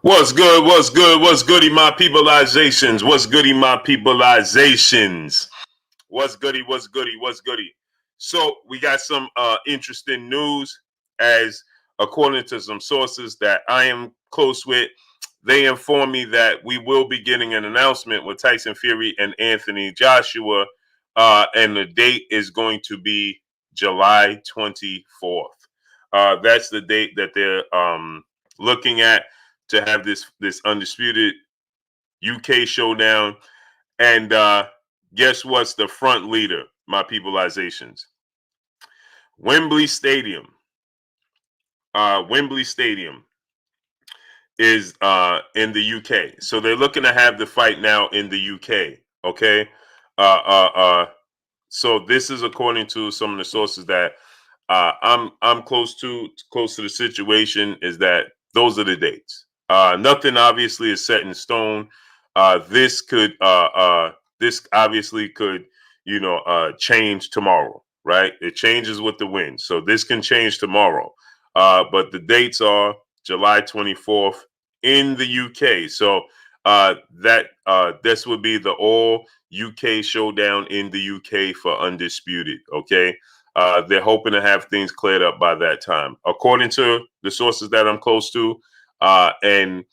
What's good? What's good? What's goody, my peopleizations? What's goody, my peopleizations? What's goody? What's goody? What's goody? So we got some interesting news, as according to some sources that I am close with, they inform me that we will be getting an announcement with Tyson Fury and Anthony Joshua, and the date is going to be July 24th. That's the date that they're looking at to have this undisputed UK showdown. And guess what's the front leader, my peopleizations? Wembley Stadium. Wembley Stadium is in the UK. So they're looking to have the fight now in the UK. Okay. Uh, uh, uh, so this is according to some of the sources that I'm close to the situation, is that those are the dates. Nothing obviously is set in stone. This could this obviously could change tomorrow, right? It changes with the wind, so this can change tomorrow. But the dates are July 24th in the UK. So this would be the all UK showdown in the UK for undisputed. Okay. They're hoping to have things cleared up by that time, according to the sources that I'm close to. And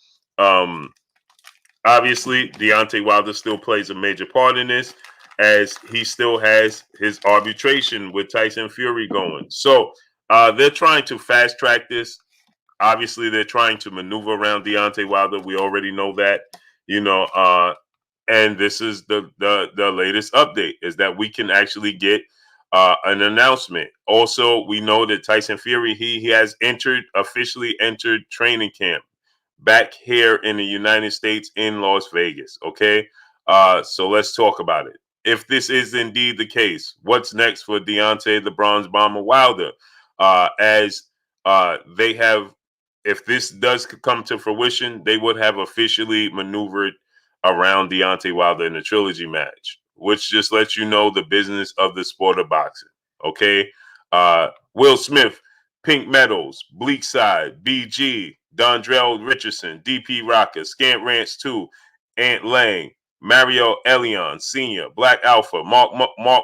obviously, Deontay Wilder still plays a major part in this, as he still has his arbitration with Tyson Fury going. So they're trying to fast track this. Obviously, they're trying to maneuver around Deontay Wilder. We already know that, you know. And this is the latest update, is that we can actually get an announcement. Also, we know that Tyson Fury, he has officially entered training camp back here in the United States in Las Vegas. Okay. So let's talk about it. If this is indeed the case, what's next for Deontay the Bronze Bomber Wilder? As they have, if this does come to fruition, they would have officially maneuvered around Deontay Wilder in a trilogy match, which just lets you know the business of the sport of boxing. Okay. Will Smith, Pink Meadows, Bleak Side, BG, Dondrell Richardson, DP Rocker, Scant Ranch 2, Ant Lang, Mario Elion Sr., Black Alpha, Mark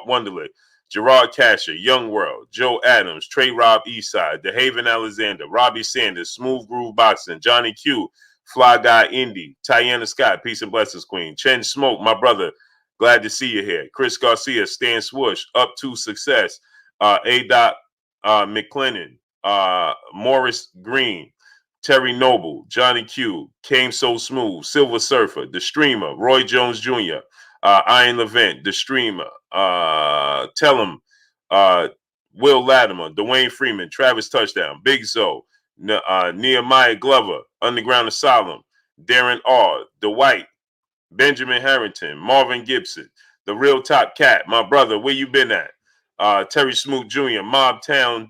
Wonderlick, Gerard Casher, Young World, Joe Adams, Trey Rob Eastside, DeHaven Alexander, Robbie Sanders, Smooth Groove Boxing, Johnny Q, Fly Guy Indy, Tiana Scott, Peace and Blessings Queen, Chen Smoke, my brother, glad to see you here, Chris Garcia, Stan Swoosh, Up to Success, A. McClennan, Morris Green, Terry Noble, Johnny Q, Came So Smooth, Silver Surfer, The Streamer, Roy Jones Jr., Iron Levent, The Streamer, Tell Him, Will Latimer, Dwayne Freeman, Travis Touchdown, Big Zo, Nehemiah Glover, Underground Asylum, Darren R., Dwight, Benjamin Harrington, Marvin Gibson, The Real Top Cat, my brother, where you been at? Terry Smoot Jr., Mobtown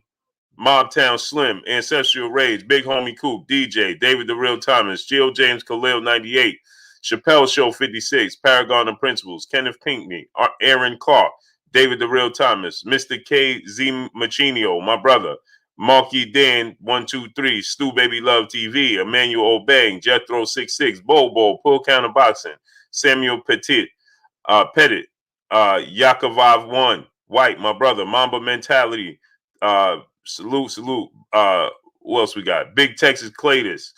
Slim, Ancestral Rage, Big Homie Coop, DJ, David the Real Thomas, Geo James Khalil 98, Chappelle Show 56, Paragon of Principles, Kenneth Pinkney, Aaron Clark, David the Real Thomas, Mr. K. Z. Machinio, my brother, Marky Dan 123, Stu Baby Love TV, Emmanuel Obang, Jethro 66, Bobo, Pull Counter Boxing, Samuel Pettit, Yakovav 1, White, my brother, Mamba Mentality, salute. Who else we got? Big Texas Claytis,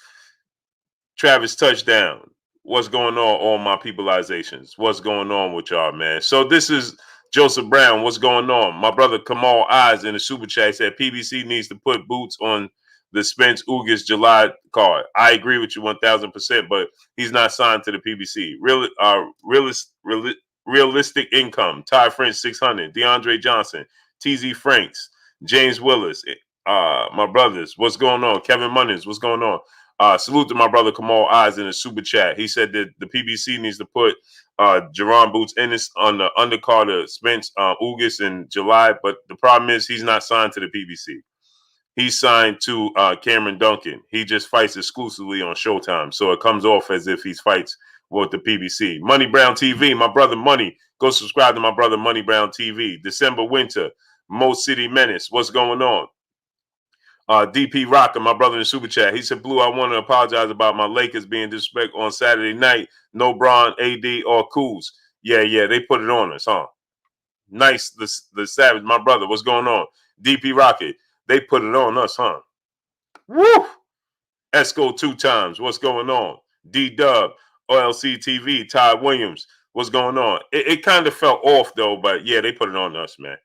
Travis Touchdown. What's going on, all my peopleizations? What's going on with y'all, man? So this is Joseph Brown. What's going on? My brother Kamal Eyes in the super chat said PBC needs to put boots on the Spence Ugas July card. I agree with you 1,000%, but he's not signed to the PBC. Realistic income. Ty French 600. DeAndre Johnson. TZ Franks. James Willis. My brothers. What's going on? Kevin Munnins. What's going on? Salute to my brother Kamal Eyes in the super chat. He said that the PBC needs to put Jerron Boots in this on the undercard of Spence Ugas in July, but the problem is he's not signed to the PBC. He's signed to Cameron Duncan. He just fights exclusively on Showtime, so it comes off as if he fights with the PBC. Money Brown TV, my brother Money. Go subscribe to my brother Money Brown TV. December Winter, Mo City Menace. What's going on? DP Rocker, my brother in the super chat, he said, Blue, I want to apologize about my Lakers being disrespectful on Saturday night. No Bron, AD, or Kuz. Yeah, they put it on us, huh? Nice, the Savage, my brother, what's going on? DP Rocket, they put it on us, huh? Woo! Esco 2 times, what's going on? D-Dub, OLC TV, Todd Williams, what's going on? It kind of felt off, though, but yeah, they put it on us, man.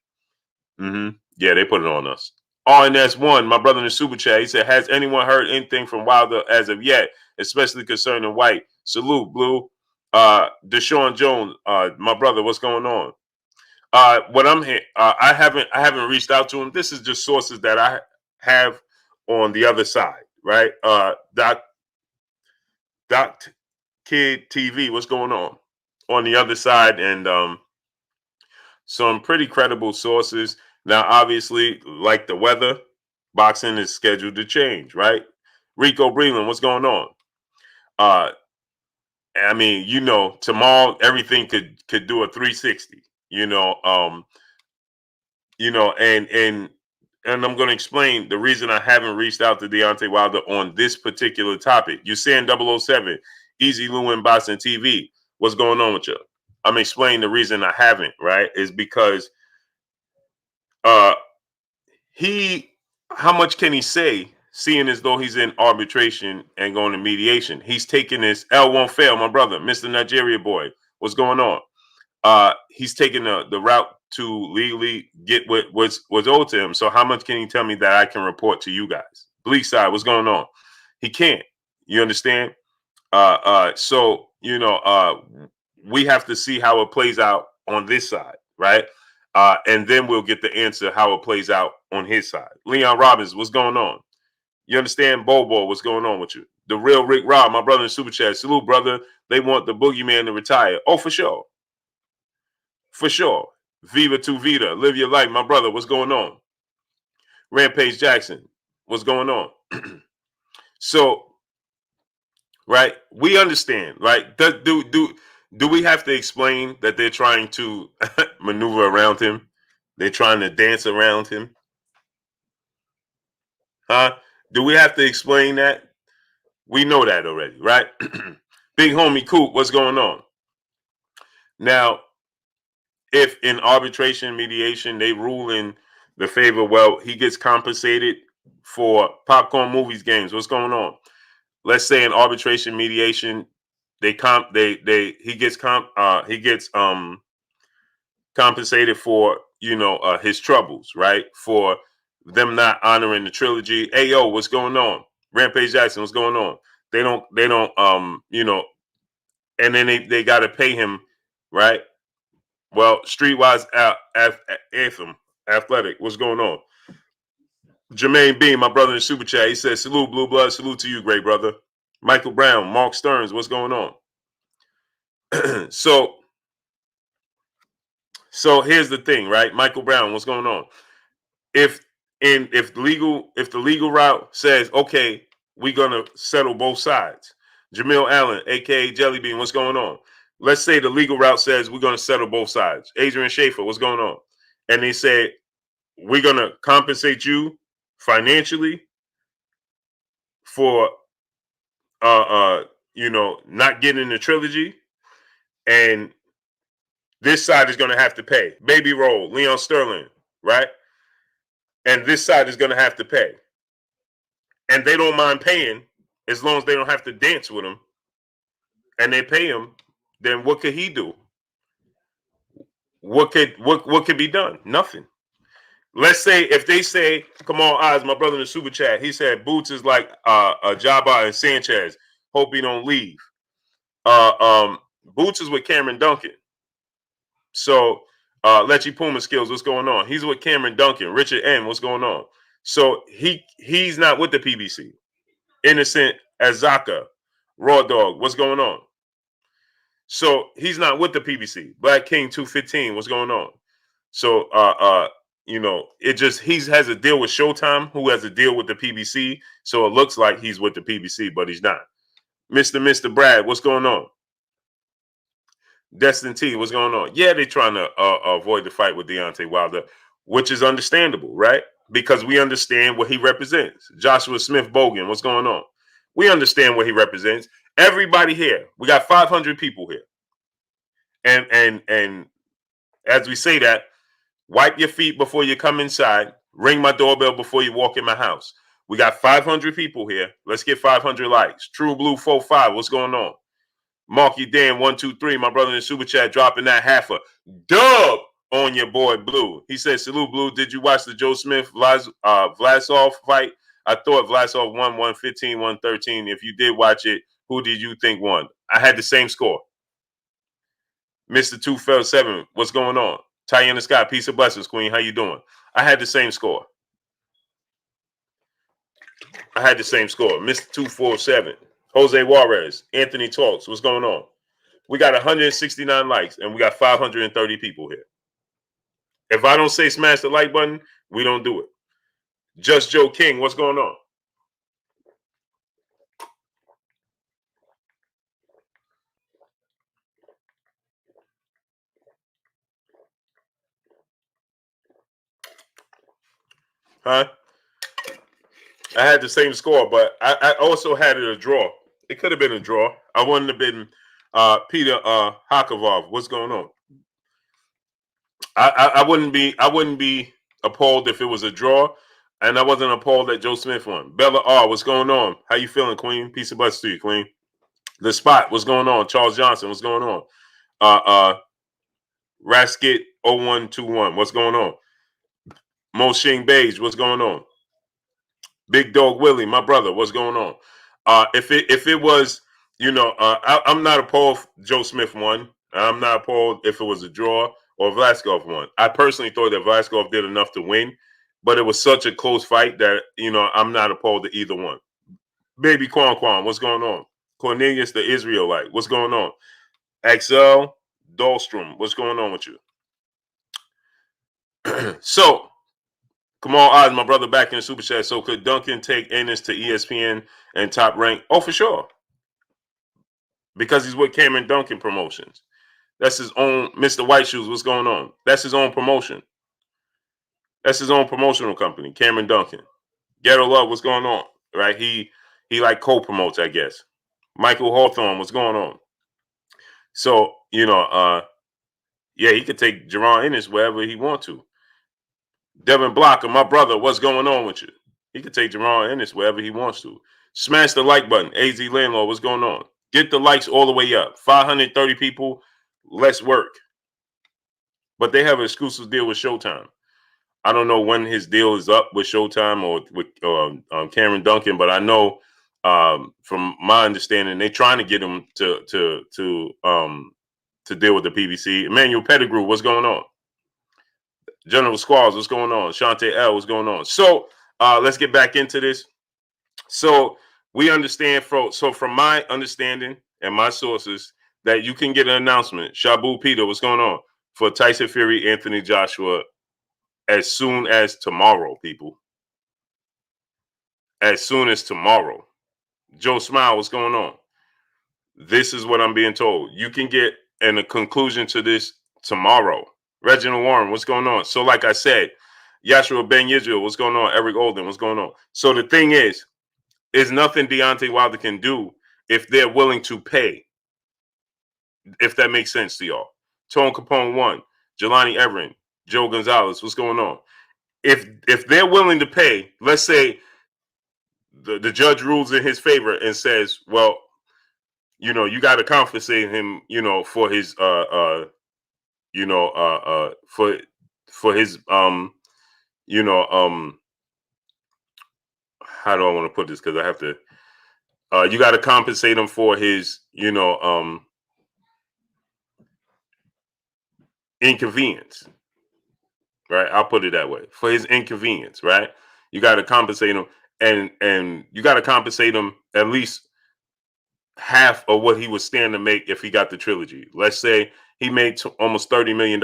Yeah, they put it on us. RNS1, my brother in the super chat, he said, has anyone heard anything from Wilder as of yet, especially concerning White? Salute, Blue. Deshaun Jones, my brother, what's going on? What I'm here, I haven't reached out to him. This is just sources that I have on the other side, right? Doc Kid TV, what's going on the other side, and some pretty credible sources. Now, obviously, like the weather, boxing is scheduled to change, right? Rico Breland, what's going on? I mean, tomorrow everything could do a 360. And I'm going to explain the reason I haven't reached out to Deontay Wilder on this particular topic. You're saying 007, Easy Lou Boxing TV. What's going on with you? I'm explaining the reason I haven't, right? Is because how much can he say, seeing as though he's in arbitration and going to mediation? He's taking this L won't fail, my brother, Mr. Nigeria boy. What's going on? He's taking the route to legally get what's owed to him. So how much can he tell me that I can report to you guys? Bleak side, what's going on? He can't. You understand? So we have to see how it plays out on this side, right? And then we'll get the answer how it plays out on his side. Leon Robbins, what's going on? You understand? Bobo, what's going on with you? The real Rick Rob, my brother in super chat. Salute, brother. They want the boogeyman to retire. Oh, for sure. For sure. Viva tu vida. Live your life, my brother. What's going on? Rampage Jackson, what's going on? So, right, we understand, right? Do we have to explain that they're trying to maneuver around him? They're trying to dance around him? Huh? Do we have to explain that? We know that already, right? Big homie Coop, what's going on? Now, if in arbitration mediation they rule in the favor, well, he gets compensated for popcorn movies games. What's going on? Let's say in arbitration mediation, he gets compensated for his troubles, right? For them not honoring the trilogy. Hey yo, what's going on? Rampage Jackson, what's going on? They don't and then they got to pay him, right? Well, Streetwise Anthem Athletic, what's going on? Jermaine Bean, my brother in the super chat, he says, salute, Blue Blood, salute to you, great brother. Michael Brown, Mark Stearns, what's going on? So here's the thing, right? Michael Brown, what's going on? If the legal route says, okay, we're gonna settle both sides. Jamil Allen, aka Jelly Bean, what's going on? Let's say the legal route says we're gonna settle both sides. Adrian Schaefer, what's going on? And they say we're gonna compensate you financially for not getting the trilogy, and this side is gonna have to pay. Baby Roll, Leon Sterling, right? And this side is gonna have to pay. And they don't mind paying as long as they don't have to dance with him, and they pay him. Then what could he do? What could be done? Nothing. Let's say if they say, come on, Oz, my brother in the super chat, he said Boots is like Jabba and Sanchez. Hope he don't leave. Boots is with Cameron Duncan. So Lecce Puma Skills, what's going on? He's with Cameron Duncan. Richard M, what's going on? So he's not with the PBC. Innocent Azaka, Raw Dog, what's going on? So he's not with the PBC. Black King 215, what's going on? So it just he has a deal with Showtime, who has a deal with the PBC. So it looks like he's with the PBC, but he's not. Mr. Brad, what's going on? Destin T, what's going on? Yeah, they're trying to avoid the fight with Deontay Wilder, which is understandable, right? because we understand what he represents. Joshua Smith Bogan, what's going on? We understand what he represents. Everybody here, we got 500 people here. And as we say that, wipe your feet before you come inside. Ring my doorbell before you walk in my house. We got 500 people here. Let's get 500 likes. True Blue 45, what's going on? Marky Dan 123, my brother in the super chat, dropping that half a dub on your boy Blue. He said, "Salute Blue. Did you watch the Joe Smith Vlasov fight? I thought Vlasov won 115, 113. If you did watch it, who did you think won?" I had the same score. Mr. 247, what's going on? Tyson Scott, peace of blessings, Queen. How you doing? I had the same score. Mr. 247, Jose Juarez, Anthony Talks, what's going on? We got 169 likes and we got 530 people here. If I don't say smash the like button, we don't do it. Just Joe King, what's going on? Huh? I had the same score, but I also had it a draw. It could have been a draw. I wouldn't have been Peter Hakovov. What's going on? I wouldn't be appalled if it was a draw, and I wasn't appalled that Joe Smith won. Bella R, what's going on? How you feeling, Queen? Peace of blessings to you, Queen. The Spot, what's going on? Charles Johnson, what's going on? Rasket 0121, what's going on? Moshing Beige, what's going on? Big Dog Willie, my brother, what's going on? If it was, I'm not appalled Joe Smith won. I'm not appalled if it was a draw or Vlaskov won. I personally thought that Vlaskov did enough to win, but it was such a close fight that, I'm not appalled to either one. Baby Quan, what's going on? Cornelius the Israelite, what's going on? Axel Dahlstrom, what's going on with you? So, Kamal Oz, my brother, back in the super chat. So could Duncan take Ennis to ESPN and Top Rank? Oh, for sure. Because he's with Cameron Duncan Promotions. That's his own, Mr. White Shoes, what's going on? That's his own promotion. That's his own promotional company, Cameron Duncan. Ghetto Love, what's going on? Right? He like co-promotes, I guess. Michael Hawthorne, what's going on? So, yeah, he could take Jerron Ennis wherever he wants to. Devin Blocker, my brother, what's going on with you? He could take Jerron Ennis wherever he wants to. Smash the like button. AZ Landlord, what's going on? Get the likes all the way up. 530 people, less work. But they have an exclusive deal with Showtime. I don't know when his deal is up with Showtime or with Cameron Duncan, but I know from my understanding, they're trying to get him to deal with the PBC. Emmanuel Pettigrew, what's going on? General Squalls, what's going on? Shante L, what's going on? So let's get back into this. So we understand from my understanding and my sources that you can get an announcement. Shabu Peter, what's going on? For Tyson Fury, Anthony Joshua, as soon as tomorrow, people. As soon as tomorrow. Joe Smile, what's going on? This is what I'm being told. You can get a conclusion to this tomorrow. Reginald Warren, what's going on? So like I said, Yashua Ben Yisrael, what's going on? Eric Olden, what's going on? So the thing is nothing Deontay Wilder can do if they're willing to pay. If that makes sense to y'all. Tone Capone 1, Jelani Everin, Joe Gonzalez, what's going on? If they're willing to pay, let's say the judge rules in his favor and says, well, you got to compensate him, for his for his how do I want to put this? Because I have to you got to compensate him for his inconvenience, right? I'll put it that way. For his inconvenience, right? You got to compensate him, and you got to compensate him at least half of what he would stand to make if he got the trilogy. Let's say he made almost $30 million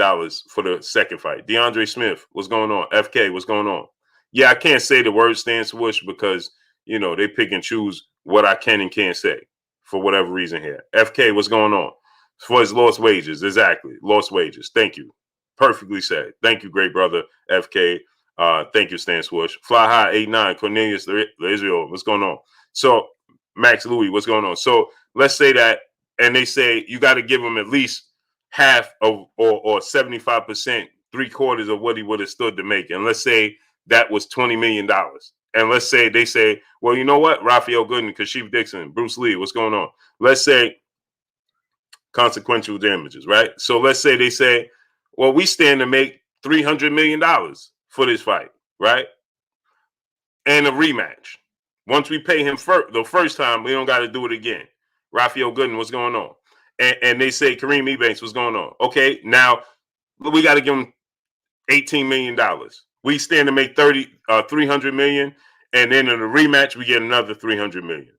for the second fight. DeAndre Smith, what's going on? FK, what's going on? Yeah, I can't say the word stand swoosh because, they pick and choose what I can and can't say for whatever reason here. FK, what's going on? For his lost wages. Exactly. Lost wages. Thank you. Perfectly said. Thank you, great brother, FK. Thank you, Stan Swoosh. Fly High 89, Cornelius Israel. What's going on? So Max Louis, what's going on? So let's say that, and they say you got to give him at least half of or 75%, 3/4 of what he would have stood to make. And let's say that was $20 million. And let's say they say, well, you know what? Raphael Gooden, Kashif Dixon, Bruce Lee, what's going on? Let's say consequential damages, right? So let's say they say, well, we stand to make $300 million for this fight, right? And a rematch. Once we pay him the first time, we don't got to do it again. Raphael Gooden, what's going on? And they say Kareem Ebanks, what's going on? Okay, now we got to give him $18 million. We stand to make $300 million, and then in the rematch we get another $300 million.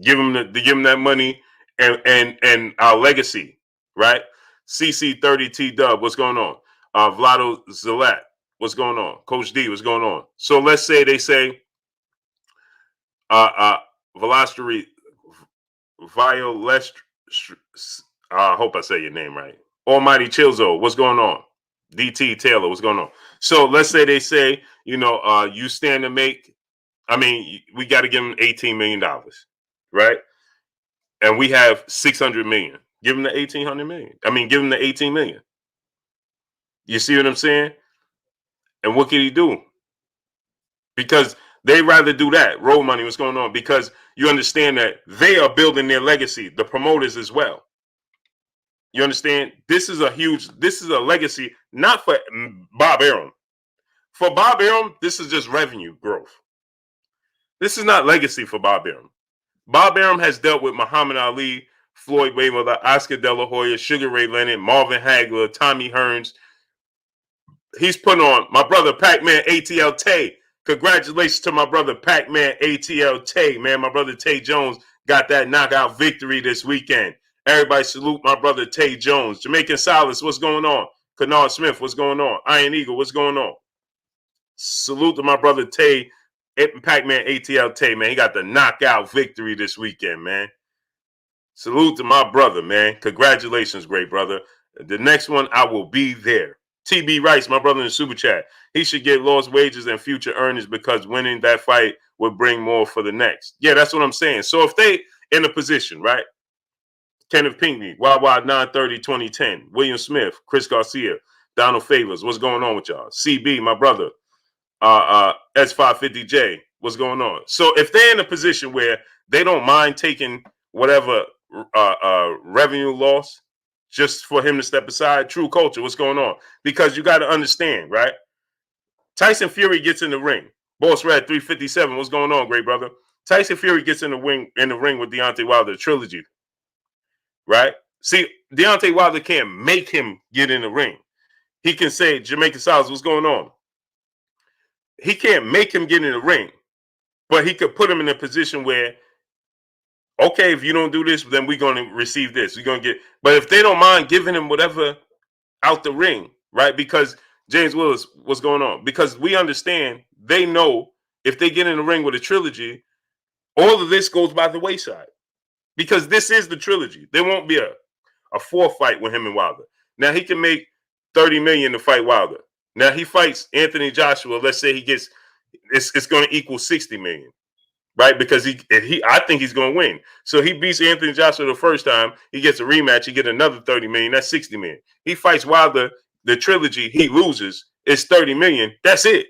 Give him that money and our legacy, right? CC30 T Dub, what's going on? Vlado Zalat, what's going on? Coach D, what's going on? So let's say they say Velastri Violest, I hope I say your name right. Almighty Chilzo, what's going on? DT Taylor, what's going on? So let's say they say, you stand to make, we got to give them $18 million, right? And we have $600 million. Give them the $1,800 million. Give them the $18 million. You see what I'm saying? And what can he do? Because they rather do that. Road money, what's going on? Because you understand that they are building their legacy, the promoters as well. You understand? This is a legacy, not for Bob Arum. For Bob Arum, this is just revenue growth. This is not legacy for Bob Arum. Bob Arum has dealt with Muhammad Ali, Floyd Mayweather, Oscar De La Hoya, Sugar Ray Leonard, Marvin Hagler, Tommy Hearns. He's put on my brother Pac-Man ATL Tay. Congratulations to my brother Pac-Man ATL Tay, man. My brother Tay Jones got that knockout victory this weekend. Everybody salute my brother Tay Jones. Jamaican Silas, what's going on? Kennard Smith, what's going on? Iron Eagle, what's going on? Salute to my brother Tay, Pac-Man ATL Tay, man. He got the knockout victory this weekend, man. Salute to my brother, man. Congratulations, great brother. The next one, I will be there. TB Rice, my brother in the super chat. He should get lost wages and future earnings because winning that fight would bring more for the next. Yeah, that's what I'm saying. So if they in a position, right? Kenneth Pinckney, Wild 930 2010, William Smith, Chris Garcia, Donald Favors, what's going on with y'all? CB, my brother, S550J, what's going on? So if they're in a position where they don't mind taking whatever revenue loss just for him to step aside, True Culture, what's going on? Because you got to understand, right? Tyson Fury gets in the ring. Boss Red 357, what's going on, great brother? Tyson Fury gets in the ring with Deontay Wilder, trilogy. Right? See, Deontay Wilder can't make him get in the ring. He can say, Jamaican Silas, what's going on? He can't make him get in the ring, but he could put him in a position where, okay, if you don't do this, then we're going to receive this. We're going to get, but if they don't mind giving him whatever out the ring, right? Because James Willis, what's going on? Because we understand, they know if they get in the ring with a trilogy, all of this goes by the wayside. Because this is the trilogy. There won't be a fourth fight with him and Wilder. Now he can make $30 million to fight Wilder. Now he fights Anthony Joshua. Let's say he gets, it's going to equal $60 million, right? Because I think he's going to win. So he beats Anthony Joshua the first time. He gets a rematch. He gets another $30 million. That's $60 million. He fights Wilder, the trilogy. He loses. It's $30 million. That's it.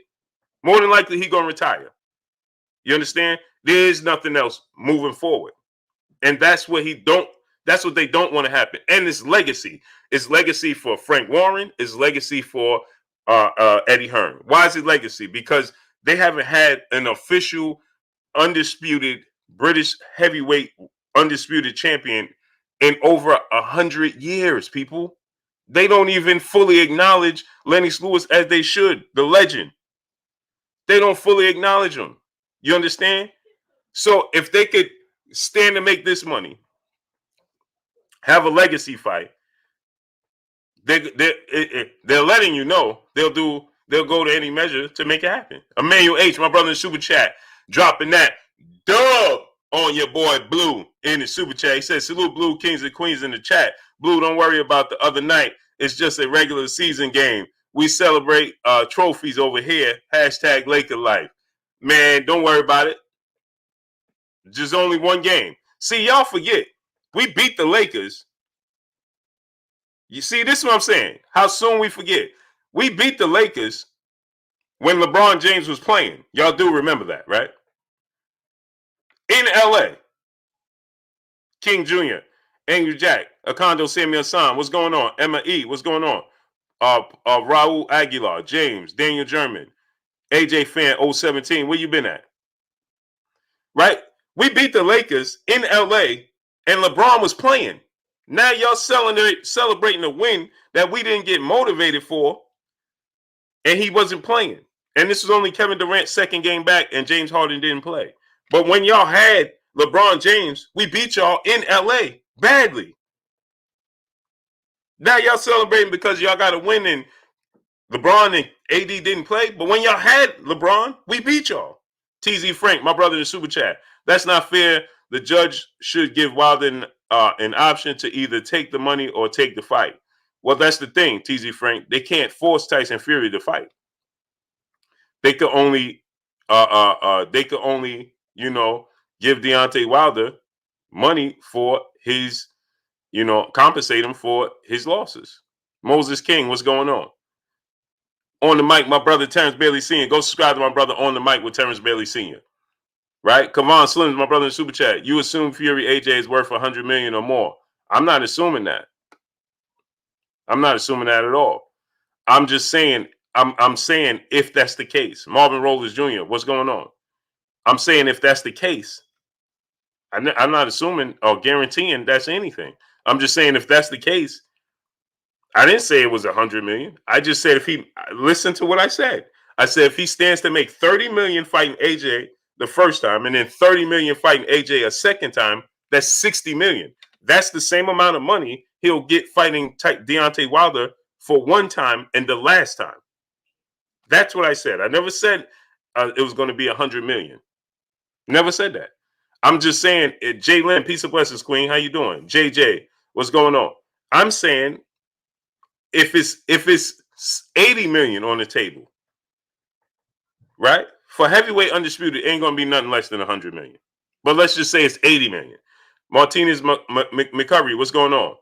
More than likely, he's going to retire. You understand? There's nothing else moving forward. And that's what they don't want to happen. And it's legacy. It's legacy for Frank Warren. It's legacy for Eddie Hearn. Why is it legacy? Because they haven't had an official, undisputed British heavyweight undisputed champion in over 100 years, people. They don't even fully acknowledge Lennox Lewis as they should, the legend. They don't fully acknowledge him. You understand? So if they could stand to make this money, have a legacy fight, they're letting you know they'll go to any measure to make it happen. Emmanuel H, my brother in super chat, dropping that dub on your boy Blue in the super chat. He says, salute Blue Kings and Queens in the chat. Blue, don't worry about the other night. It's just a regular season game. we celebrate trophies over here. Hashtag Laker life. Man, don't worry about it. Just only one game. See, y'all forget. We beat the Lakers. You see, this is what I'm saying. How soon we forget. We beat the Lakers when LeBron James was playing. Y'all do remember that, right? In LA. King Jr., Angry Jack, Acondo Samuel San, what's going on? Emma E, what's going on? Raul Aguilar, James, Daniel German, AJ Fan 017, where you been at? Right? We beat the Lakers in LA and LeBron was playing. Now y'all celebrating a win that we didn't get motivated for and he wasn't playing. And this was only Kevin Durant's second game back and James Harden didn't play. But when y'all had LeBron James, we beat y'all in LA badly. Now y'all celebrating because y'all got a win and LeBron and AD didn't play. But when y'all had LeBron, we beat y'all. TZ Frank, my brother in the super chat. That's not fair. The judge should give Wilder an option to either take the money or take the fight. Well, that's the thing, TZ Frank. They can't force Tyson Fury to fight. They could only, give Deontay Wilder money for his, compensate him for his losses. Moses King, what's going on? On the mic, my brother Terrence Bailey Sr. Go subscribe to my brother On the Mic with Terrence Bailey Sr. Right? Kavan Slims, my brother in the super chat. You assume Fury AJ is worth $100 million or more. I'm not assuming that. I'm not assuming that at all. I'm just saying, I'm saying if that's the case. Marvin Rollers Jr., what's going on? I'm saying if that's the case. I'm not assuming or guaranteeing that's anything. I'm just saying if that's the case, I didn't say it was $100 million. I just said if he listen to what I said. I said if he stands to make $30 million fighting AJ the first time and then $30 million fighting AJ a second time, that's $60 million. That's the same amount of money he'll get fighting Deontay Wilder for one time and the last time. That's what I said. I never said it was going to be $100 million. Never said that. I'm just saying, Jay Lynn, peace and blessings, Queen. How you doing? JJ, what's going on? I'm saying if it's 80 million on the table, right? For heavyweight undisputed, ain't gonna be nothing less than 100 million. But let's just say it's 80 million. Martinez McCurry, what's going on?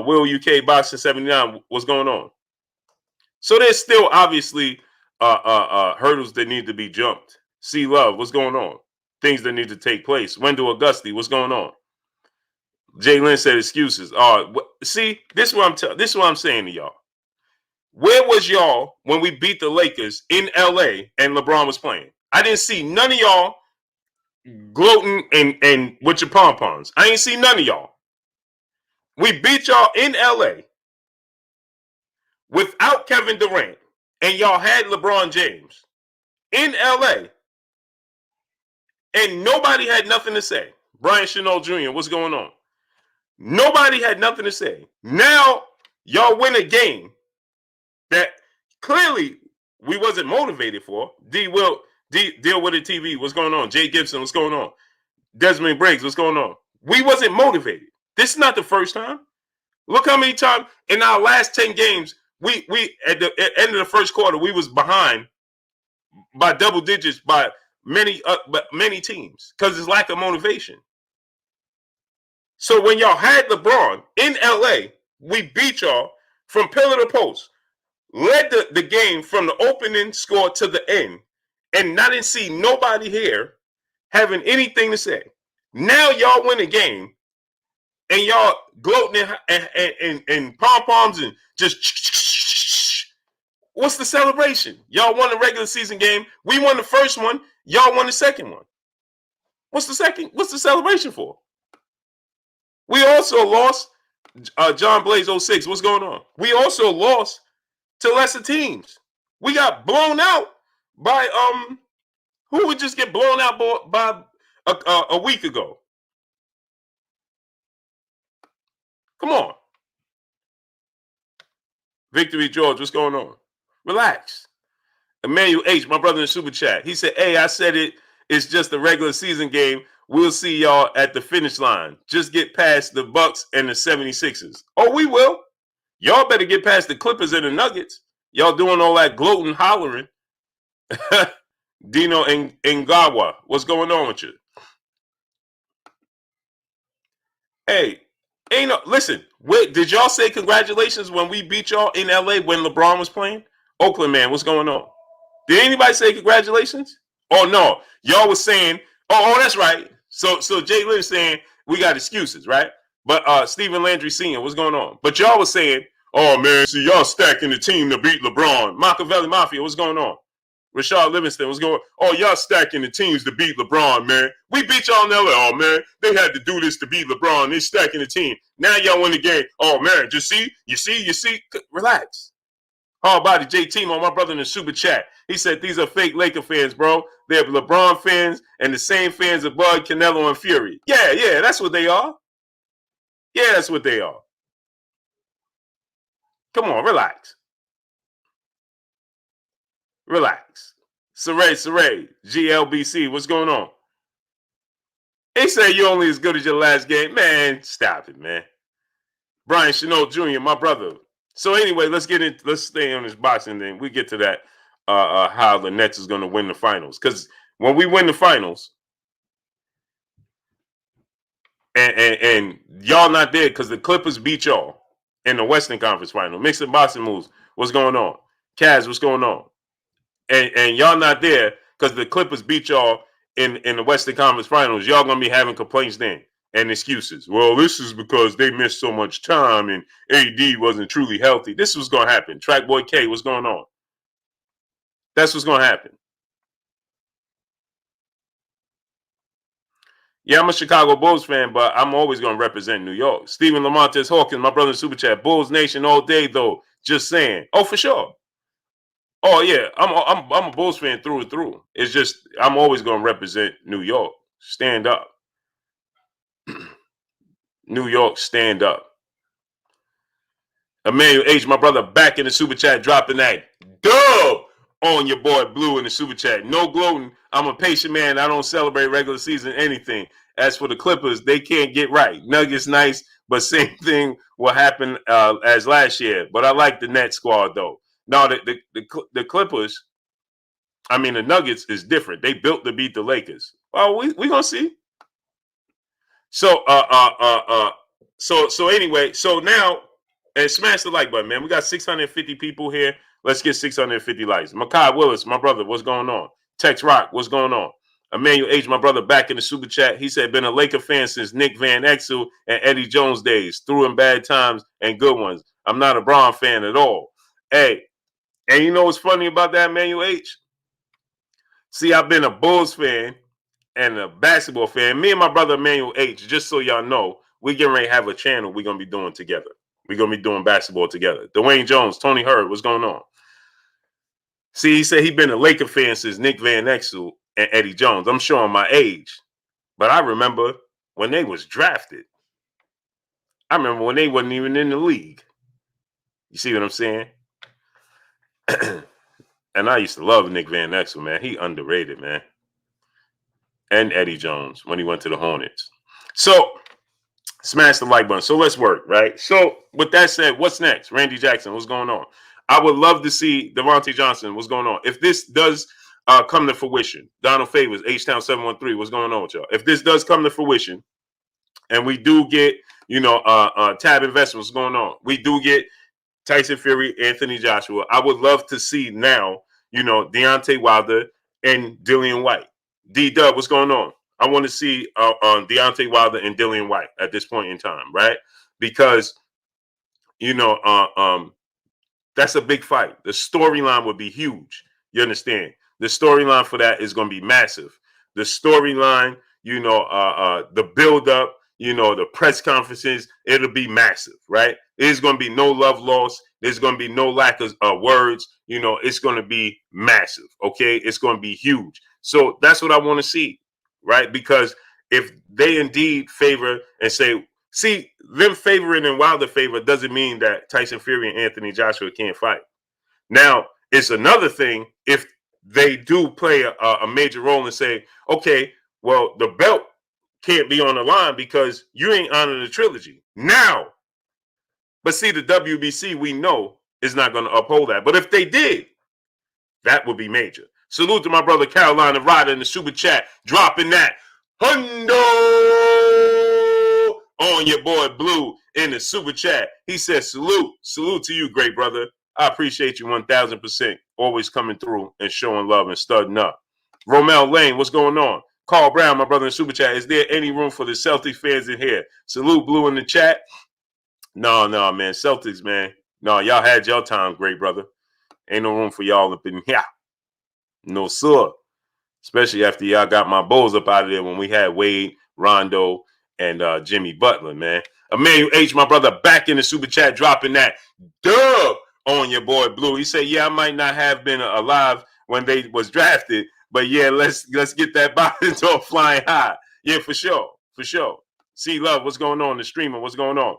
Will UK Boxing 79, what's going on? So there's still obviously hurdles that need to be jumped. C Love, what's going on? Things that need to take place. Wendell Augusti, what's going on? Jay Lynn said excuses. See, this is what I'm saying to y'all. Where was y'all when we beat the Lakers in LA and LeBron was playing? I didn't see none of y'all gloating and with your pom-poms. I ain't see none of y'all. We beat y'all in LA without Kevin Durant, and y'all had LeBron James in LA. And nobody had nothing to say. Brian Chenault Jr., what's going on? Nobody had nothing to say. Now, y'all win a game that clearly we wasn't motivated for. Deal with it TV, what's going on? Jay Gibson, what's going on? Desmond Briggs, what's going on? We wasn't motivated. This is not the first time. Look how many times in our last 10 games, we at the end of the first quarter, we was behind by double digits by many teams because it's lack of motivation. So when y'all had LeBron in LA, we beat y'all from pillar to post, led the game from the opening score to the end, and I didn't see nobody here having anything to say. Now y'all win a game, and y'all gloating and pom-poms and just what's the celebration? Y'all won the regular season game. We won the first one. Y'all won the second one. What's the celebration for? We also lost John Blaze 06. What's going on? We also lost to lesser teams. We got blown out by who would just get blown out by a week ago? Come on. Victory George, what's going on? Relax. Emmanuel H, my brother in the super chat. He said, hey, I said it's just a regular season game. We'll see y'all at the finish line. Just get past the Bucks and the 76ers. Oh, we will. Y'all better get past the Clippers and the Nuggets. Y'all doing all that gloating, hollering. Dino Ngawa, what's going on with you? Hey, ain't no listen. Wait, did y'all say congratulations when we beat y'all in LA when LeBron was playing? Oakland man, what's going on? Did anybody say congratulations? Oh no, y'all was saying, oh, that's right. So Jay Lynn saying we got excuses, right? But Stephen Landry Sr., what's going on? But y'all was saying, oh man, see y'all stacking the team to beat LeBron. Machiavelli Mafia, what's going on? Rashad Livingston was going, oh, y'all stacking the teams to beat LeBron, man. We beat y'all in LA. Oh, man, they had to do this to beat LeBron. They stacking the team. Now y'all win the game. Oh, man, just see, you see. Relax. Hard body J Timo, my brother in the super chat. He said these are fake Laker fans, bro. They're LeBron fans and the same fans of Bud, Canelo, and Fury. Yeah, that's what they are. Yeah, that's what they are. Come on, relax. Relax. Saray, GLBC, what's going on? They say you're only as good as your last game. Man, stop it, man. Brian Chanel Jr., my brother. So anyway, let's stay on this boxing thing. We get to that how the Nets is going to win the finals. Because when we win the finals, and y'all not there because the Clippers beat y'all in the Western Conference Final. Mixing boxing moves. What's going on? Kaz, what's going on? And y'all not there because the Clippers beat y'all in the Western Conference Finals. Y'all gonna be having complaints then and excuses. Well, this is because they missed so much time and AD wasn't truly healthy. This was gonna happen. Trackboy K, what's going on? That's what's gonna happen. Yeah, I'm a Chicago Bulls fan, but I'm always gonna represent New York. Stephen Lamontes Hawkins, my brother in Super Chat. Bulls Nation all day though. Just saying. Oh, for sure. Oh yeah, I'm a Bulls fan through and through. It's just I'm always gonna represent New York. Stand up. New York, stand up. Emmanuel H, my brother, back in the super chat, dropping that dub on your boy Blue in the super chat. No gloating. I'm a patient man. I don't celebrate regular season anything. As for the Clippers, they can't get right. Nuggets nice, but same thing will happen as last year. But I like the net squad though. No, the Clippers. I mean, the Nuggets is different. They built to beat the Lakers. Well, we gonna see. So so anyway, so now and smash the like button, man. We got 650 people here. Let's get 650 likes. Makai Willis, my brother, what's going on? Tex Rock, what's going on? Emmanuel H, my brother, back in the super chat. He said, been a Laker fan since Nick Van Exel and Eddie Jones days, through in bad times and good ones. I'm not a Braun fan at all. Hey, and you know what's funny about that, Emmanuel H? See, I've been a Bulls fan and a basketball fan. Me and my brother Emmanuel H, just so y'all know, we getting ready to have a channel we're going to be doing together. We're going to be doing basketball together. Dwayne Jones, Tony Hurd, what's going on? See, he said he been a Laker fan since Nick Van Exel and Eddie Jones. I'm showing my age. But I remember when they was drafted. I remember when they wasn't even in the league. You see what I'm saying? And I used to love Nick Van Exel, man. He underrated, man. And Eddie Jones when he went to the Hornets. So, smash the like button. So let's work, right? So with that said, what's next? Randy Jackson, what's going on? I would love to see Devontae Johnson. What's going on? If this does come to fruition, Donald Favors, H-Town 713, what's going on with y'all? If this does come to fruition, and we do get, Tab Investments, what's going on? We do get Tyson Fury, Anthony Joshua. I would love to see now, Deontay Wilder and Dillian White. D-Dub, what's going on? I want to see Deontay Wilder and Dillian White at this point in time, right? Because, that's a big fight. The storyline would be huge. You understand? The storyline for that is going to be massive. The storyline, the build-up, the press conferences, it'll be massive, right? There's going to be no love lost. There's going to be no lack of words. It's going to be massive, okay? It's going to be huge. So that's what I want to see, right? Because if they indeed favor and say, see, them favoring and Wilder favor doesn't mean that Tyson Fury and Anthony Joshua can't fight. Now, it's another thing if they do play a major role and say, okay, well, the belt can't be on the line because you ain't honoring the trilogy. Now, but see, the WBC, we know is not going to uphold that. But if they did, that would be major. Salute to my brother Carolina Ryder in the super chat, dropping that hundo on your boy Blue in the super chat. He says, salute to you, great brother. I appreciate you 1000%. Always coming through and showing love and studding up. Romel Lane, what's going on? Carl Brown, my brother in super chat. Is there any room for the Celtics fans in here? Salute Blue in the chat. No, man. Celtics, man. No, y'all had your time, great brother. Ain't no room for y'all up in here. No, sir. Especially after y'all got my Bulls up out of there when we had Wade, Rondo, and Jimmy Butler, man. Emmanuel H., my brother, back in the super chat, dropping that dub on your boy Blue. He said, yeah, I might not have been alive when they was drafted, but yeah, let's get that body to flying high. Yeah, for sure. See Love, what's going on? The streamer, what's going on?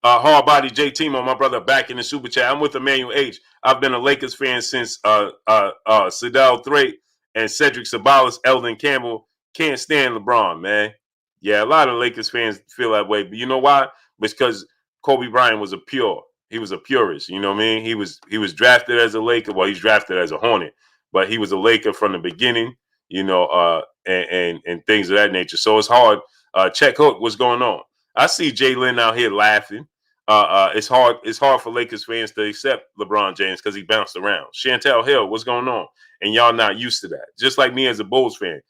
Hard Body J Timo, my brother, back in the super chat. I'm with Emmanuel H. I've been a Lakers fan since Sedell Threatt and Cedric Sabalas, Eldon Campbell. Can't stand LeBron, man. Yeah, a lot of Lakers fans feel that way, but you know why? Because Kobe Bryant was he was a purist. You know what I mean? He was drafted as a Laker. Well, he's drafted as a Hornet, but he was a Laker from the beginning. You know, and things of that nature. So it's hard. Check Hook, what's going on? I see Jay Lynn out here laughing. It's hard for Lakers fans to accept LeBron James because he bounced around. Chantel Hill, what's going on? And y'all not used to that. Just like me as a Bulls fan,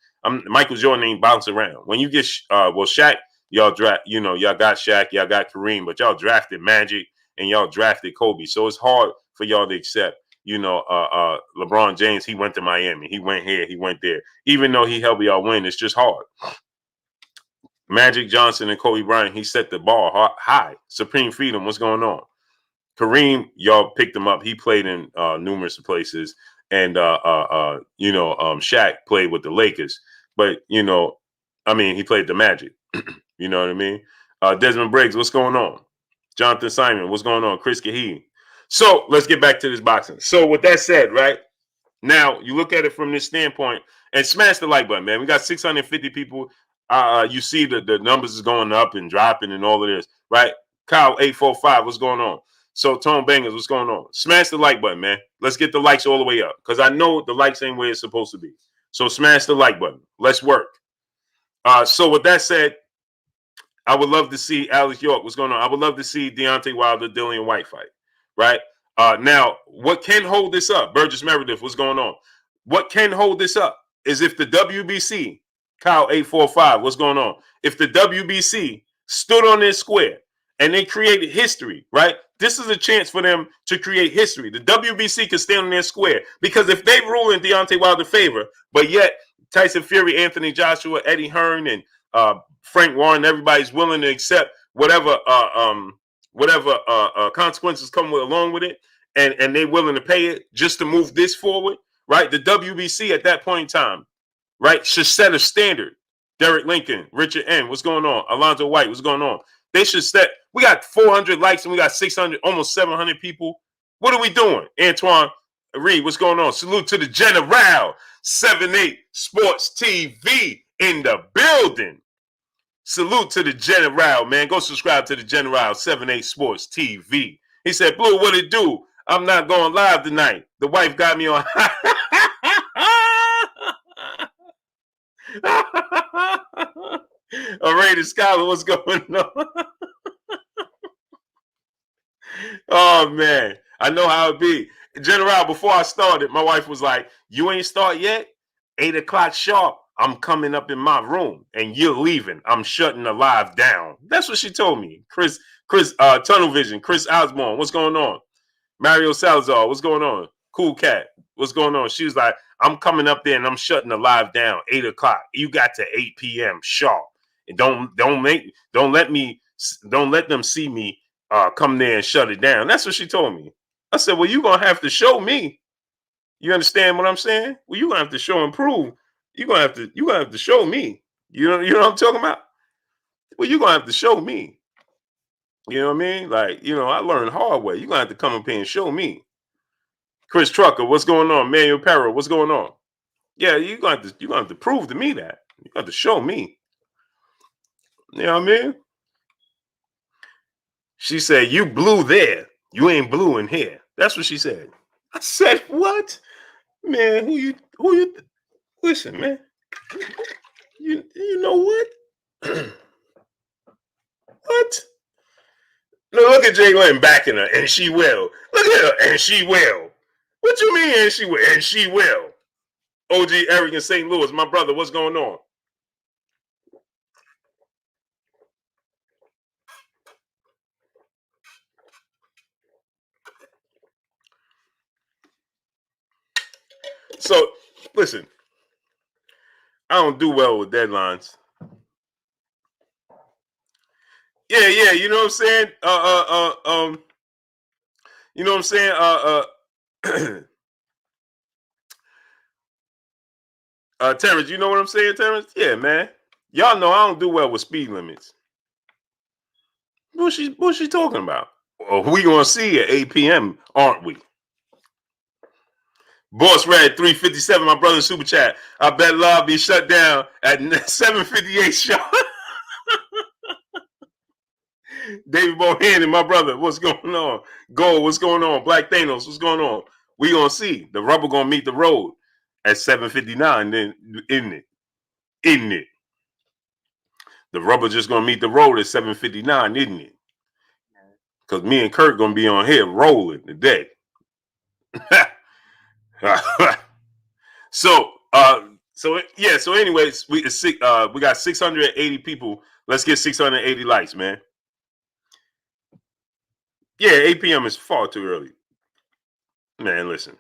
Michael Jordan ain't bounce around. When you get Shaq, y'all got Shaq, y'all got Kareem, but y'all drafted Magic and y'all drafted Kobe. So it's hard for y'all to accept. LeBron James, he went to Miami, he went here, he went there. Even though he helped y'all win, it's just hard. Magic Johnson and Kobe Bryant, he set the bar high. Supreme Freedom, what's going on? Kareem, y'all picked him up. He played in numerous places. And, Shaq played with the Lakers. But, he played the Magic. You know what I mean? Desmond Briggs, what's going on? Jonathan Simon, what's going on? Chris Kaheen. So let's get back to this boxing. So with that said, right? Now, you look at it from this standpoint and smash the like button, man. We got 650 people. You see the numbers is going up and dropping and all of this, right? Kyle 845, what's going on? So Tone Bangers, what's going on? Smash the like button, man. Let's get the likes all the way up because I know the likes ain't where it's supposed to be. So smash the like button. Let's work. So with that said, I would love to see Alex York. What's going on? I would love to see Deontay Wilder, Dillian White fight, right? Now, what can hold this up? Burgess Meredith, what's going on? What can hold this up is if the WBC, Kyle 845, what's going on? If the WBC stood on their square and they created history, right? This is a chance for them to create history. The WBC can stand on their square because if they rule in Deontay Wilder's favor, but yet Tyson Fury, Anthony Joshua, Eddie Hearn, and Frank Warren, everybody's willing to accept whatever consequences come along with it, and they're willing to pay it just to move this forward, right? The WBC at that point in time, right, should set a standard. Derek Lincoln, Richard N., what's going on? Alonzo White, what's going on? They should set. We got 400 likes and we got 600, almost 700 people. What are we doing? Antoine Reed, what's going on? Salute to the General 78 Sports TV in the building. Salute to the General, man. Go subscribe to the General 78 Sports TV. He said, Blue, what it do? I'm not going live tonight. The wife got me on. Rated Scholar, what's going on? Oh, man. I know how it be. General, before I started, my wife was like, you ain't start yet? 8 o'clock sharp. I'm coming up in my room and you're leaving. I'm shutting the live down. That's what she told me. Chris, Tunnel Vision, Chris Osborne, what's going on? Mario Salazar, what's going on? Cool Cat, what's going on? She was like, I'm coming up there and I'm shutting the live down. 8 o'clock. You got to 8 p.m. sharp. And don't let them see me come there and shut it down. That's what she told me. I said, well, you're gonna have to show me. You understand what I'm saying? Well, you're gonna have to show and prove. You're gonna have to show me. You know what I'm talking about? Well, you're gonna have to show me. You know what I mean? Like, I learned hard way. You're gonna have to come up here and show me. Chris Trucker, what's going on? Manuel Perro, what's going on? Yeah, you're gonna have to prove to me that. You have to show me. You know what I mean? She said, you blew there. You ain't blue in here. That's what she said. I said, what? Man, who you listen, man. You know what? What? No, look at Jalen backing her, and she will. Look at her, and she will. What you mean, and she will? And she will. OG Eric in St. Louis, my brother, what's going on? So, listen, I don't do well with deadlines. Yeah, you know what I'm saying? You know what I'm saying? Terrence, you know what I'm saying, Terrence? Yeah, man. Y'all know I don't do well with speed limits. What's she talking about? Well, we gonna see at 8 p.m., aren't we? Boss Red 357, my brother super chat. I bet love be shut down at 7:58 sharp. David Bohannon, my brother, what's going on? Gold, what's going on? Black Thanos, what's going on? We gonna see. The rubber gonna meet the road at 7:59. Then isn't it? The rubber just gonna meet the road at 7:59, isn't it? Because me and Kurt gonna be on here rolling today. So anyways, we got 680 people. Let's get 680 likes, man. Yeah, 8 p.m. is far too early. Man, listen.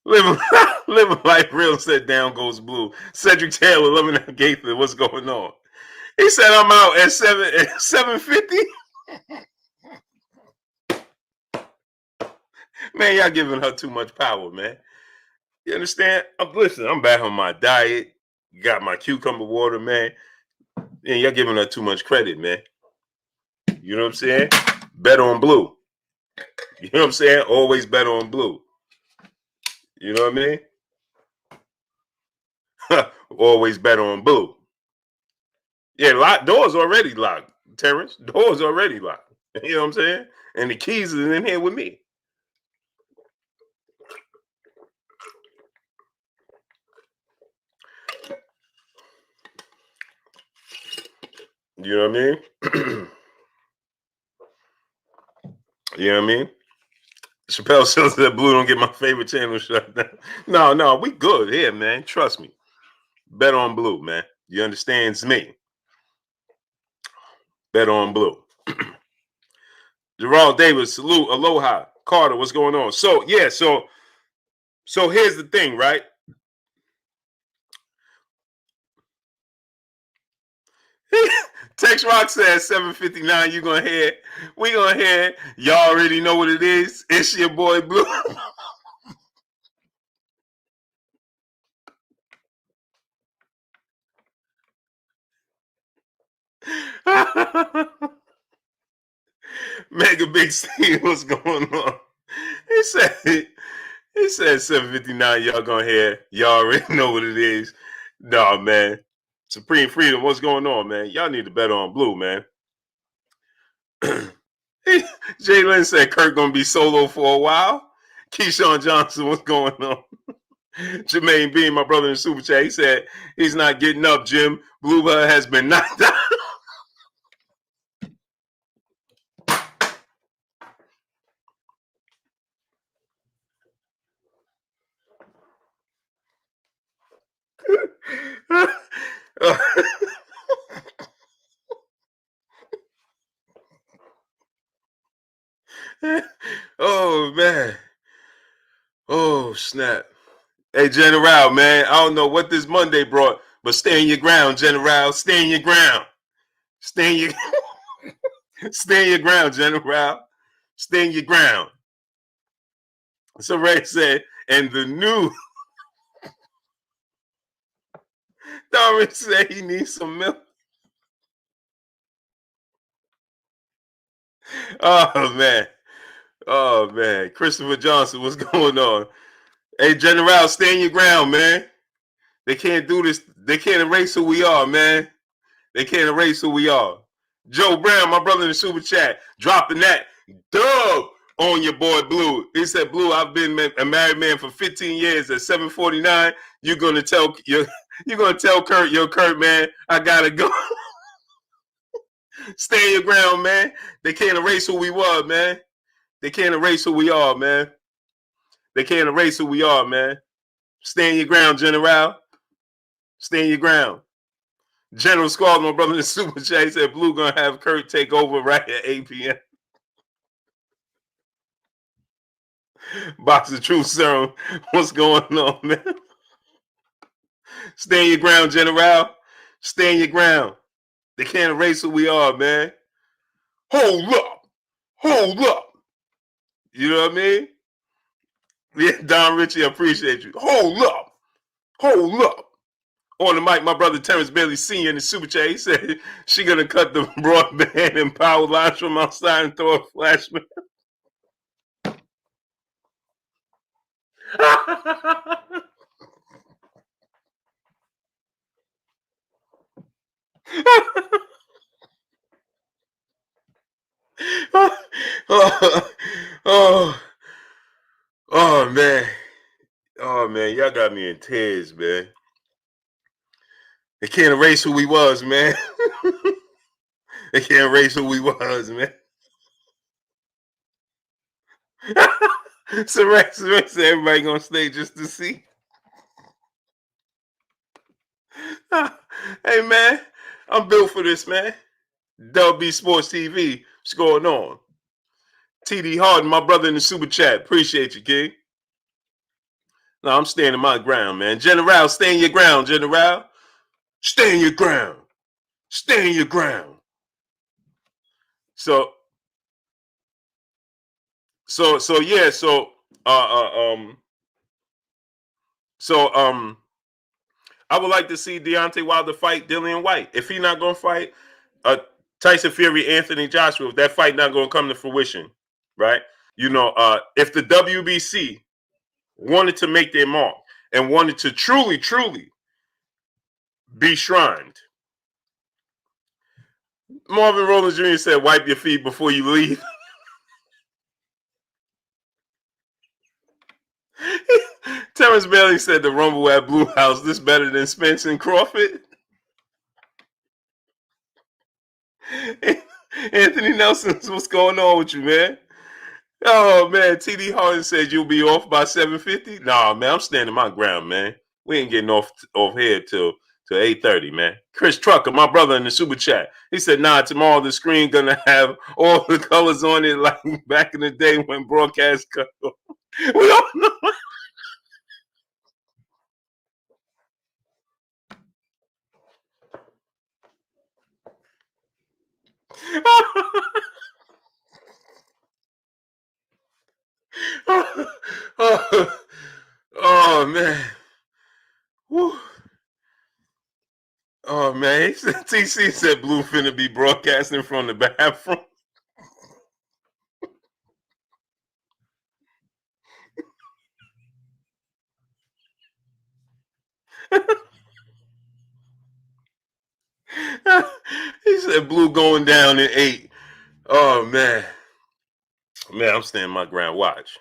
Living life real, said down goes blue. Cedric Taylor, loving that Gaither. What's going on? He said I'm out at 7:50. Man, y'all giving her too much power, man. You understand? Listen, I'm back on my diet. Got my cucumber water, man. And y'all giving her too much credit, man. You know what I'm saying? Bet on blue. You know what I'm saying? Always bet on blue. You know what I mean? Always bet on blue. Yeah, doors already locked, Terrence. Doors already locked. You know what I'm saying? And the keys are in here with me. You know what I mean? You know what I mean? Chappelle says that blue don't get my favorite channel shut down. No, we good here, man. Trust me. Bet on blue, man. You understands me? Bet on blue. Gerald Davis, salute, aloha. Carter, what's going on? So here's the thing, right? Tex Rock says 7:59. You gonna hear? We gonna hear? Y'all already know what it is. It's your boy Blue. Mega Big Steve, what's going on? He said 7:59. Y'all gonna hear? Y'all already know what it is. No, man. Supreme Freedom, what's going on, man? Y'all need to bet on blue, man. Jalen said Kurt gonna be solo for a while. Keyshawn Johnson, what's going on? Jermaine Bean, my brother in Super Chat, he said he's not getting up, Jim. Bluebird has been knocked out. Oh man. Oh snap. Hey General, man. I don't know what this Monday brought, but stay in your ground, General. Stay in your ground. Stay in your ground, General. Stay in your ground. So Ray said, and the new Darwin said he needs some milk. Oh man. Christopher Johnson, what's going on? Hey General, stay in your ground, man. They can't do this. They can't erase who we are, man. They can't erase who we are. Joe Brown, my brother in the super chat, dropping that dub on your boy Blue. He said, Blue, I've been a married man for 15 years. At 7:49, you're gonna tell Kurt, yo, Kurt, man, I gotta go. Stay your ground, man. They can't erase who we were, man. They can't erase who we are, man. They can't erase who we are, man. Stand your ground, General. Stand your ground. General Squad, my brother in the super chat, said Blue gonna have Kurt take over right at 8 p.m. Box of Truth Serum. What's going on, man? Stand your ground, General. Stand your ground. They can't erase who we are, man. Hold up. Hold up. You know what I mean? Yeah, Don Richie, I appreciate you. Hold up. Hold up. On the mic, my brother Terrence Bailey Sr. in the super chat, he said she gonna cut the broadband and power lines from outside and throw a flashman. oh, oh man. Oh man, y'all got me in tears, man. They can't erase who we was, man. They can't erase who we was, man. So Rex, everybody gonna stay just to see. Hey man, I'm built for this, man. WB Sports TV, what's going on? TD Harden, my brother in the super chat, appreciate you, King. No, I'm standing my ground, man. General, stay in your ground, General. Stay in your ground. Stay in your ground. So yeah, so I would like to see Deontay Wilder fight Dillian White. If he's not gonna fight Tyson Fury, Anthony Joshua, if that fight not gonna come to fruition, right? You know, if the WBC wanted to make their mark and wanted to truly be shrined, Marvin Rollins Jr. said, "Wipe your feet before you leave." Terrence Bailey said, "The Rumble at Blue House. This better than Spence and Crawford." Anthony Nelson, what's going on with you, man? Oh man, TD Harden said you'll be off by 7:50. Nah, man, I'm standing my ground, man. We ain't getting off here till 8:30, man. Chris Trucker, my brother in the super chat, he said, "Nah, tomorrow the screen gonna have all the colors on it like back in the day when broadcast cut." We all know. Oh man. Whew. Oh man. TC said Blue finna be broadcasting from the bathroom. He said Blue going down in 8. Oh man. Man, I'm standing my ground. Watch.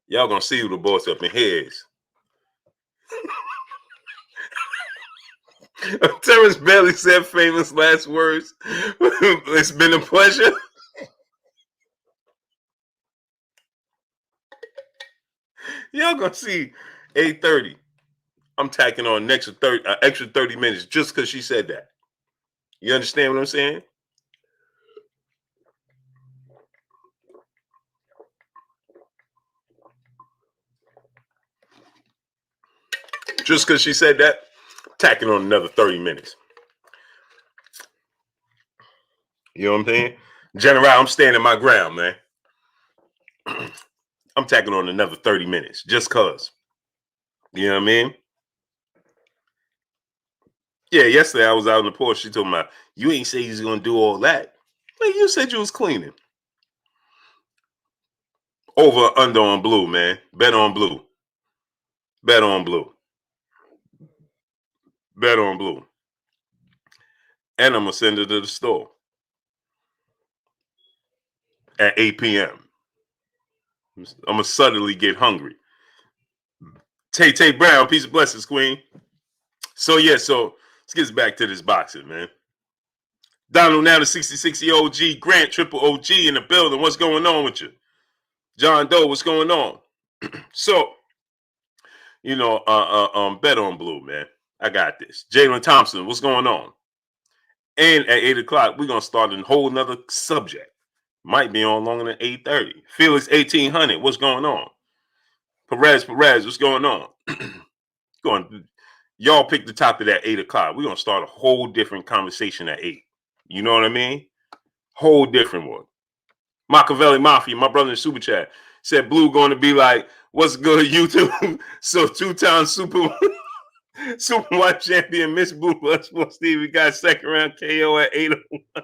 Y'all gonna see who the boss up in here is. Terrence Bailey said famous last words. It's been a pleasure. Y'all gonna see 8:30. I'm tacking on an extra 30 minutes just because she said that. You understand what I'm saying? Just because she said that, tacking on another 30 minutes. You know what I'm saying? General, I'm standing my ground, man. I'm tacking on another 30 minutes just because. You know what I mean? Yeah, yesterday I was out on the porch. She told me, "You ain't say he's gonna do all that. Like, you said you was cleaning." Over under on Blue, man. Bet on Blue. Bet on Blue. Bet on Blue. And I'm gonna send her to the store. at 8 p.m. I'm gonna suddenly get hungry. Tay Brown, peace of blessings, Queen. So let's get back to this boxing, man. Donald now the 6060 OG, Grant Triple OG in the building. What's going on with you? John Doe, what's going on? So, bet on blue, man. I got this. Jalen Thompson, what's going on? And at 8 o'clock, we're gonna start a whole nother subject. Might be on longer than 8:30. Felix 1800, what's going on? Perez, what's going on? Y'all pick the top of that 8 o'clock. We're gonna start a whole different conversation at 8. You know what I mean? Whole different one. Machiavelli Mafia, my brother in Super Chat, said Blue going to be like, what's good, YouTube? So 2-time Super White champion, Miss Blue Bloodsport Steve. We got second round KO at 8:01.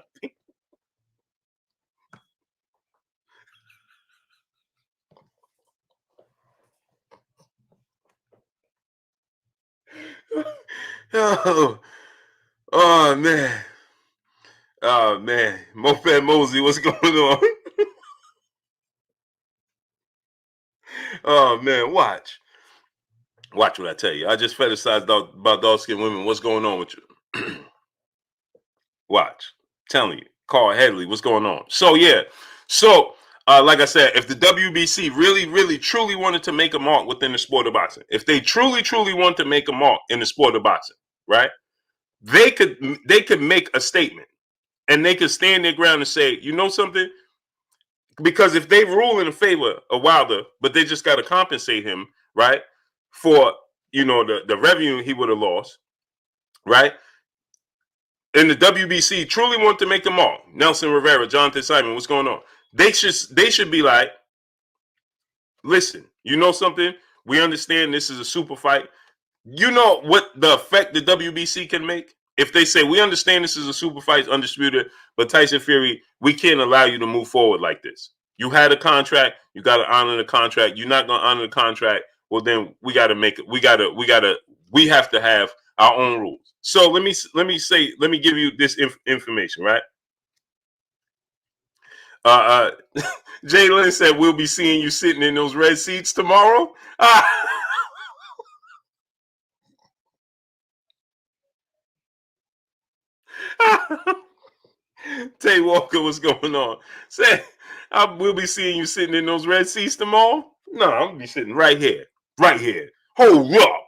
Oh man. Oh man. Moped Mosey, what's going on? Oh man, watch what I tell you. I just fantasized about dark-skinned women. What's going on with you? Watch. Telling you. Carl Headley, what's going on? So yeah. So like I said, if the WBC really, really, truly wanted to make a mark within the sport of boxing, if they truly, truly want to make a mark in the sport of boxing, right? They could make a statement and they could stand their ground and say, you know something? Because if they rule in favor of Wilder, but they just got to compensate him, right, for the revenue he would have lost, right? And the WBC truly want to make them all. Nelson Rivera, Jonathan Simon, what's going on? They should be like, listen, you know something? We understand this is a super fight. You know what the effect the WBC can make? If they say, we understand this is a super fight, it's undisputed, but Tyson Fury, we can't allow you to move forward like this. You had a contract, you got to honor the contract. You're not going to honor the contract. Well, then we got to make it. We have to have our own rules. So let me give you this information, right? Jay Lynn said, we'll be seeing you sitting in those red seats tomorrow. Tay Walker, what's going on? Say, we'll be seeing you sitting in those red seats tomorrow. No, I'm gonna be sitting right here. Hold up.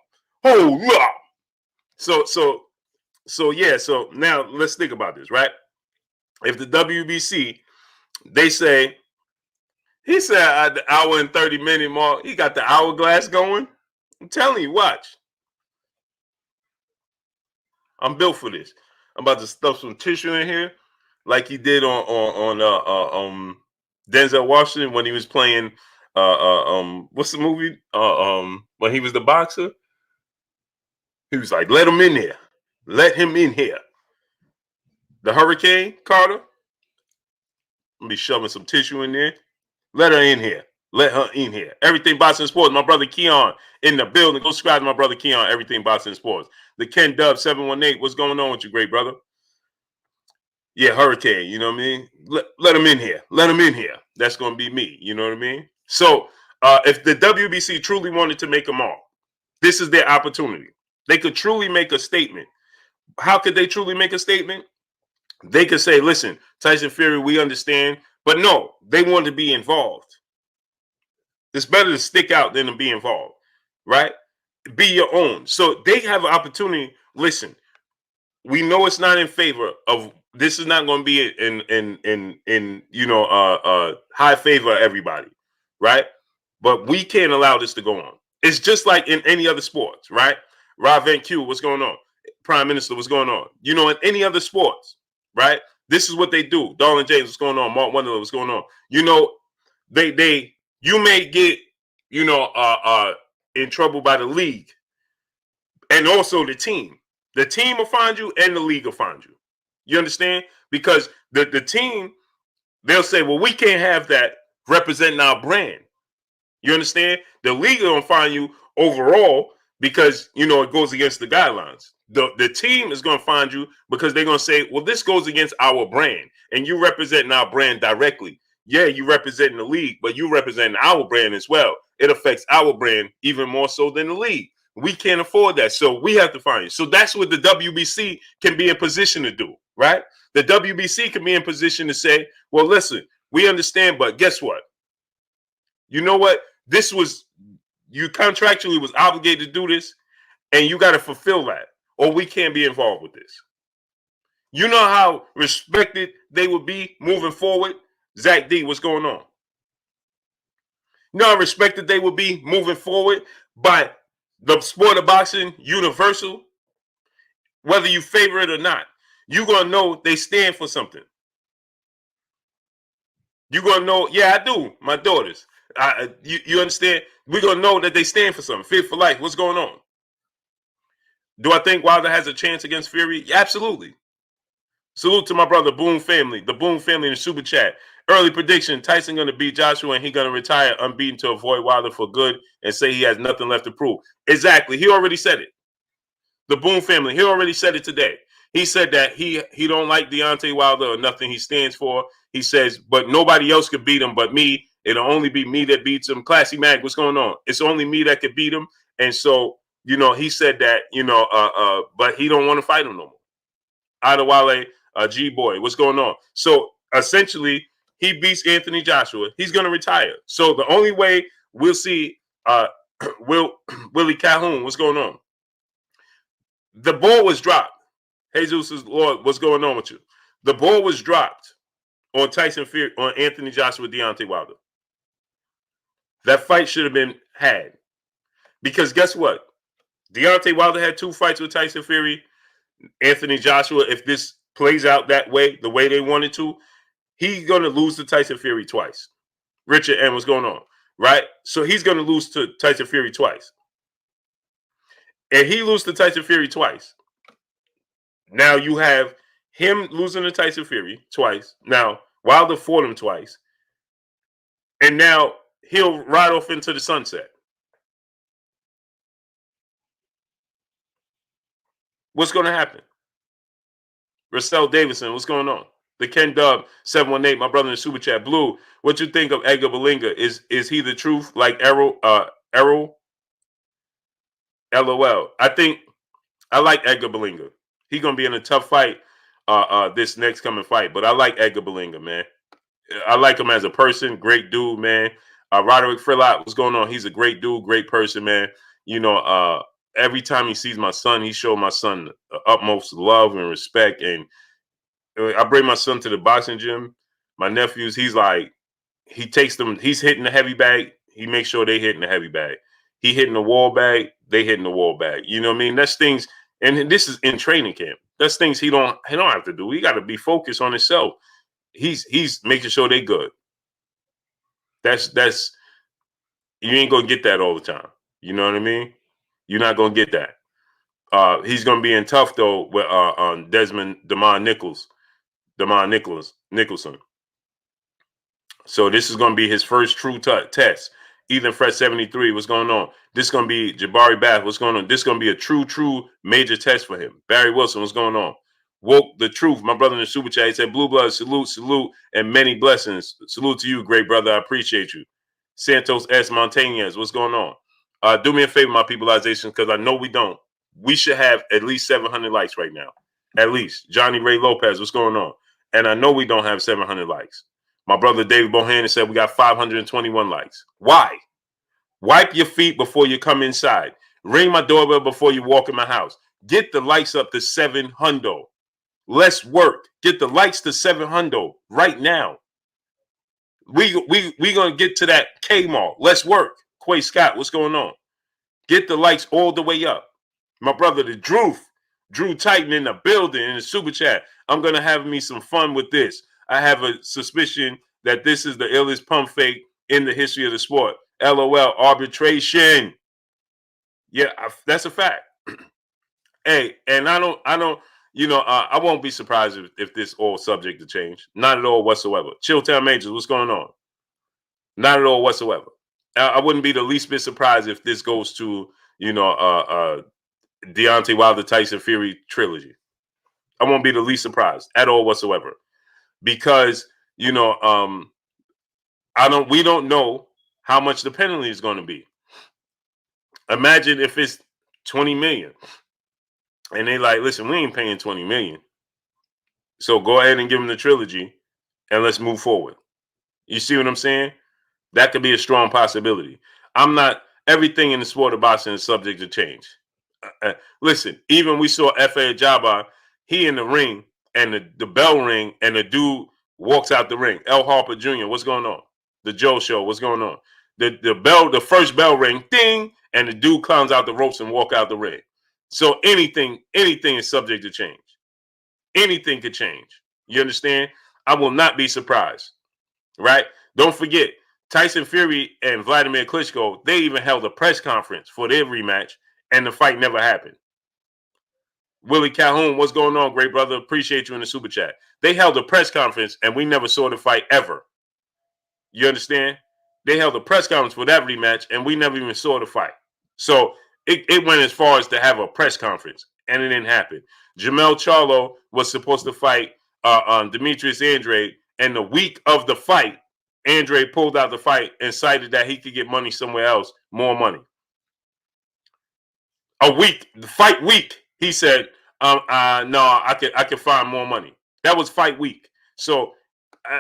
So yeah. So now let's think about this, right? If the WBC, they say, he said at the hour and 30-minute mark, he got the hourglass going. I'm telling you, watch. I'm built for this. I'm about to stuff some tissue in here, like he did on Denzel Washington when he was playing what's the movie? When he was the boxer, he was like, "Let him in here, let him in here." The Hurricane Carter, I'm be shoving some tissue in there. Let her in here. Let her in here. Everything Boxing Sports. My brother Keon in the building. Go subscribe to my brother Keon. Everything Boxing Sports. The Ken Dub 718. What's going on with you, great brother? Yeah, Hurricane. You know what I mean? Let him in here. Let him in here. That's going to be me. You know what I mean? So if the WBC truly wanted to make them all, this is their opportunity. They could truly make a statement. How could they truly make a statement? They could say, listen, Tyson Fury, we understand. But no, they want to be involved. It's better to stick out than to be involved, right? Be your own. So they have an opportunity. Listen, we know it's not in favor of. This is not going to be in high favor of everybody, right? But we can't allow this to go on. It's just like in any other sports, right? Rob Van Q, what's going on? Prime Minister, what's going on? In any other sports, right? This is what they do. Darlin James, what's going on? Mark Wonderland, what's going on? You may get, in trouble by the league and also the team. The team will find you and the league will find you. You understand? Because the team, they'll say, well, we can't have that representing our brand. You understand? The league will find you overall because, it goes against the guidelines. The team is going to find you because they're going to say, well, this goes against our brand and you representing our brand directly. Yeah, you representing the league, but you representing our brand as well. It affects our brand even more so than the league. We can't afford that, so we have to find it. So that's what the WBC can be in position to do, right? The WBC can be in position to say, well, listen, we understand, but guess what? You know what? This was, you contractually was obligated to do this, and you got to fulfill that, or we can't be involved with this. You know how respected they would be moving forward? Zach D, what's going on? You know how respected they would be moving forward by the sport of boxing universal? Whether you favor it or not, you're going to know they stand for something. You're going to know, yeah, I do, my daughters. You understand? We're going to know that they stand for something. Fit for life. What's going on? Do I think Wilder has a chance against Fury? Absolutely. Salute to my brother Boone family, the Boone family in the super chat. Early prediction: Tyson going to beat Joshua and he going to retire unbeaten to avoid Wilder for good and say he has nothing left to prove. Exactly. He already said it. The Boone family. He already said it today. He said that he don't like Deontay Wilder or nothing he stands for. He says, but nobody else could beat him but me. It'll only be me that beats him. Classy Mag, what's going on? It's only me that could beat him. And so, he said that, but he don't want to fight him no more. Adewale, G Boy, what's going on? So essentially, he beats Anthony Joshua. He's going to retire. So the only way we'll see Willie Calhoun, what's going on? The ball was dropped. Jesus' Lord, what's going on with you? The ball was dropped on Tyson Fury, on Anthony Joshua, Deontay Wilder. That fight should have been had. Because guess what? Deontay Wilder had 2 fights with Tyson Fury. Anthony Joshua, if this plays out that way, the way they wanted to, he's going to lose to Tyson Fury twice. Richard M, what's going on? Right? So he's going to lose to Tyson Fury twice. And he loses to Tyson Fury twice. Now you have him losing to Tyson Fury twice. Now Wilder fought him twice. And now he'll ride off into the sunset. What's going to happen? Russell Davidson, what's going on? The Ken Dub 718, my brother in the super chat. Blue, what you think of Edgar Berlanga? Is he the truth? Like Errol? LOL. I like Edgar Berlanga. He's gonna be in a tough fight this next coming fight. But I like Edgar Berlanga, man. I like him as a person, great dude, man. Roderick Frillot, what's going on? He's a great dude, great person, man. Every time he sees my son, he showed my son the utmost love and respect. And I bring my son to the boxing gym. My nephews, he takes them, he's hitting the heavy bag. He makes sure they hitting the heavy bag. He hitting the wall bag, they hitting the wall bag. You know what I mean? That's things, and this is in training camp. That's things he don't have to do. He got to be focused on himself. He's making sure they good. That's you ain't gonna get that all the time. You know what I mean? You're not gonna get that. He's gonna be in tough though with on Damon Nicholson. So this is gonna be his first true test. Ethan Fred 73, what's going on? This is gonna be Jabari Bath, what's going on? This is gonna be a true major test for him. Barry Wilson, what's going on? Woke the truth, my brother in the super chat. He said, Blue Blood, salute, and many blessings. Salute to you, great brother. I appreciate you. Santos S. Montañez, what's going on? Do me a favor, my peopleization, because I know we don't. We should have at least 700 likes right now. At least. Johnny Ray Lopez, what's going on? And I know we don't have 700 likes. My brother David Bohannon said we got 521 likes. Why? Wipe your feet before you come inside. Ring my doorbell before you walk in my house. Get the likes up to 700. Let's work. Get the likes to 700 right now. We gonna get to that K mark. Let's work. Quay Scott, what's going on? Get the likes all the way up. My brother, the Drew Titan in the building in the super chat. I'm gonna have me some fun with this. I have a suspicion that this is the illest pump fake in the history of the sport. LOL, arbitration. Yeah, that's a fact. Hey, and I don't, I won't be surprised if this all subject to change. Not at all whatsoever. Chilltown Majors, what's going on? Not at all whatsoever. I wouldn't be the least bit surprised if this goes to, Deontay Wilder, Tyson Fury trilogy. I won't be the least surprised at all whatsoever. Because, We don't know how much the penalty is going to be. Imagine if it's 20 million and they like, listen, we ain't paying 20 million. So go ahead and give them the trilogy and let's move forward. You see what I'm saying? That could be a strong possibility. I'm not, everything in the sport of boxing is subject to change. Listen, even we saw F.A. Jabbar, he in the ring and the bell ring and the dude walks out the ring. L. Harper Jr., what's going on? The Joe Show, what's going on? The first bell ring, ding, and the dude climbs out the ropes and walk out the ring. So anything is subject to change. Anything could change. You understand? I will not be surprised. Right? Don't forget, Tyson Fury and Vladimir Klitschko, they even held a press conference for their rematch, and the fight never happened. Willie Calhoun, what's going on, great brother? Appreciate you in the super chat. They held a press conference, and we never saw the fight ever. You understand? They held a press conference for that rematch, and we never even saw the fight. So it went as far as to have a press conference, and it didn't happen. Jamel Charlo was supposed to fight Demetrius Andrade, and the week of the fight, Andre pulled out the fight and cited that he could get money somewhere else, more money. A week, the fight week, he said, no, I could find more money. That was fight week. So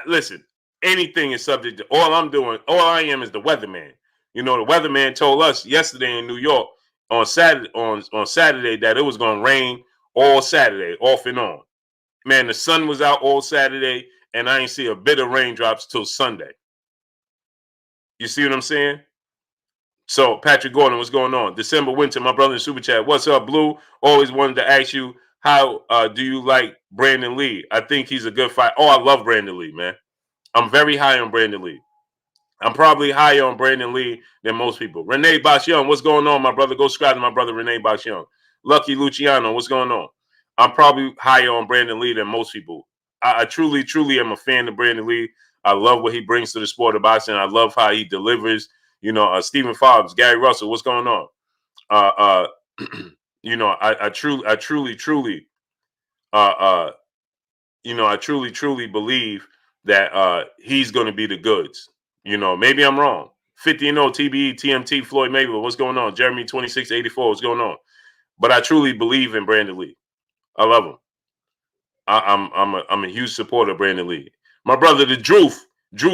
listen, anything is subject to, all I am is the weatherman. You know, the weatherman told us yesterday in New York on Saturday that it was going to rain all Saturday, off and on. Man, the sun was out all Saturday, and I ain't see a bit of raindrops till Sunday. You see what I'm saying? So, Patrick Gordon, what's going on? December Winter, my brother in Super Chat. What's up, Blue? Always wanted to ask you, how do you like Brandon Lee? I think he's a good fight. Oh, I love Brandon Lee, man. I'm very high on Brandon Lee. I'm probably higher on Brandon Lee than most people. Renee Box Young, what's going on, my brother? Go subscribe to my brother, Renee Box Young. Lucky Luciano, what's going on? I'm probably higher on Brandon Lee than most people. I truly, truly am a fan of Brandon Lee. I love what he brings to the sport of boxing. I love how he delivers. You know, Stephen Fobbs, Gary Russell, what's going on? You know, I truly believe that he's going to be the goods. You know, maybe I'm wrong. 50-0 TBE, TMT, Floyd Mayweather, what's going on? Jeremy 2684, what's going on? But I truly believe in Brandon Lee. I love him. I'm a huge supporter of Brandon Lee. My brother, Drew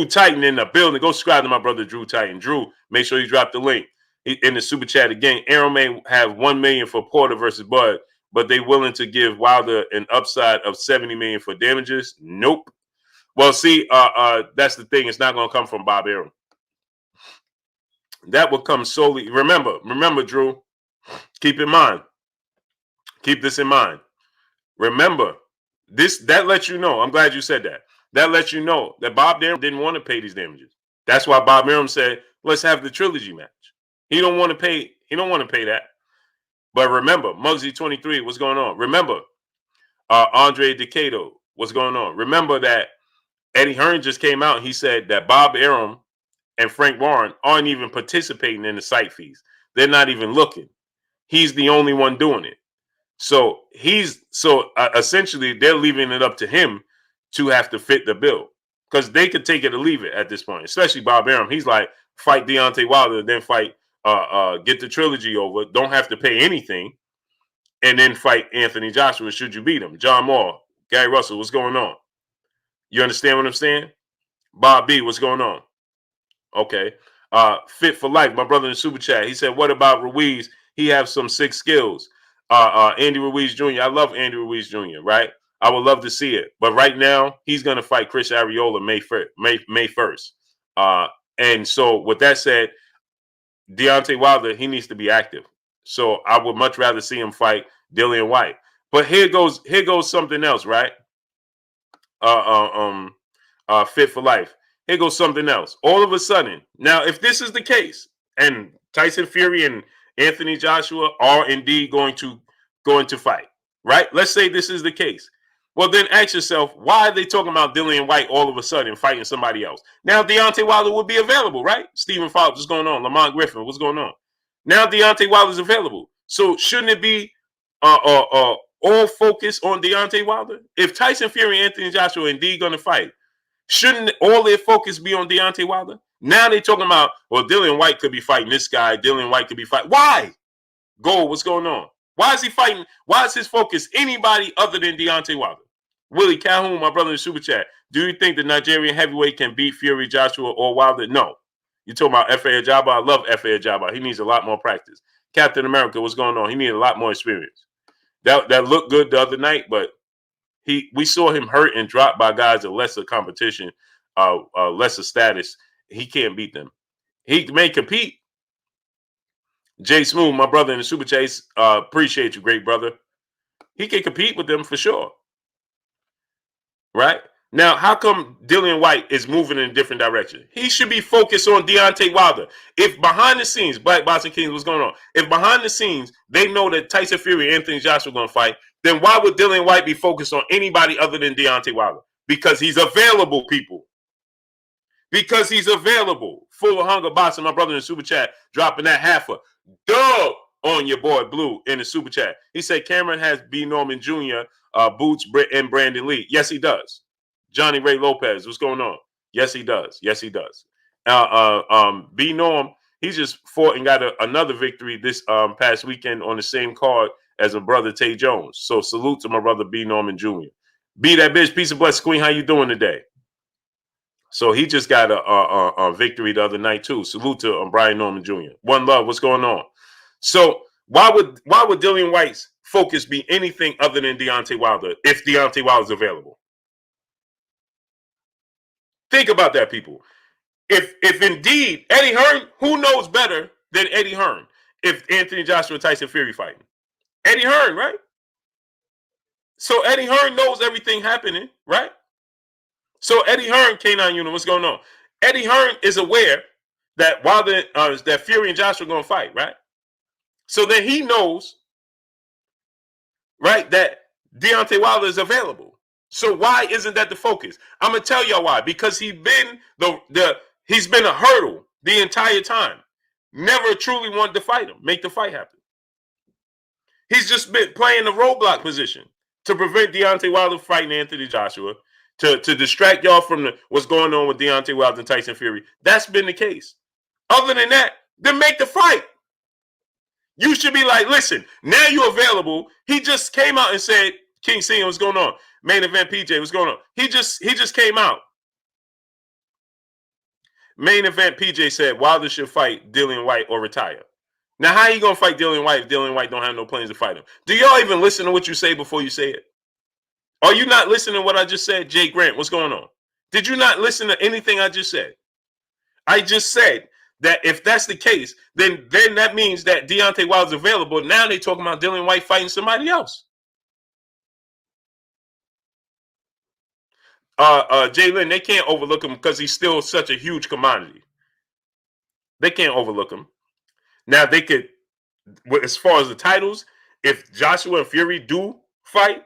Titan in the building. Go subscribe to my brother, Drew Titan. Drew, make sure you drop the link in the super chat again. Aaron may have $1 million for Porter versus Bud, but they willing to give Wilder an upside of $70 million for damages? Nope. Well, see, that's the thing. It's not going to come from Bob Arum. That will come solely. Remember, Drew. Keep in mind. Keep this in mind. Remember, that lets you know. I'm glad you said that. That lets you know that Bob Arum didn't want to pay these damages. That's why Bob Arum said, "Let's have the trilogy match." He don't want to pay. He don't want to pay that. But remember, Muggsy 23, what's going on? Remember, Andre Decato, what's going on? Remember that Eddie Hearn just came out and he said that Bob Arum and Frank Warren aren't even participating in the site fees. They're not even looking. He's the only one doing it. So essentially they're leaving it up to him to have to fit the bill, because they could take it or leave it at this point, especially Bob Arum. He's like, fight Deontay Wilder, then fight, get the trilogy over, don't have to pay anything, and then fight Anthony Joshua should you beat him. John Moore, Gary Russell, what's going on? You understand what I'm saying? Bob B, what's going on? Okay. Fit for Life, my brother in the super chat. He said, what about Ruiz? He have some sick skills. Andy Ruiz Jr. I love Andy Ruiz Jr., right? I would love to see it. But right now, he's going to fight Chris Arreola May 1st. And so with that said, Deontay Wilder, he needs to be active. So I would much rather see him fight Dillian White. But here goes something else, right? Fit for Life. Here goes something else. All of a sudden, now if this is the case, and Tyson Fury and Anthony Joshua are indeed going to fight, right? Let's say this is the case. Well, then ask yourself, why are they talking about Dillian White all of a sudden fighting somebody else? Now Deontay Wilder would be available, right? Stephen Fox, what's going on? Lamont Griffin, what's going on? Now Deontay Wilder is available. So shouldn't it be all focus on Deontay Wilder? If Tyson Fury and Anthony Joshua are indeed going to fight, Shouldn't all their focus be on Deontay Wilder? Now they talking about, well, Dillian White could be fighting this guy. Dillian White could be fighting. Why? Gold, what's going on? Why is he fighting? Why is his focus anybody other than Deontay Wilder? Willie Calhoun, my brother in the super chat. Do you think the Nigerian heavyweight can beat Fury, Joshua, or Wilder? No. You talking about F.A. Ajaba? I love F.A. Ajaba. He needs a lot more practice. Captain America, what's going on? He needs a lot more experience. That looked good the other night, but we saw him hurt and dropped by guys of lesser competition, lesser status. He can't beat them. He may compete. Jay Smooth, my brother in the super chase, appreciate you, great brother. He can compete with them for sure. Right? Now, how come Dillian White is moving in a different direction? He should be focused on Deontay Wilder. If behind the scenes, Black Boxing Kings, what's going on? If behind the scenes they know that Tyson Fury and Anthony Joshua are going to fight, then why would Dillian White be focused on anybody other than Deontay Wilder? Because he's available, people. Because he's available. Full of Hunger Boxing, my brother in the super chat, dropping that half a dub on your boy Blue in the super chat. He said Cameron has B. Norman Jr., Boots, and Brandon Lee. Yes, he does. Johnny Ray Lopez, what's going on? Yes, he does. Yes, he does. B. Norm, he just fought and got another victory this past weekend on the same card as a brother Tay Jones. So salute to my brother B. Norman Jr. Be that bitch, peace and bless, Queen. How you doing today? So he just got a victory the other night too. Salute to Brian Norman Jr. One love. What's going on? So why would Dillian White's focus be anything other than Deontay Wilder if Deontay Wilder's available? Think about that, people. If indeed Eddie Hearn, who knows better than Eddie Hearn if Anthony Joshua Tyson Fury fighting? Eddie Hearn, right? So Eddie Hearn knows everything happening, right? So Eddie Hearn, K9 Unit, what's going on? Eddie Hearn is aware that Wilder, that Fury and Joshua are going to fight, right? So then he knows, right, that Deontay Wilder is available. So why isn't that the focus? I'm gonna tell y'all why. Because he's been he's been a hurdle the entire time. Never truly wanted to fight him, make the fight happen. He's just been playing the roadblock position to prevent Deontay Wilder fighting Anthony Joshua, to distract y'all from what's going on with Deontay Wilder and Tyson Fury. That's been the case. Other than that, then make the fight. You should be like, listen, now you're available. He just came out and said, King Senior, what's going on? Main Event PJ, what's going on? He just came out. Main Event PJ said Wilder should fight Dillian White or retire. Now, how are you going to fight Dillian White if Dillian White don't have no plans to fight him? Do y'all even listen to what you say before you say it? Are you not listening to what I just said? Jay Grant, what's going on? Did you not listen to anything I just said? I just said that if that's the case, then that means that Deontay Wilder's available. Now they talking about Dillian White fighting somebody else. Jalen, they can't overlook him because he's still such a huge commodity. They can't overlook him. Now they could, as far as the titles, if Joshua and Fury do fight,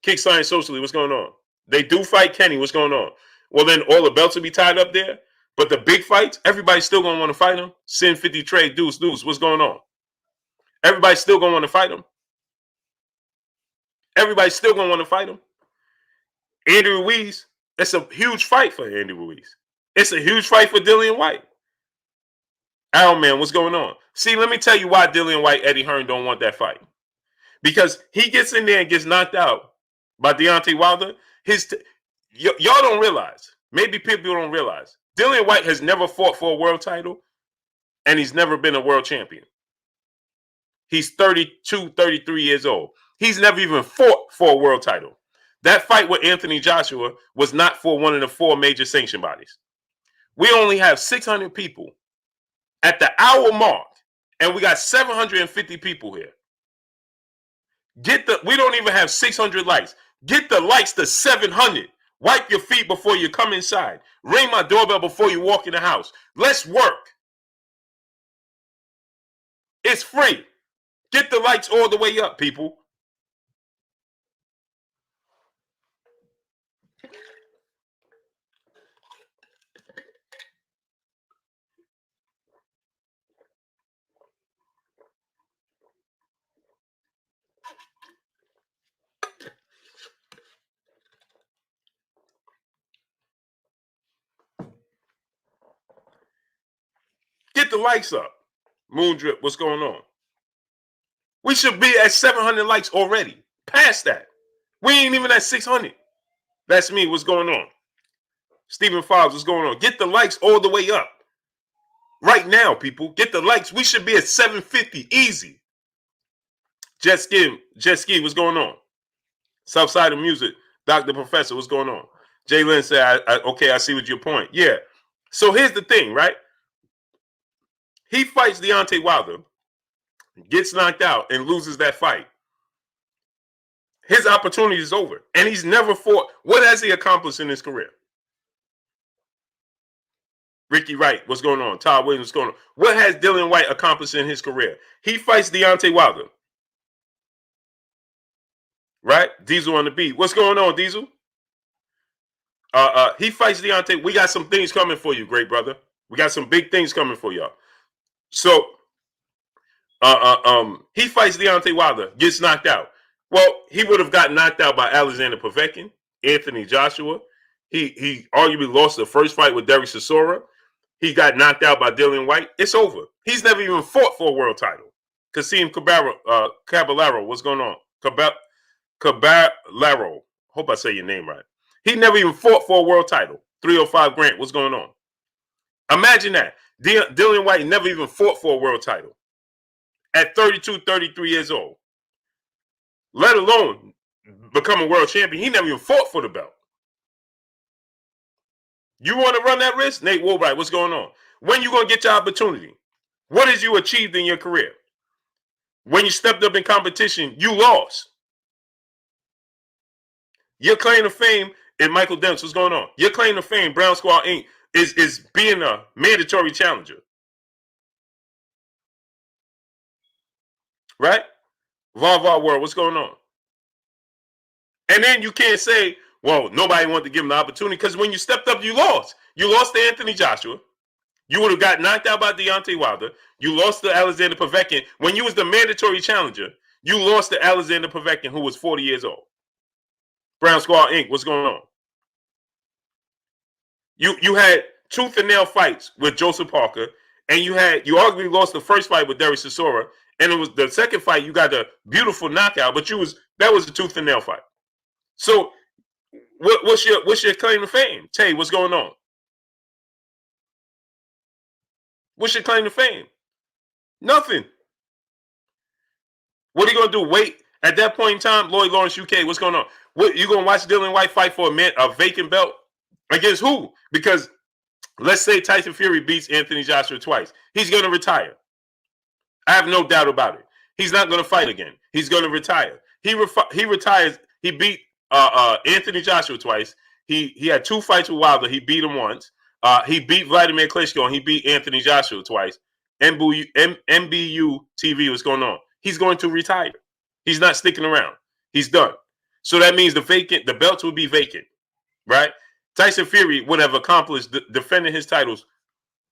Kick Science Socially, what's going on? They do fight Kenny, what's going on? Well, then all the belts will be tied up there. But the big fights, everybody's still going to want to fight him. Sin 50 trade, Deuce, what's going on? Everybody's still going to want to fight him. Everybody's still going to want to fight him. Andy Ruiz, that's a huge fight for Andy Ruiz. It's a huge fight for Dillian White. Iron Man, what's going on? See, let me tell you why Dillian White, Eddie Hearn don't want that fight. Because he gets in there and gets knocked out by Deontay Wilder. Y'all don't realize, maybe people don't realize, Dillian White has never fought for a world title, and he's never been a world champion. He's 32, 33 years old. He's never even fought for a world title. That fight with Anthony Joshua was not for one of the 4 major sanction bodies. We only have 600 people at the hour mark, and we got 750 people here. We don't even have 600 likes. Get the likes to 700. Wipe your feet before you come inside. Ring my doorbell before you walk in the house. Let's work. It's free. Get the likes all the way up, people. Get the likes up. Moon Drip, what's going on? We should be at 700 likes already. Past that. We ain't even at 600. That's me. What's going on? Stephen Fobbs, what's going on? Get the likes all the way up. Right now, people. Get the likes. We should be at 750. Easy. Jet Ski, what's going on? Southside of Music. Dr. Professor, what's going on? Jay Lynn said, okay, I see what your point. Yeah. So here's the thing, right? He fights Deontay Wilder, gets knocked out, and loses that fight. His opportunity is over. And he's never fought. What has he accomplished in his career? Ricky Wright, what's going on? Todd Williams, what's going on? What has Dillian Whyte accomplished in his career? He fights Deontay Wilder. Right? Diesel on the beat. What's going on, Diesel? He fights Deontay. We got some things coming for you, great brother. We got some big things coming for y'all. So, he fights Deontay Wilder, gets knocked out. Well, he would have gotten knocked out by Alexander Povetkin, Anthony Joshua. He arguably lost the first fight with Derek Chisora. He got knocked out by Dillian Whyte. It's over. He's never even fought for a world title. Kasim Caballero, what's going on? Caballero. Hope I say your name right. He never even fought for a world title. 305 Grant, what's going on? Imagine that. Dillian Whyte never even fought for a world title at 32, 33 years old. Let alone become a world champion. He never even fought for the belt. You want to run that risk? Nate Woolbright, what's going on? When you going to get your opportunity? What has you achieved in your career? When you stepped up in competition, you lost. Your claim to fame, and Michael Dempsey, what's going on? Your claim to fame, Brown Squad Inc., is being a mandatory challenger. Right? Vav World, what's going on? And then you can't say, well, nobody wanted to give him the opportunity, because when you stepped up, you lost. You lost to Anthony Joshua. You would have got knocked out by Deontay Wilder. You lost to Alexander Povetkin. When you was the mandatory challenger, you lost to Alexander Povetkin, who was 40 years old. Brown Squad Inc., what's going on? You had tooth and nail fights with Joseph Parker, and you arguably lost the first fight with Derek Chisora, and it was the second fight you got the beautiful knockout, but that was a tooth and nail fight. So what's your claim to fame? Tay, what's going on? What's your claim to fame? Nothing. What are you gonna do? Wait at that point in time, Lloyd Lawrence UK, what's going on? What you gonna watch Dillian Whyte fight for a vacant belt against who? Because let's say Tyson Fury beats Anthony Joshua twice, he's gonna retire. I have no doubt about it. He's not gonna fight again. He's gonna retire. He retires. He beat Anthony Joshua twice. He had 2 fights with Wilder. He beat him once. He beat Vladimir Klitschko, and he beat Anthony Joshua twice. MBU TV, what's going on? He's going to retire. He's not sticking around. He's done. So that means the belts will be vacant, right? Tyson Fury would have accomplished defending his titles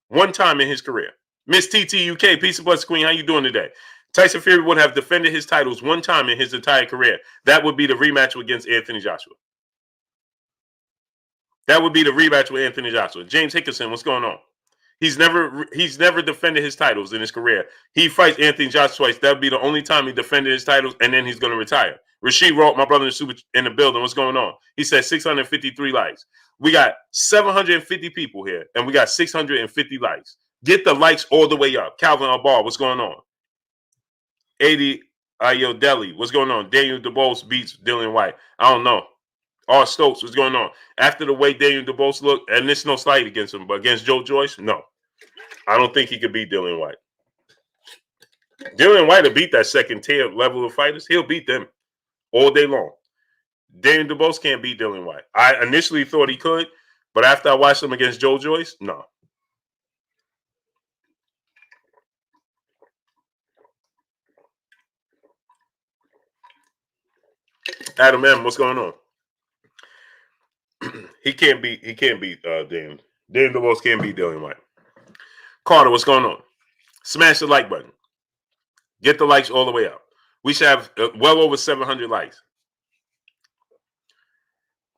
one time in his career. Miss TT UK, Peace and Blessings Queen, how you doing today? Tyson Fury would have defended his titles one time in his entire career. That would be the rematch against Anthony Joshua. That would be the rematch with Anthony Joshua. James Hickerson, what's going on? He's never defended his titles in his career. He fights Anthony Joshua twice. That would be the only time he defended his titles, and then he's going to retire. Rasheed Roth, my brother in the building, what's going on? He said 653 likes. We got 750 people here, and we got 650 likes. Get the likes all the way up. Calvin Albar, what's going on? 80 Ayo Deli, what's going on? Daniel DeBose beats Dillian Whyte. I don't know. R. Stokes, what's going on? After the way Daniel DeBose looked, and there's no slight against him, but against Joe Joyce, no. I don't think he could beat Dillian Whyte. Dillian Whyte will beat that second tier level of fighters. He'll beat them all day long. Daniel DeBose can't beat Dillian Whyte. I initially thought he could, but after I watched him against Joe Joyce, no. Adam M, what's going on? He can't beat Dan. Dan DeBose can't beat Dillian Whyte. Carter, what's going on? Smash the like button. Get the likes all the way up. We should have well over 700 likes.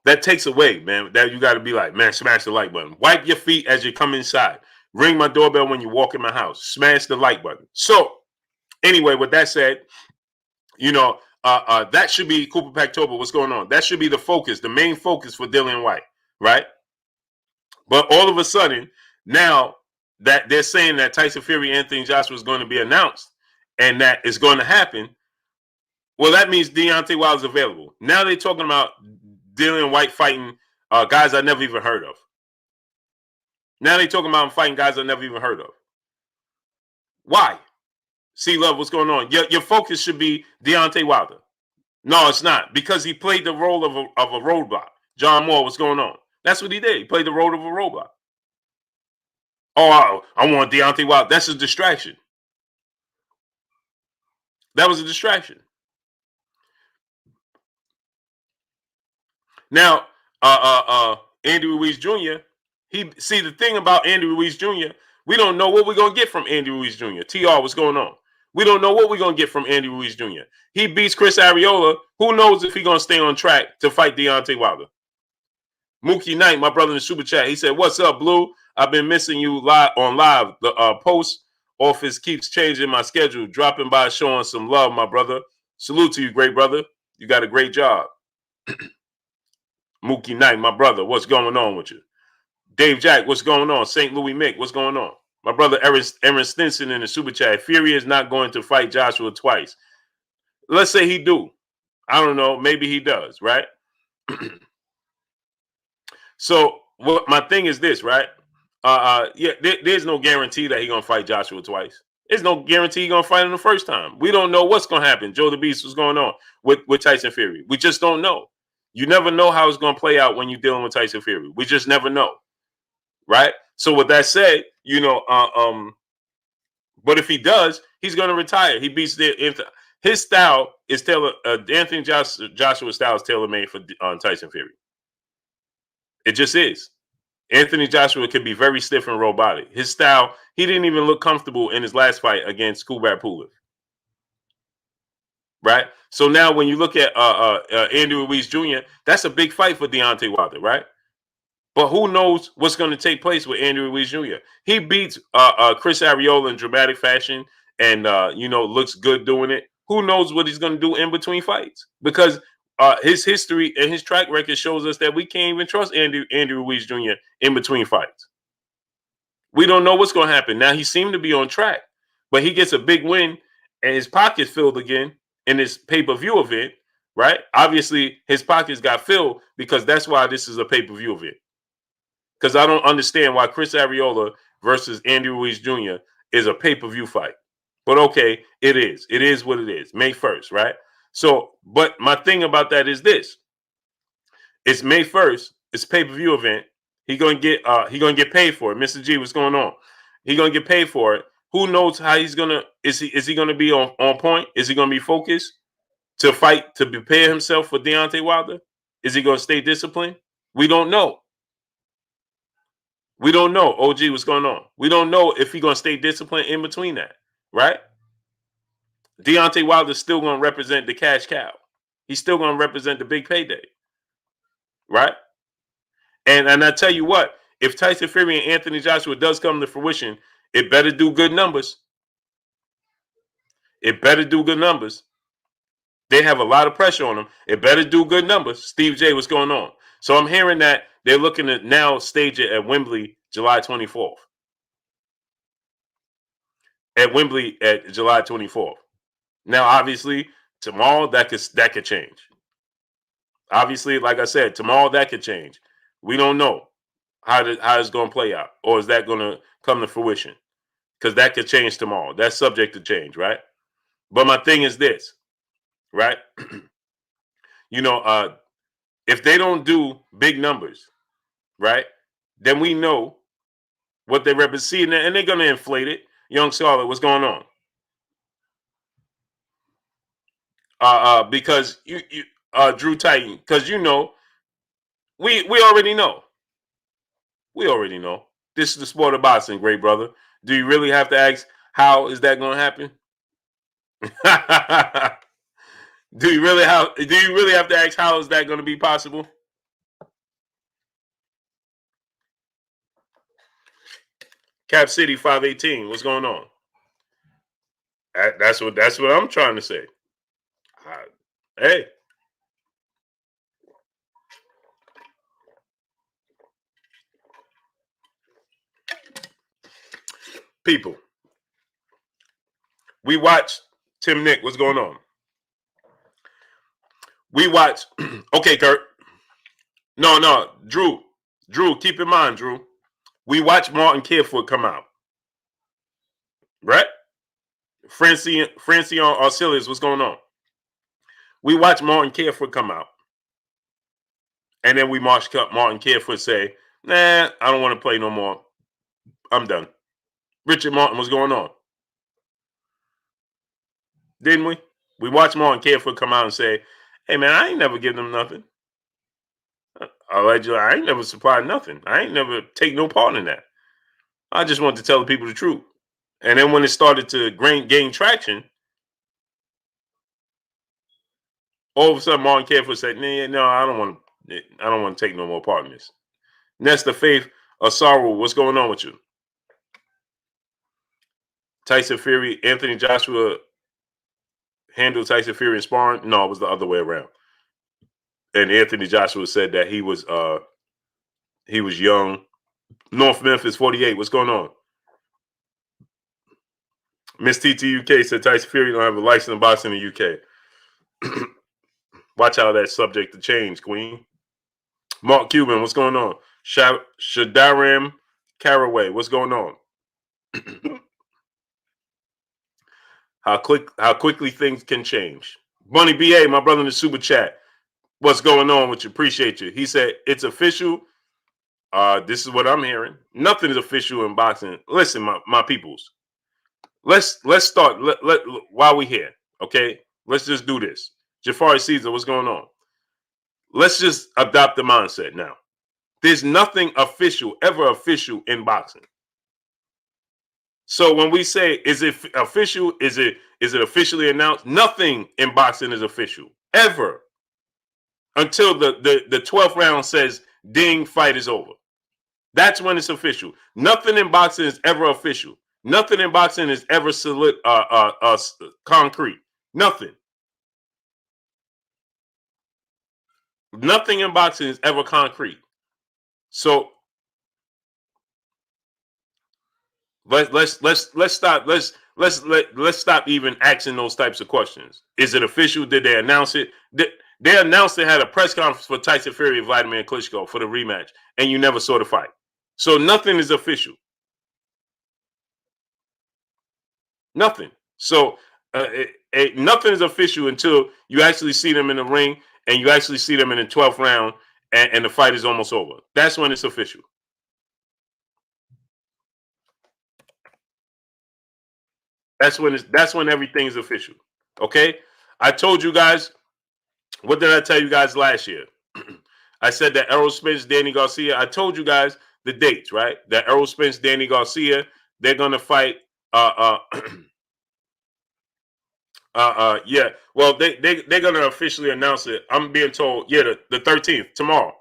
That takes away, man. That you got to be like, man, smash the like button. Wipe your feet as you come inside. Ring my doorbell when you walk in my house. Smash the like button. So anyway, with that said, that should be Cooper Packtober. What's going on? That should be the focus, the main focus for Dillian White, right? But all of a sudden, now that they're saying that Tyson Fury, Anthony Joshua is going to be announced and that is going to happen, well, that means Deontay Wilder is available. Now they're talking about Dillian White fighting guys I never even heard of. Now they're talking about him fighting guys I never even heard of. Why? See, Love, what's going on? Your focus should be Deontay Wilder. No, it's not, because he played the role of a roadblock. John Moore, what's going on? That's what he did. He played the role of a roadblock. Oh, I want Deontay Wilder. That's a distraction. That was a distraction. Now, Andy Ruiz Jr., the thing about Andy Ruiz Jr., we don't know what we're going to get from Andy Ruiz Jr. TR, what's going on? We don't know what we're going to get from Andy Ruiz Jr. He beats Chris Arreola. Who knows if he's going to stay on track to fight Deontay Wilder? Mookie Knight, my brother in the super chat, he said, "What's up, Blue? I've been missing you live. The post office keeps changing my schedule. Dropping by, showing some love, my brother. Salute to you, great brother. You got a great job." Mookie Knight, my brother, what's going on with you? Dave Jack, what's going on? St. Louis Mick, what's going on? My brother Aaron Stinson in the super chat. Fury is not going to fight Joshua twice. Let's say he do. I don't know. Maybe he does, right? So my thing is this, right? There's no guarantee that he's gonna fight Joshua twice. There's no guarantee he's gonna fight him the first time. We don't know what's gonna happen. Joe the Beast, what's going on with Tyson Fury? We just don't know. You never know how it's gonna play out when you're dealing with Tyson Fury. We just never know, right? So with that said, but if he does, he's gonna retire. He beats his style is Anthony Joshua's style is tailor made for Tyson Fury. It just is. Anthony Joshua can be very stiff and robotic. His style, he didn't even look comfortable in his last fight against Kubrat Pulev. Right? So now when you look at Andy Ruiz Jr., that's a big fight for Deontay Wilder, right? But who knows what's going to take place with Andy Ruiz Jr. He beats Chris Arreola in dramatic fashion and, looks good doing it. Who knows what he's going to do in between fights? Because his history and his track record shows us that we can't even trust Andy Ruiz Jr. in between fights. We don't know what's going to happen. Now, he seemed to be on track, but he gets a big win and his pockets filled again in this pay-per-view event, right? Obviously, his pockets got filled because that's why this is a pay-per-view event. Because I don't understand why Chris Arreola versus Andy Ruiz Jr. is a pay-per-view fight. But okay, it is. It is what it is. May 1st, right? So, but my thing about that is this. It's May 1st. It's a pay-per-view event. He gonna get paid for it. Mr. G, what's going on? He gonna get paid for it. Who knows how he's gonna is he gonna be on point? Is he gonna be focused to fight to prepare himself for Deontay Wilder? Is he gonna stay disciplined? We don't know. We don't know. OG, what's going on? We don't know if he's gonna stay disciplined in between that, right? Deontay Wilder's still gonna represent the cash cow. He's still gonna represent the big payday, right? And I tell you what, if Tyson Fury and Anthony Joshua does come to fruition, it better do good numbers. It better do good numbers. They have a lot of pressure on them. It better do good numbers. Steve J, what's going on? So I'm hearing that they're looking to now stage it at Wembley, July 24th. At Wembley at July 24th. Now, obviously, tomorrow that could change. Obviously, like I said, tomorrow that could change. We don't know how it's going to play out, or is that going to come to fruition? Because that could change tomorrow. That's subject to change, right? But my thing is this, right? If they don't do big numbers, right, then we know what they represent, and they're going to inflate it. Young Scarlett, what's going on? Because you Drew Titan, because we already know. We already know. This is the sport of boxing, great brother. Do you really have to ask how is that going to happen? Do you really have to ask how is that going to be possible? Cap City 518. What's going on? That's what I'm trying to say. Hey, people, we watch Tim Nick. What's going on? We watch. Okay, Kurt. No, Drew. Drew, keep in mind, Drew. We watch Martin Carefoot come out, right? Francione Arcelius, what's going on? We watch Martin Carefoot come out, and then we watch Martin Carefoot say, "Nah, I don't want to play no more. I'm done." Richard Martin, what's going on? Didn't we? We watched Martin Carefoot come out and say, "Hey man, I ain't never give them nothing. Allegedly, I ain't never supplied nothing. I ain't never take no part in that. I just wanted to tell the people the truth." And then when it started to gain traction, all of a sudden Martin Carefoot said, "Nah, no, I don't want to. I don't want to take no more part in this." Nesta Faith Asaro, what's going on with you? Tyson Fury, Anthony Joshua handled Tyson Fury in sparring? No, it was the other way around. And Anthony Joshua said that he was young. North Memphis 48. What's going on? Miss TTUK said Tyson Fury don't have a license in boxing in the UK. Watch how that's subject to change, Queen. Mark Cuban, what's going on? Shadaram Caraway, what's going on? How quickly things can change. Bunny BA, my brother in the super chat. What's going on with you? Appreciate you. He said it's official. This is what I'm hearing. Nothing is official in boxing. Listen, my peoples. Let's start. While we here, okay? Let's just do this. Jafari Caesar, what's going on? Let's just adopt the mindset now. There's nothing ever official in boxing. So when we say, is it official? Is it officially announced? Nothing in boxing is official ever until the 12th round says ding, fight is over. That's when it's official. Nothing in boxing is ever official. Nothing in boxing is ever solid, concrete. Nothing. Nothing in boxing is ever concrete. So let's stop even asking those types of questions. Is it official? Did they announce it? They announced they had a press conference for Tyson Fury and Vladimir Klitschko for the rematch, and you never saw the fight. So nothing is official. Nothing. So nothing is official until you actually see them in the ring and you actually see them in the 12th round and the fight is almost over. That's when it's official. That's when everything is official. Okay? I told you guys, what did I tell you guys last year? I said that Errol Spence, Danny Garcia, I told you guys the dates, right? That Errol Spence, Danny Garcia, they're gonna fight yeah. Well, they're gonna officially announce it. I'm being told, yeah, the 13th, tomorrow.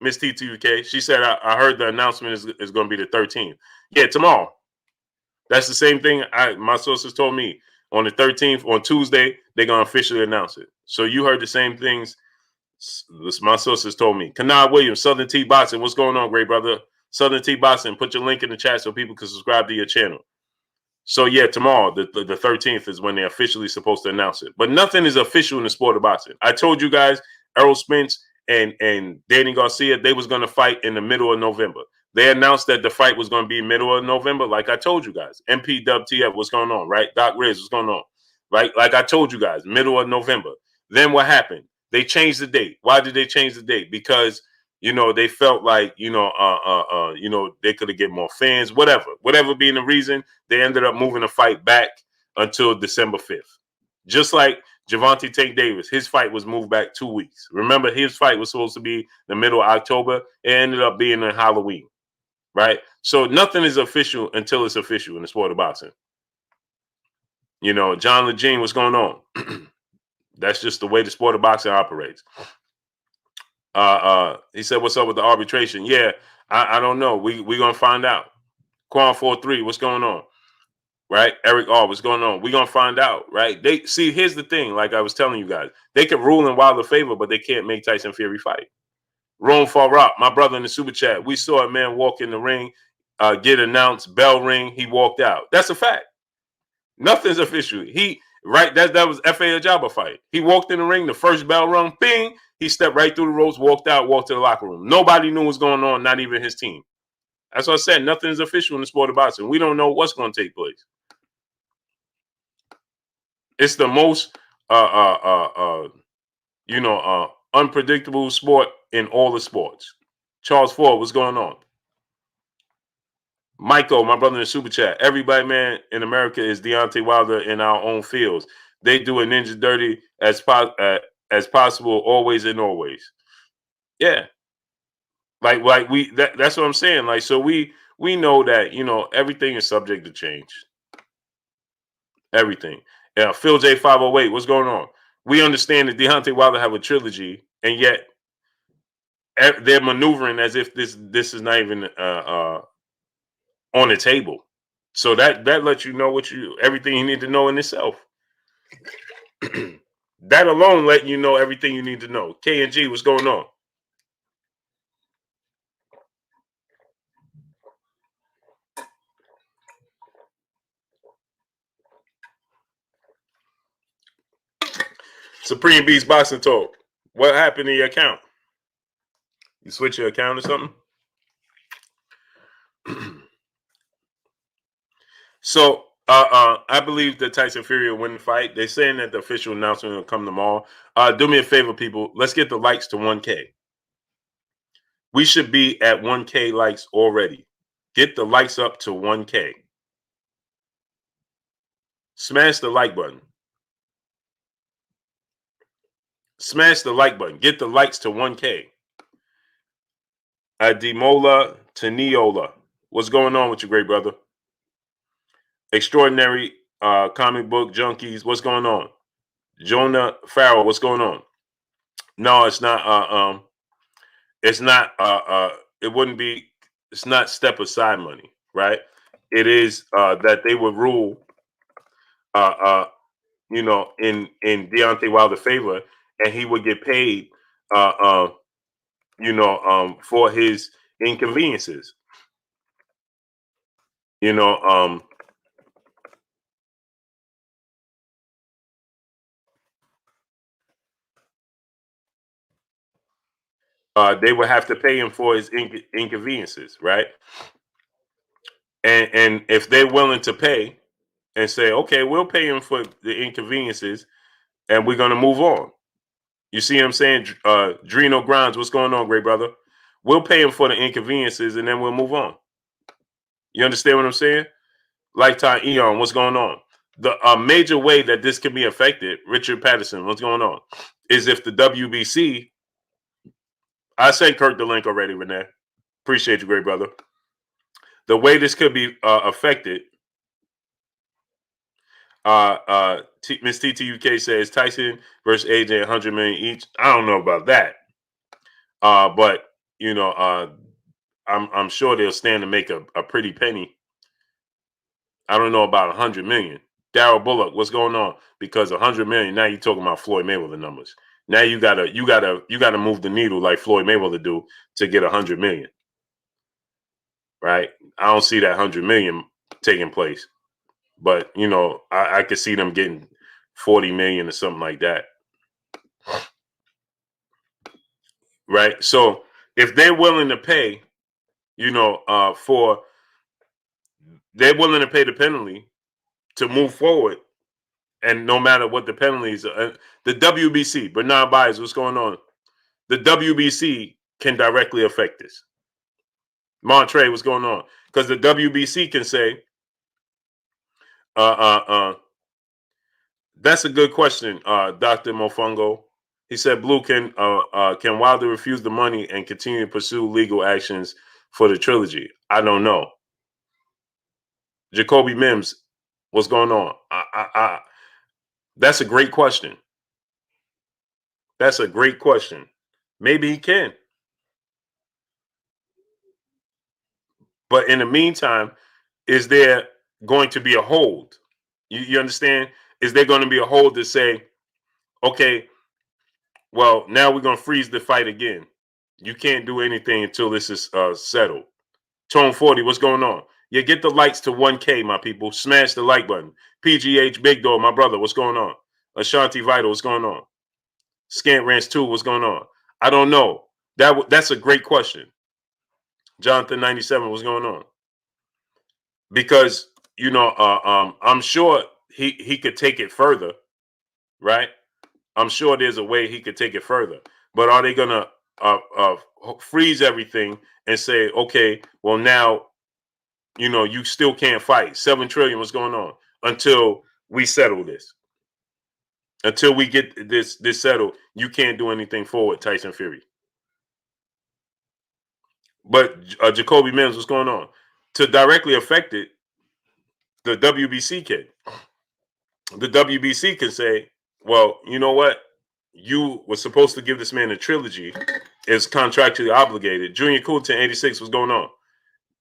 Miss T2UK. She said I heard the announcement is gonna be the 13th. Yeah, tomorrow. That's the same thing my sources told me. On the 13th, on Tuesday, they're gonna officially announce it. So you heard the same things my sources told me. Kanad Williams, Southern T Boxing. What's going on, great brother? Southern T Boxing. Put your link in the chat so people can subscribe to your channel. So yeah, tomorrow, the 13th is when they're officially supposed to announce it. But nothing is official in the sport of boxing. I told you guys, Errol Spence and Danny Garcia, they was going to fight in the middle of November. They announced that the fight was going to be middle of November, like I told you guys. MPWTF, what's going on, right? Doc Riz, what's going on, right? Like I told you guys, middle of November. Then what happened? They changed the date. Why did they change the date? Because they felt like, they could have get more fans, whatever being the reason, they ended up moving the fight back until December 5th. Just like Gervonta Tank Davis, his fight was moved back 2 weeks. Remember, his fight was supposed to be the middle of October. It ended up being in Halloween, right? So nothing is official until it's official in the sport of boxing. John Lejeune, what's going on? That's just the way the sport of boxing operates. He said, "What's up with the arbitration?" Yeah, I don't know. We're gonna find out. Quan 4-3, what's going on? Right? Eric R, what's going on? We're gonna find out, right? They see, here's the thing, like I was telling you guys, they can rule in Wilder favor, but they can't make Tyson Fury fight. Rome Farrap, my brother in the super chat, we saw a man walk in the ring, get announced, bell ring, he walked out. That's a fact. Nothing's official. He right that was F.A. Ajaba fight. He walked in the ring, the first bell rung, bing, he stepped right through the ropes, walked out, walked to the locker room. Nobody knew what was going on, not even his team. That's what I said. Nothing's official in the sport of boxing. We don't know what's going to take place. It's the most unpredictable sport in all the sports. Charles Ford, what's going on? Michael, my brother in the super chat. Everybody, man, in America is Deontay Wilder in our own fields. They do a ninja dirty as possible, always and always. Yeah, like that's what I'm saying. Like, so we know that everything is subject to change. Everything. Yeah, Phil J 508, what's going on? We understand that Deontay Wilder have a trilogy, and yet they're maneuvering as if this is not even on the table. So that lets you know everything you need to know in itself. That alone let you know everything you need to know. K and G, what's going on? Supreme Beast Boxing Talk. What happened to your account? You switch your account or something? So I believe that Tyson Fury will win the fight. They're saying that the official announcement will come tomorrow. Do me a favor, people. Let's get the likes to 1K. We should be at 1K likes already. Get the likes up to 1K. Smash the like button. Smash the like button. Get the likes to 1K. Ademola Taniola. What's going on with you, great brother? Extraordinary comic book junkies. What's going on? Jonah Farrell. What's going on? No, it's not. It's not. It wouldn't be. It's not step aside money, right? It is that they would rule. In Deontay Wilder's favor, and he would get paid. For his inconveniences. You know, they would have to pay him for his inconveniences, right? And if they're willing to pay and say, okay, we'll pay him for the inconveniences, and we're gonna move on. You see what I'm saying? Drino Grimes, what's going on, great brother? We'll pay him for the inconveniences, and then we'll move on. You understand what I'm saying? Lifetime Eon, what's going on? The major way that this can be affected, Richard Patterson, what's going on, is if the WBC. I sent Kurt the link already, Renee. Appreciate you, great brother. The way this could be affected, Miss TTUK says Tyson versus AJ 100 million each. I don't know about that, but I'm sure they'll stand to make a pretty penny. I don't know about 100 million. Daryl Bullock, what's going on? Because 100 million, now you're talking about Floyd Mayweather numbers. Now you gotta move the needle like Floyd Mayweather do to get 100 million. Right? I don't see that 100 million taking place. But I could see them getting 40 million or something like that. Right? So if they're willing to pay, they're willing to pay the penalty to move forward. And no matter what the penalties are, the WBC, Bernard Byers, what's going on? The WBC can directly affect this. Montre, what's going on? Because the WBC can say, that's a good question, Dr. Mofongo. He said, Blue, can Wilder refuse the money and continue to pursue legal actions for the trilogy? I don't know. Jacoby Mims, what's going on? That's a great question. That's a great question. Maybe he can. But in the meantime, is there going to be a hold? You understand? Is there going to be a hold to say, okay, well, now we're going to freeze the fight again. You can't do anything until this is settled. Tone 40, what's going on? Yeah, get the likes to 1K, my people. Smash the like button. PGH Big Dog, my brother, what's going on? Ashanti Vital, what's going on? Scant Ranch 2, what's going on? I don't know. That's a great question. Jonathan 97, what's going on? Because I'm sure he could take it further, right? I'm sure there's a way he could take it further. But are they gonna freeze everything and say, okay, well now, you still can't fight. 7 trillion, what's going on? Until we settle this. Until we get this settled, you can't do anything forward, Tyson Fury. But Jacoby Mims, what's going on? To directly affect it, the WBC can. The WBC can say, well, you know what? You were supposed to give this man a trilogy, is contractually obligated. Junior Coulton, 86, what's going on?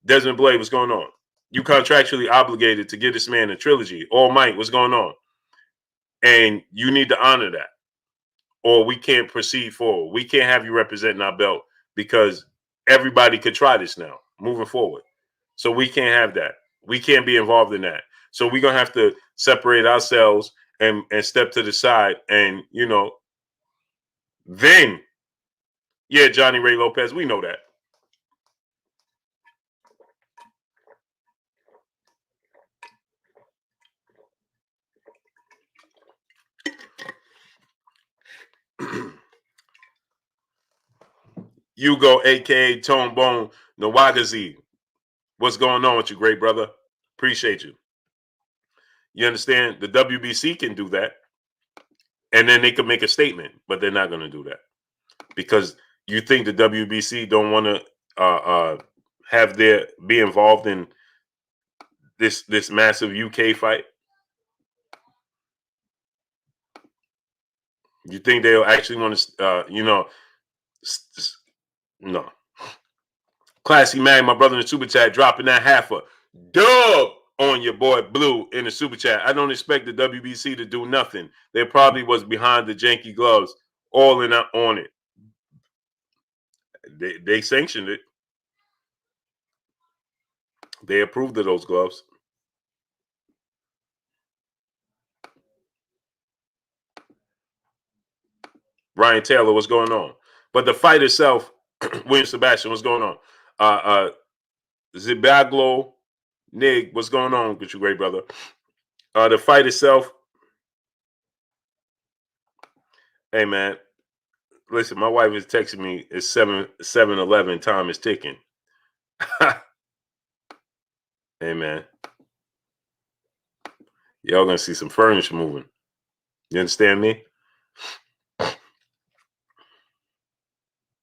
Desmond Blade, what's going on? You contractually obligated to give this man a trilogy. All Might, what's going on? And you need to honor that, or we can't proceed forward. We can't have you representing our belt because everybody could try this now, moving forward. So we can't have that. We can't be involved in that. So we're going to have to separate ourselves and step to the side. And, then, yeah, Johnny Ray Lopez, we know that. Hugo, a.k.a. Tone Bone Nawagazi. What's going on with you, great brother? Appreciate you. You understand? The WBC can do that. And then they can make a statement, but they're not going to do that. Because you think the WBC don't want to be involved in this massive UK fight? You think they'll actually want to, no. Classy man, my brother in the super chat, dropping that half a dub on your boy Blue in the super chat. I don't expect the WBC to do nothing. They probably was behind the janky gloves, all in on it. They sanctioned it. They approved of those gloves. Ryan Taylor, what's going on? But the fight itself, William Sebastian, what's going on? Zibaglo, Nig, what's going on with you, great brother? The fight itself, hey man, listen, my wife is texting me. It's 7:11. Time is ticking. Hey man, y'all gonna see some furniture moving. You understand me?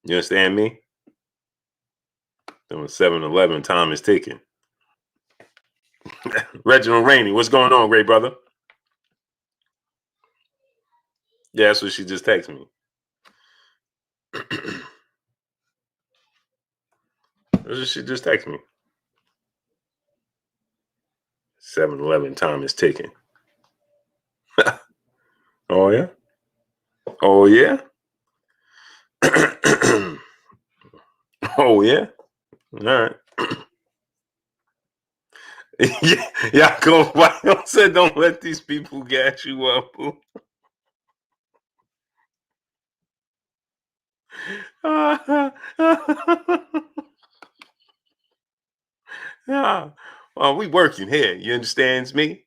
You understand me? 7:11. Time is ticking. Reginald Rainey, what's going on, great brother? Yeah, that's what she just texted me. That's what she just texted me. 7:11. Time is ticking. Oh yeah. Oh yeah. Oh yeah. All right. Yeah, go. Why don't say don't let these people gas you up? Yeah. Well, we working here. You understands me?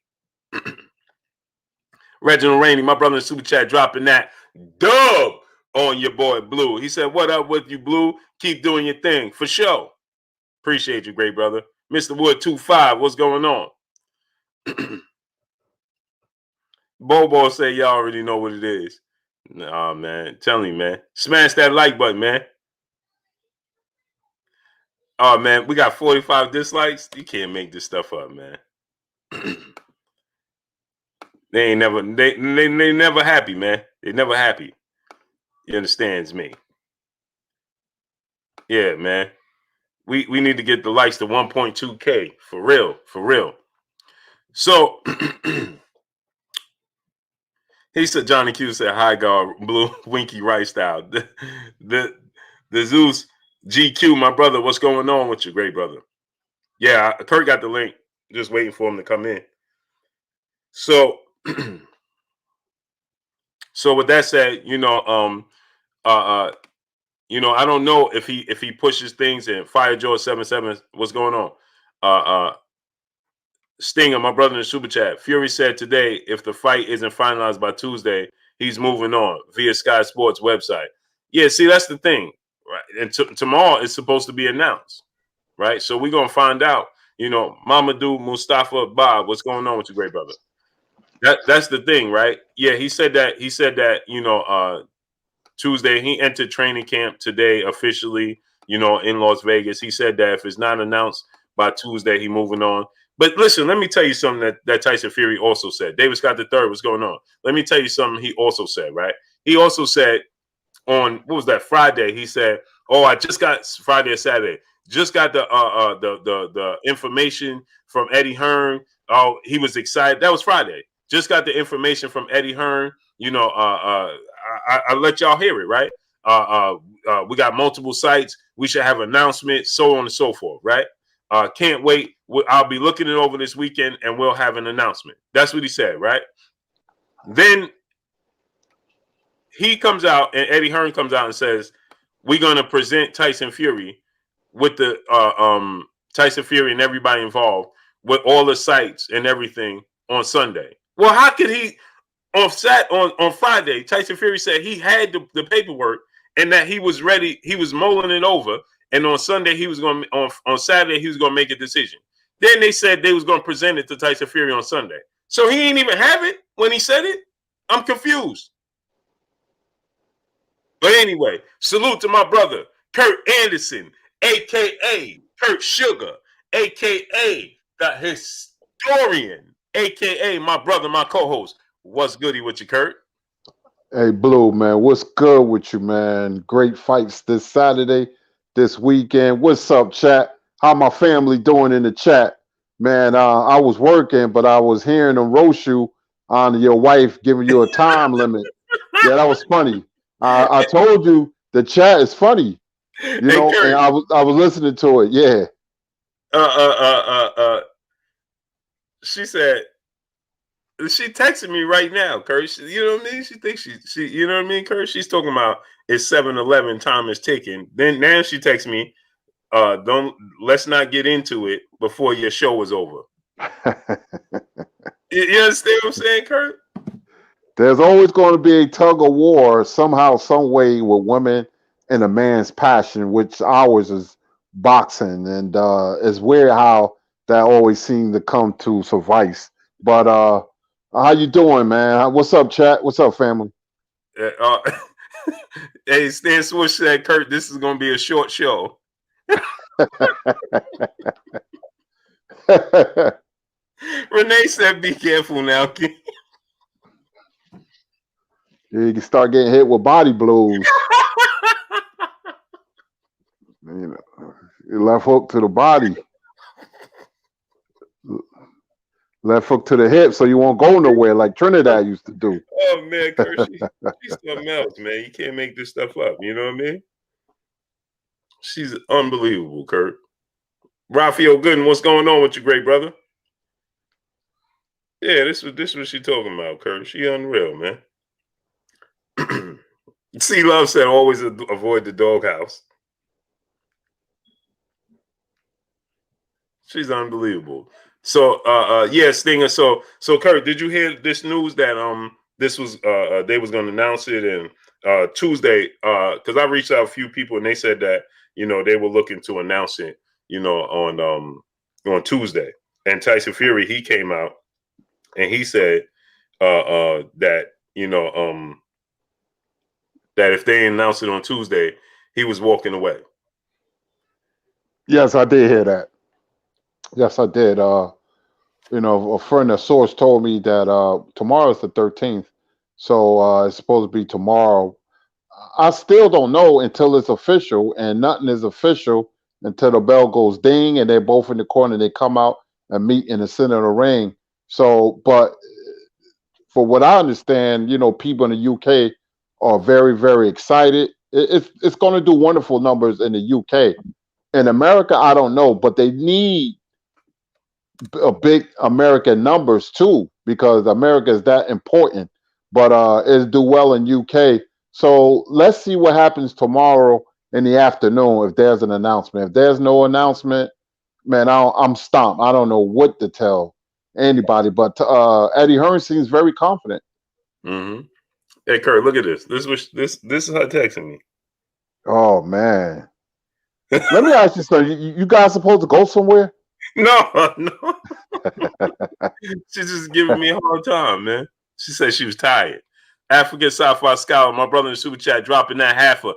Reginald Rainey, my brother in Super Chat, dropping that dub on your boy Blue. He said, "What up with you, Blue? Keep doing your thing for sure. Appreciate you, great brother." Mr. Wood 25, what's going on? Bobo say y'all already know what it is. Nah, man. Tell me, man. Smash that like button, man. Oh man, we got 45 dislikes. You can't make this stuff up, man. They never happy, man. They never happy. You understands me? Yeah, man. We need to get the likes to 1.2K for real, for real. So he said Johnny Q said hi guard blue winky right style. The the Zeus GQ, my brother, what's going on with you, great brother? Yeah, Kurt got the link. Just waiting for him to come in. So so with that said, uh I don't know if he pushes things and Fire George 77. What's going on? Stinger, my brother in the super chat. Fury said today, if the fight isn't finalized by Tuesday, he's moving on via Sky Sports website. Yeah, see, that's the thing, right? And tomorrow it's supposed to be announced, right? So we're gonna find out. Mamadou Mustafa Bob, what's going on with you, great brother? That's the thing, right? Yeah, he said that. Tuesday he entered training camp today officially. In Las Vegas. He said that if it's not announced by Tuesday, he moving on. But listen, let me tell you something that Tyson Fury also said. David Scott III, what's going on? Let me tell you something he also said, right? He also said on, what was that, Friday, he said, oh, I just got Friday or Saturday, just got the information from Eddie Hearn. Oh, he was excited. That was Friday. Just got the information from Eddie Hearn. I let y'all hear it, right? We got multiple sites. We should have announcements, so on and so forth, right? Can't wait. I'll be looking it over this weekend, and we'll have an announcement. That's what he said, right? Then he comes out, and Eddie Hearn comes out and says, we're going to present Tyson Fury with the Tyson Fury and everybody involved with all the sites and everything on Sunday. Well, how could he on Friday? Tyson Fury said he had the paperwork and that he was ready. He was mulling it over, and on Sunday he was going on Saturday he was going to make a decision. Then they said they was going to present it to Tyson Fury on Sunday. So he ain't even have it when he said it. I'm confused. But anyway, salute to my brother, Kurt Anderson, a.k.a. Kurt Sugar, a.k.a. the historian, a.k.a. my brother, my co-host. What's goody with you, Kurt? Hey, Blue, man, what's good with you, man? Great fights this Saturday, this weekend. What's up, chat? How my family doing in the chat? Man, I was working, but I was hearing them roast you on your wife giving you a time limit. Yeah, that was funny. I told you the chat is funny, Hey, and Kurt. I was listening to it. Yeah. She said she texted me right now, Kurt. You know what I mean? She thinks she you know what I mean, Kurt? She's talking about it's 7-11, time is ticking. Then now she texts me, let's not get into it before your show is over. You understand what I'm saying, Kurt? There's always going to be a tug of war somehow, some way with women and a man's passion, which ours is boxing, and it's weird how that always seems to come to suffice. But how you doing, man? What's up, chat? What's up, family? Hey, Stan Swish said, Kurt, this is going to be a short show. Renee said, be careful now. You can start getting hit with body blows. Left hook to the body. Left hook to the hip so you won't go nowhere like Trinidad used to do. Oh, man, Kurt, she's something else, man. You can't make this stuff up. You know what I mean? She's unbelievable, Kurt. Raphael Gooden, what's going on with you, great brother? Yeah, this was she talking about, Kurt. She unreal, man. C Love said always avoid the doghouse. She's unbelievable. So yeah, Stinger. So Kurt, did you hear this news that this was they was gonna announce it and Tuesday, because I reached out a few people and they said that, they were looking to announce it, on Tuesday. And Tyson Fury, he came out and he said that, that if they announced it on Tuesday, he was walking away. Yes, I did hear that. Yes, I did. A friend, a source told me that tomorrow is the 13th, so it's supposed to be tomorrow. I still don't know until it's official, and nothing is official until the bell goes ding, and they're both in the corner. They come out and meet in the center of the ring. So, but for what I understand, people in the UK are very, very excited. It's going to do wonderful numbers in the UK. In America, I don't know, but they need a big American numbers too because America is that important. But it's do well in UK. So let's see what happens tomorrow in the afternoon if there's an announcement. If there's no announcement, man, I'm stumped. I don't know what to tell anybody. But Eddie Hearn seems very confident. Mm-hmm. Hey, Kurt, look at this. This is her texting me. Oh man, let me ask you something. You guys supposed to go somewhere? No, no. She's just giving me a hard time, man. She said she was tired. African Sci-Fi Scholar, my brother in the super chat, dropping that half a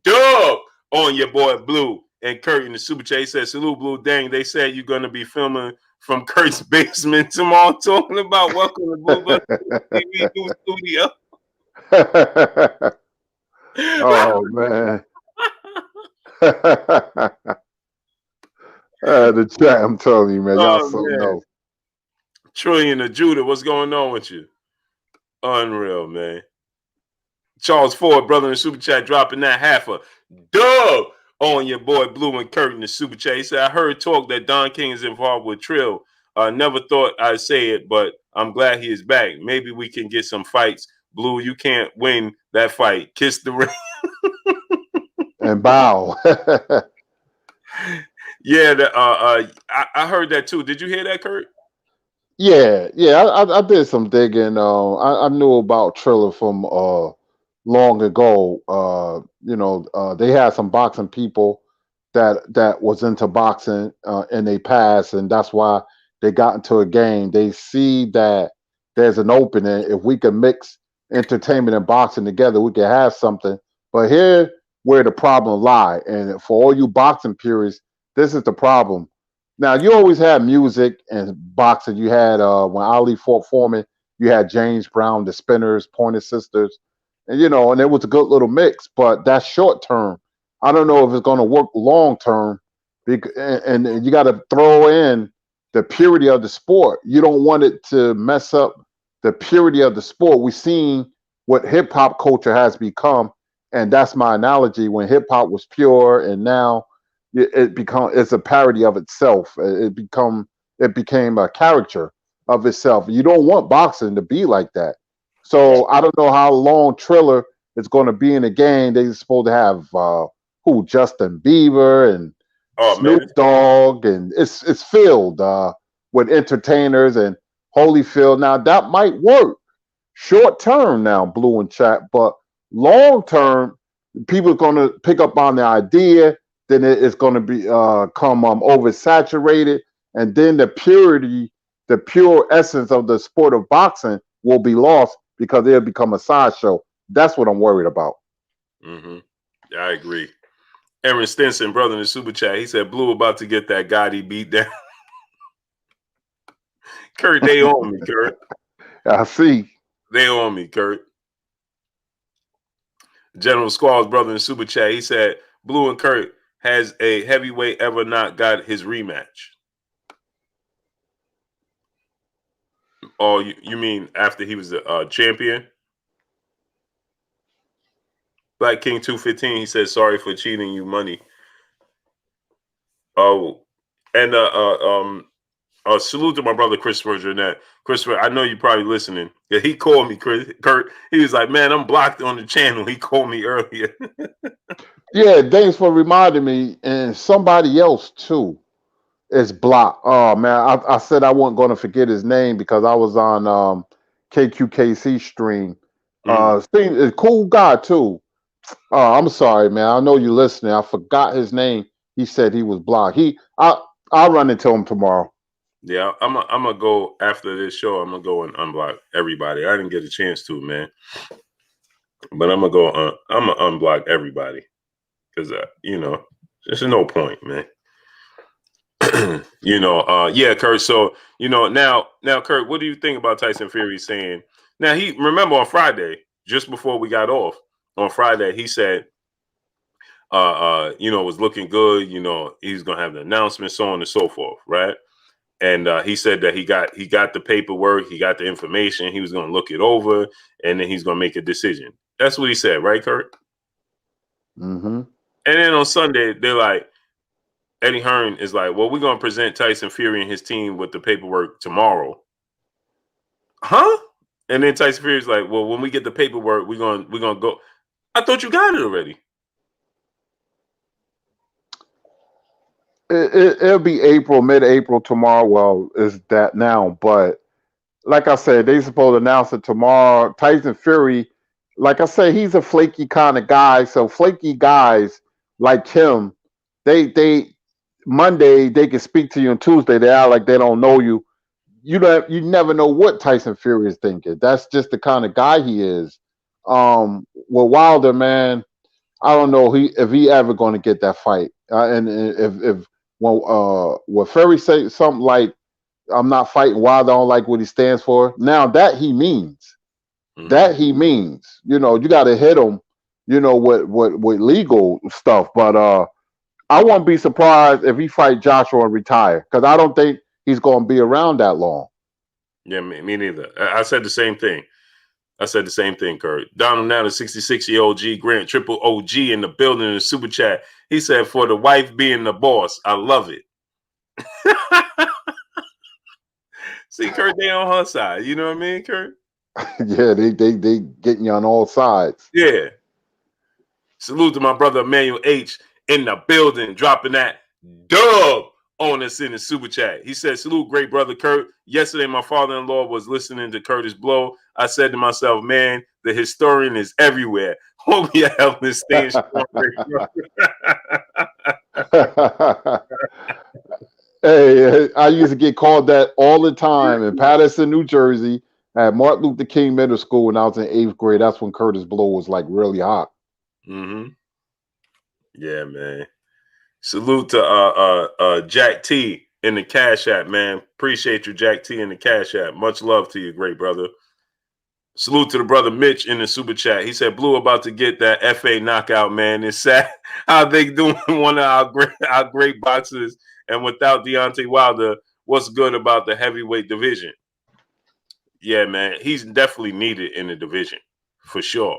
dub on your boy Blue and Kurt in the super chat. He said, "Salute Blue, dang, they said you're gonna be filming from Kurt's basement tomorrow, talking about welcome to Blue Bus TV new studio." Oh man. The chat, I'm telling you, man, y'all Oh so man, know. Trillion of Judah, what's going on with you? Unreal, man. Charles Ford, brother in the super chat, dropping that half a dub on your boy Blue and Kurt in the super chat. He said, "I heard talk that Don King is involved with Trill. Never thought I'd say it, but I'm glad he is back. Maybe we can get some fights. Blue, you can't win that fight. Kiss the ring." And bow. Yeah, I heard that too. Did you hear that, Kurt? Yeah. I did some digging. I knew about Triller from long ago. They had some boxing people that was into boxing in their past, and that's why they got into a game. They see that there's an opening. If we can mix entertainment and boxing together, we can have something. But here where the problem lie, and for all you boxing purists, this is the problem. Now you always had music and boxing. You had when Ali fought Foreman, you had James Brown, the Spinners, Pointer Sisters, and it was a good little mix. But that's short term. I don't know if it's going to work long term. And you got to throw in the purity of the sport. You don't want it to mess up the purity of the sport. We've seen what hip hop culture has become, and that's my analogy. When hip hop was pure, and now it's a parody of itself. It became a character of itself. You don't want boxing to be like that. So I don't know how long Triller is going to be in the game. They're supposed to have Justin Bieber and Oh Snoop man, Dogg, and it's filled with entertainers and Holyfield. Now that might work short term now, Blue and Chat, but long term, people are going to pick up on the idea. Then it's going to be come oversaturated, and then the pure essence of the sport of boxing will be lost because it'll become a sideshow. That's what I'm worried about. mm-hmm. I agree. Aaron Stinson, brother in the super chat, he said, "Blue about to get that Gotti beat down." Kurt, they on me, Kurt. I see. They on me, Kurt. General Squall's brother in super chat, he said, "Blue and Kurt, has a heavyweight ever not got his rematch?" Oh, you mean after he was a champion? Black King 215, he said, "Sorry for cheating you money." Oh, and salute to my brother Christopher Jeanette. Christopher, I know you're probably listening. Yeah, he called me, Kurt. He was like, "Man, I'm blocked on the channel." He called me earlier. Yeah, thanks for reminding me. And somebody else too is blocked. Oh man, I said I wasn't going to forget his name because I was on KQKC stream. Mm. A cool guy too. I'm sorry, man. I know you're listening. I forgot his name. He said he was blocked. I'll run into him tomorrow. Yeah, I'm gonna go after this show. I'm gonna go and unblock everybody. I didn't get a chance to, man, but I'm gonna go. I'm gonna unblock everybody because there's no point, man. Yeah, Kurt. So now, Kurt, what do you think about Tyson Fury saying? Now he remember on Friday, just before we got off on Friday, he said was looking good. He's gonna have the announcement, so on and so forth, right? And he said that he got the paperwork, he got the information, he was gonna look it over, and then he's gonna make a decision. That's what he said, right, Kurt? Mm-hmm. And then on Sunday, they're like, Eddie Hearn is like, well, we're gonna present Tyson Fury and his team with the paperwork tomorrow. Huh? And then Tyson Fury's like, well, when we get the paperwork, we're gonna go. I thought you got it already. It'll be April, mid-April tomorrow. Well, it's that now, but like I said, they supposed to announce it tomorrow. Tyson Fury, like I said, he's a flaky kind of guy. So flaky guys like him, they Monday they can speak to you, and Tuesday they act like they don't know you. You never know what Tyson Fury is thinking. That's just the kind of guy he is. With Wilder, man, I don't know if he ever going to get that fight. And if when Fury say something like I'm not fighting Wilder, I don't like what he stands for. Now that he means, that he means, you got to hit him, with legal stuff. But I won't be surprised if he fight Joshua and retire because I don't think he's going to be around that long. Yeah, me neither. I said the same thing. Kurt. Donald now, the 66-year-old G Grant, triple OG in the building in the super chat. He said, for the wife being the boss, I love it. See, Kurt, they on her side. You know what I mean, Kurt? Yeah, they getting you on all sides. Yeah. Salute to my brother Emmanuel H in the building, dropping that dub on us in the super chat. He said, salute, great brother Kurt. Yesterday, my father-in-law was listening to Curtis Blow. I said to myself, man, the historian is everywhere. Hope you help me stay strong. Hey, I used to get called that all the time in Patterson, New Jersey, at Martin Luther King Middle School when I was in 8th grade. That's when Curtis Blow was like really hot. Mm-hmm. Yeah, man. Salute to Jack T in the Cash App, man. Appreciate you, Jack T in the Cash App. Much love to you, great brother. Salute to the brother Mitch in the super chat. He said, Blue about to get that FA knockout, man. It's sad how they doing one of our great boxers. And without Deontay Wilder, what's good about the heavyweight division? Yeah, man. He's definitely needed in the division, for sure.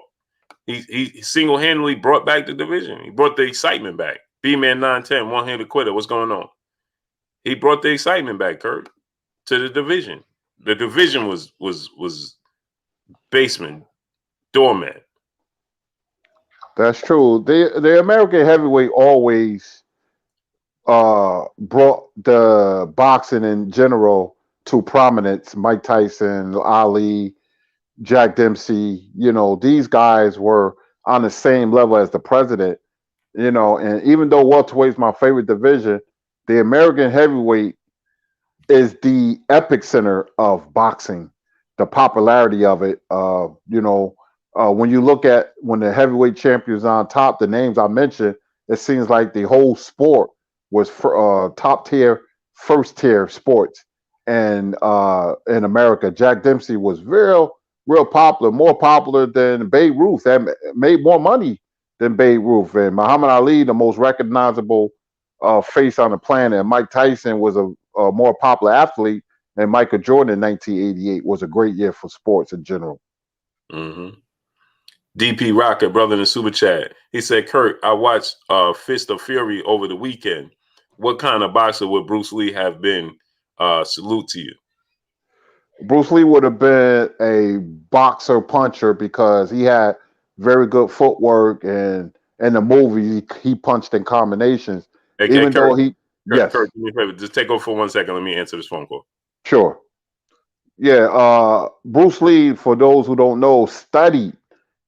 He single-handedly brought back the division. He brought the excitement back. B-Man 910, one-handed quitter. What's going on? He brought the excitement back, Kurt, to the division. The division was basement, doormat. That's true. The American heavyweight always brought the boxing in general to prominence. Mike Tyson, Ali, Jack Dempsey, these guys were on the same level as the president, and even though welterweight's my favorite division, the American heavyweight is the epic center of boxing, the popularity of it. When you look at when the heavyweight champions on top, the names I mentioned, it seems like the whole sport was for top tier, first tier sports. And in America, Jack Dempsey was real popular, more popular than Babe Ruth. That made more money than Babe Ruth. And Muhammad Ali, the most recognizable face on the planet. And Mike Tyson was a more popular athlete. And Michael Jordan in 1988 was a great year for sports in general. Mm-hmm. DP Rocket, brother in the super chat. He said, Kurt, I watched Fist of Fury over the weekend. What kind of boxer would Bruce Lee have been? Salute to you. Bruce Lee would have been a boxer puncher because he had very good footwork, and in the movie he punched in combinations. Even though yes. Kurt, do me a favor. Just take over for 1 second. Let me answer this phone call. Sure. Yeah, Bruce Lee, for those who don't know, studied.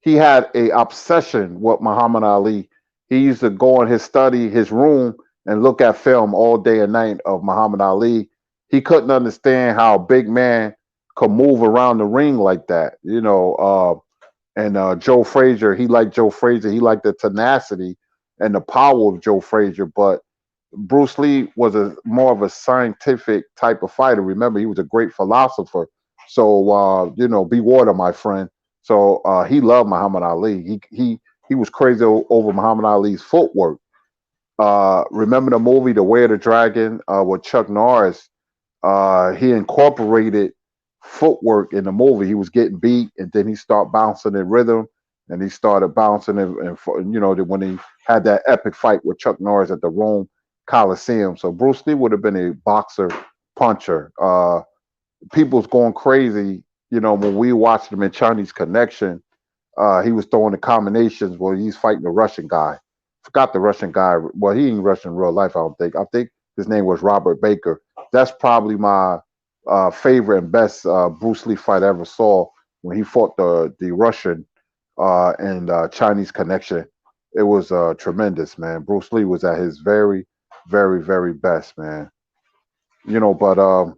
He had a obsession with Muhammad Ali. He used to go in his study, his room, and look at film all day and night of Muhammad Ali. He couldn't understand how a big man could move around the ring like that, and Joe Frazier, he liked Joe Frazier. He liked the tenacity and the power of Joe Frazier. But Bruce Lee was more of a scientific type of fighter. Remember, he was a great philosopher. So, be water, my friend. So he loved Muhammad Ali. He he was crazy over Muhammad Ali's footwork. Remember the movie The Way of the Dragon with Chuck Norris? He incorporated footwork in the movie. He was getting beat, and then he started bouncing in rhythm, and he started bouncing, and when he had that epic fight with Chuck Norris at the Rome Coliseum. So Bruce Lee would have been a boxer puncher. People's going crazy, when we watched him in Chinese Connection. He was throwing the combinations where he's fighting the Russian guy. Forgot the Russian guy. Well, he ain't Russian in real life, I don't think. I think his name was Robert Baker. That's probably my favorite and best Bruce Lee fight I ever saw when he fought the Russian and Chinese Connection. It was tremendous, man. Bruce Lee was at his very, very, very best, man. But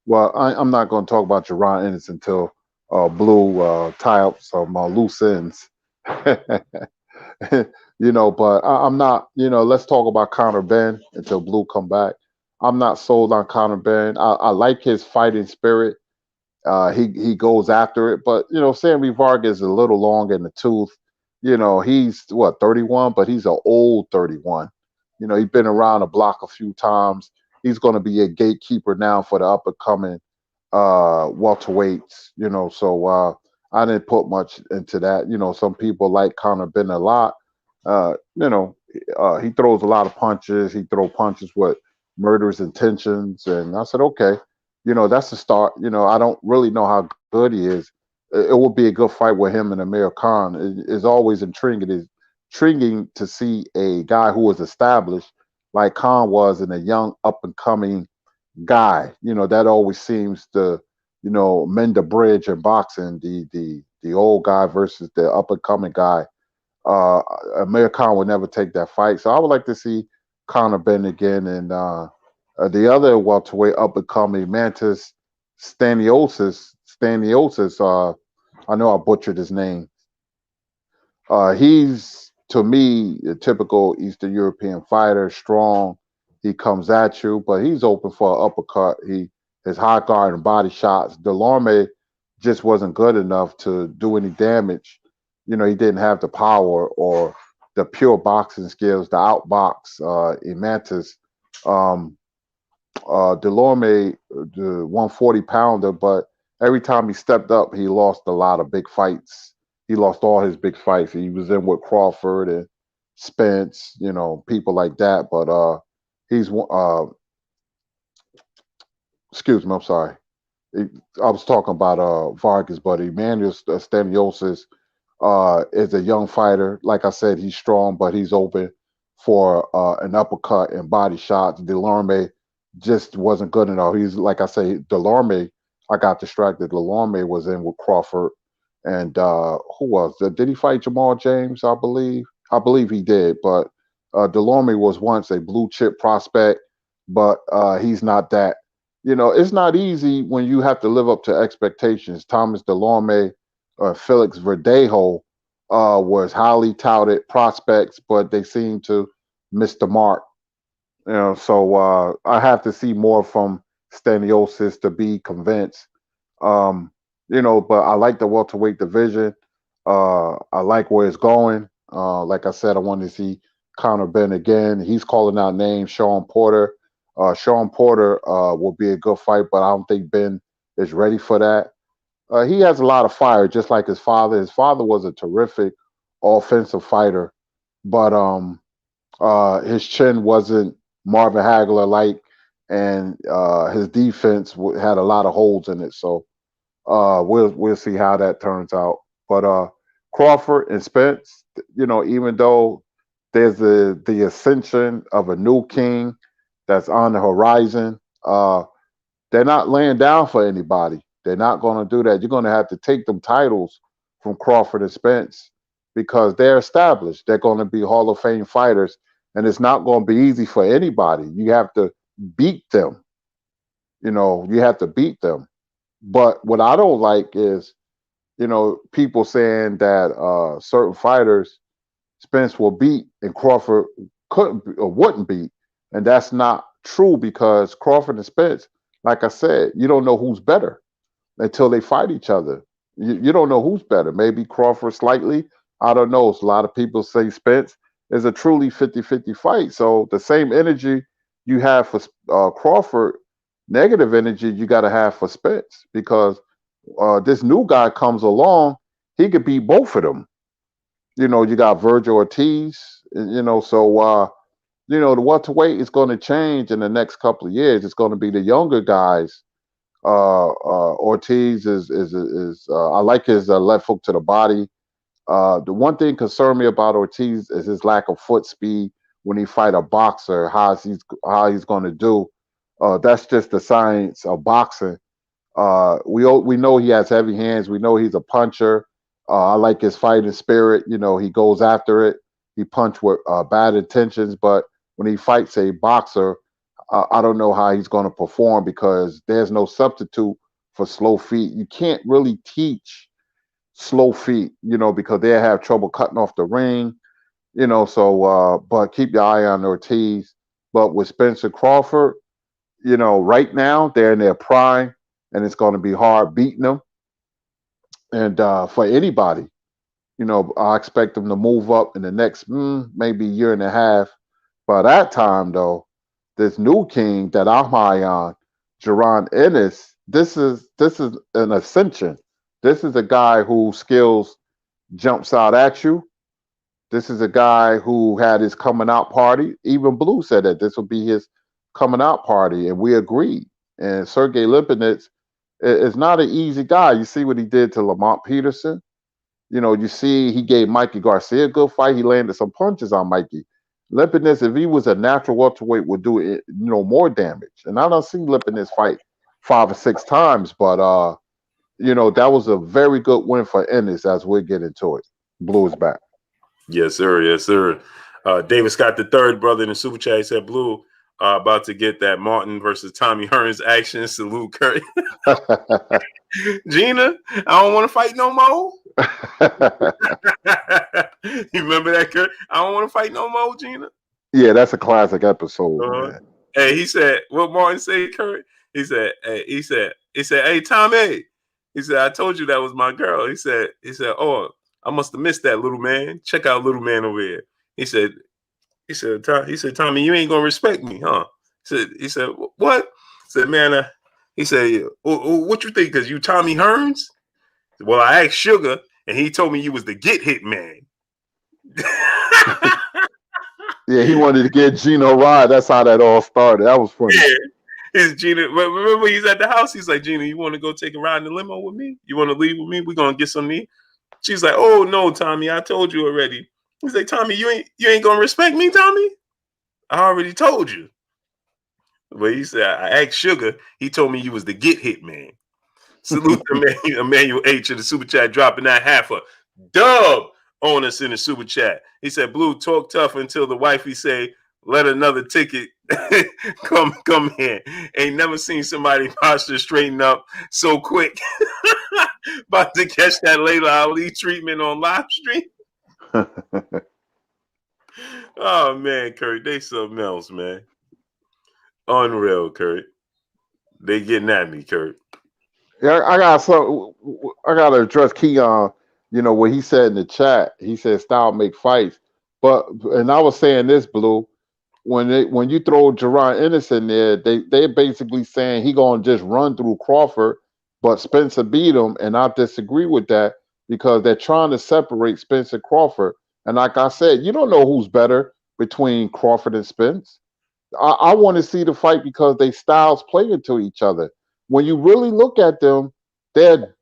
well, I'm not going to talk about Jerron Ennis until Blue tie up some loose ends. But I'm not. Let's talk about Conor Ben until Blue come back. I'm not sold on Conor Ben. I like his fighting spirit. He goes after it, but Sammy Vargas is a little long in the tooth. He's what 31, but he's an old 31. He's been around the block a few times. He's going to be a gatekeeper now for the up and coming welterweights. So I didn't put much into that. Some people like Conor Ben a lot. He throws a lot of punches. He throws punches with murderous intentions, and I said, okay, that's a start. I don't really know how good he is. It would be a good fight with him and Amir Khan. It's always intriguing to see a guy who was established like Khan was and a young up and coming guy. That always seems to, mend the bridge in boxing. The old guy versus the up and coming guy. Uh, Amir Khan would never take that fight, so I would like to see Conor Ben again, and the other welterweight up and coming Mantis Staniosis. I know I butchered his name. He's to me a typical Eastern European fighter, strong. He comes at you, but he's open for an uppercut. His high guard and body shots. Delorme just wasn't good enough to do any damage. He didn't have the power or the pure boxing skills to outbox Imantis. Um, Delorme, the 140 pounder, but every time he stepped up, he lost a lot of big fights. He lost all his big fights. He was in with Crawford and Spence, people like that. But he's excuse me, I'm sorry. I was talking about Vargas, but Emmanuel Staniosis is a young fighter. Like I said, he's strong, but he's open for an uppercut and body shots. Delorme just wasn't good enough. He's like I say, Delorme. I got distracted. Delorme was in with Crawford, and who was? Did he fight Jamal James? I believe. I believe he did. But Delorme was once a blue chip prospect, but he's not that. It's not easy when you have to live up to expectations. Thomas Delorme Felix Verdejo was highly touted prospects, but they seem to miss the mark. So I have to see more from Staniosis to be convinced. But I like the welterweight division. I like where it's going. Like I said, I want to see Conor Ben again. He's calling out names. Sean Porter. Sean Porter will be a good fight, but I don't think Ben is ready for that. He has a lot of fire, just like his father. His father was a terrific offensive fighter, but his chin wasn't Marvin Hagler like, and his defense had a lot of holes in it. So we'll see how that turns out. But Crawford and Spence, even though there's the ascension of a new king that's on the horizon, they're not laying down for anybody. They're not going to do that. You're going to have to take them titles from Crawford and Spence because they're established. They're going to be Hall of Fame fighters, and it's not going to be easy for anybody. You have to beat them. You have to beat them. But what I don't like is, people saying that certain fighters Spence will beat and Crawford couldn't or wouldn't beat, and that's not true because Crawford and Spence, like I said, you don't know who's better until they fight each other. You don't know who's better. Maybe Crawford slightly. I don't know. A lot of people say Spence is a truly 50-50 fight. So the same energy you have for Crawford, negative energy you got to have for Spence because this new guy comes along, he could beat both of them. You know, you got Virgil Ortiz, the welterweight is going to change in the next couple of years. It's going to be the younger guys. Ortiz is I like his left hook to the body. The one thing concerned me about Ortiz is his lack of foot speed when he fight a boxer. How he's going to do? That's just the science of boxing. We know he has heavy hands. We know he's a puncher. I like his fighting spirit. You know, he goes after it. He punch with bad intentions, but when he fights a boxer, I don't know how he's going to perform because there's no substitute for slow feet. You can't really teach slow feet, because they have trouble cutting off the ring, but keep your eye on Ortiz. But with Spencer Crawford, right now they're in their prime, and it's going to be hard beating them. And for anybody, I expect them to move up in the next maybe year and a half. By that time, though, this new king that I'm high on, Jaron Ennis, this is an ascension. This is a guy whose skills jumps out at you. This is a guy who had his coming out party. Even Blue said that this will be his coming out party, and we agreed. And Sergey Lipinets is not an easy guy. You see what he did to Lamont Peterson. You see he gave Mikey Garcia a good fight. He landed some punches on Mikey. Lipinets, if he was a natural welterweight, would do it, more damage. And I don't see Lipinets fight 5 or 6 times, but that was a very good win for Ennis as we get into it. Blue is back. Yes, sir. Yes, sir. David Scott the third brother in the super chat said, "Blue, about to get that Martin versus Tommy Hearns action. Salute, Kurt." Gina, I don't want to fight no more. You remember that, Kurt? I don't want to fight no more, Gina. Yeah, that's a classic episode, man. Hey, he said, what Martin said, Kurt? He said, hey, Tommy. He said, I told you that was my girl. He said, oh, I must have missed that, little man. Check out little man over here. He said, Tommy, you ain't gonna respect me, huh? He said, what? He said, man, he said, what you think? Cause you Tommy Hearns? Well, I asked Sugar, and he told me you was the get hit man. Yeah, he wanted to get Gino a ride. That's how that all started. That was funny. Yeah. Is Gina, remember he's at the house? He's like, Gina, you want to go take a ride in the limo with me? You want to leave with me? We're gonna get some meat. She's like, oh no, Tommy, I told you already. He's like, Tommy, you ain't gonna respect me, Tommy? I already told you. But he said, I asked Sugar, he told me you was the get hit man. Salute to Emmanuel H in the super chat, dropping that half a dub on us in the super chat. He said, Blue, talk tough until the wifey say, let another ticket come in. Ain't never seen somebody posture straighten up so quick. About to catch that Layla Ali treatment on live stream. Oh man, Kurt, they something else, man. Unreal, Kurt. They getting at me, Kurt. Yeah, I gotta address Keon. What he said in the chat. He said style make fights, and I was saying this, Blue. When you throw Jaron Ennis in there, they're basically saying he gonna just run through Crawford, but Spencer beat him, and I disagree with that because they're trying to separate Spencer Crawford. And like I said, you don't know who's better between Crawford and Spence. I want to see the fight because they styles play into each other. When you really look at them, they're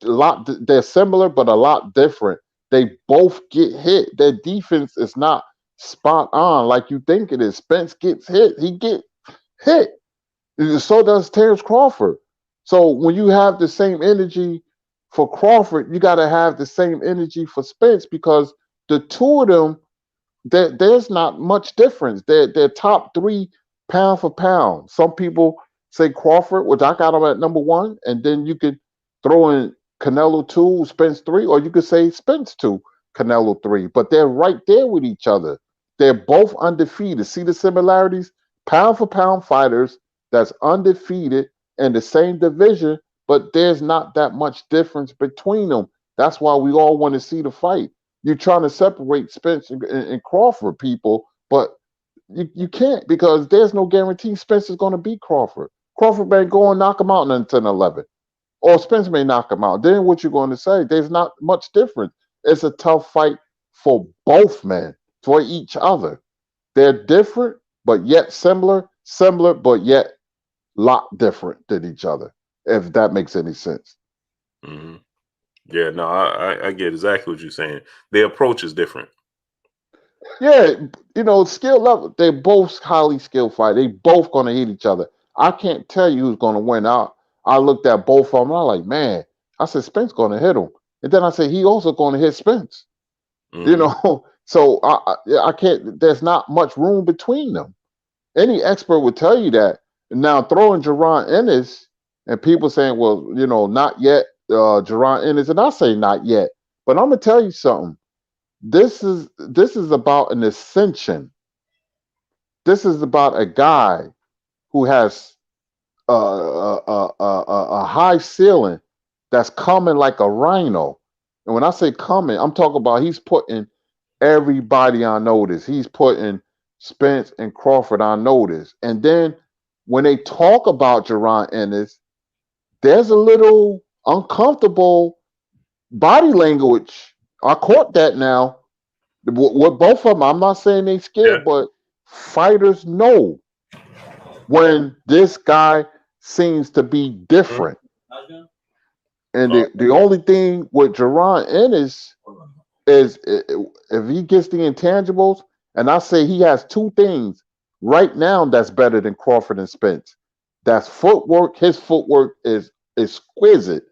similar but a lot different. They both get hit. Their defense is not spot on like you think it is. Spence gets hit. He get hit. So does Terrence Crawford. So when you have the same energy for Crawford, you got to have the same energy for Spence because the two of them, there's not much difference. They're top three pound for pound. Some people say Crawford, which I got him at number one, and then you could throw in Canelo 2, Spence 3, or you could say Spence 2, Canelo 3. But they're right there with each other. They're both undefeated. See the similarities? Pound for pound fighters that's undefeated in the same division, but there's not that much difference between them. That's why we all want to see the fight. You're trying to separate Spence and Crawford, people, but you can't because there's no guarantee Spence is going to beat Crawford. Crawford may go and knock him out in 10-11, or Spence may knock him out. Then what you're going to say? There's not much difference. It's a tough fight for both men, for each other. They're different, but yet similar. Similar, but yet lot different than each other. If that makes any sense. Mm-hmm. Yeah, no, I get exactly what you're saying. The approach is different. Yeah, skill level. They're both highly skilled fighters. They both gonna hit each other. I can't tell you who's gonna win. I looked at both of them. I'm like, man. I said Spence gonna hit him, and then I said he also gonna hit Spence. Mm-hmm. So I can't. There's not much room between them. Any expert would tell you that. Now throwing Jerron Ennis and people saying, well, not yet, Jerron Ennis, and I say not yet, but I'm gonna tell you something. This is about an ascension. This is about a guy who has a high ceiling that's coming like a rhino. And when I say coming, I'm talking about he's putting everybody on notice. He's putting Spence and Crawford on notice. And then when they talk about Jerron Ennis, there's a little uncomfortable body language. I caught that now. With both of them, I'm not saying they Yeah. scared, but fighters know when this guy seems to be different. And the only thing with Jerron Ennis is if he gets the intangibles, and I say he has two things right now that's better than Crawford and Spence. That's footwork. His footwork is exquisite,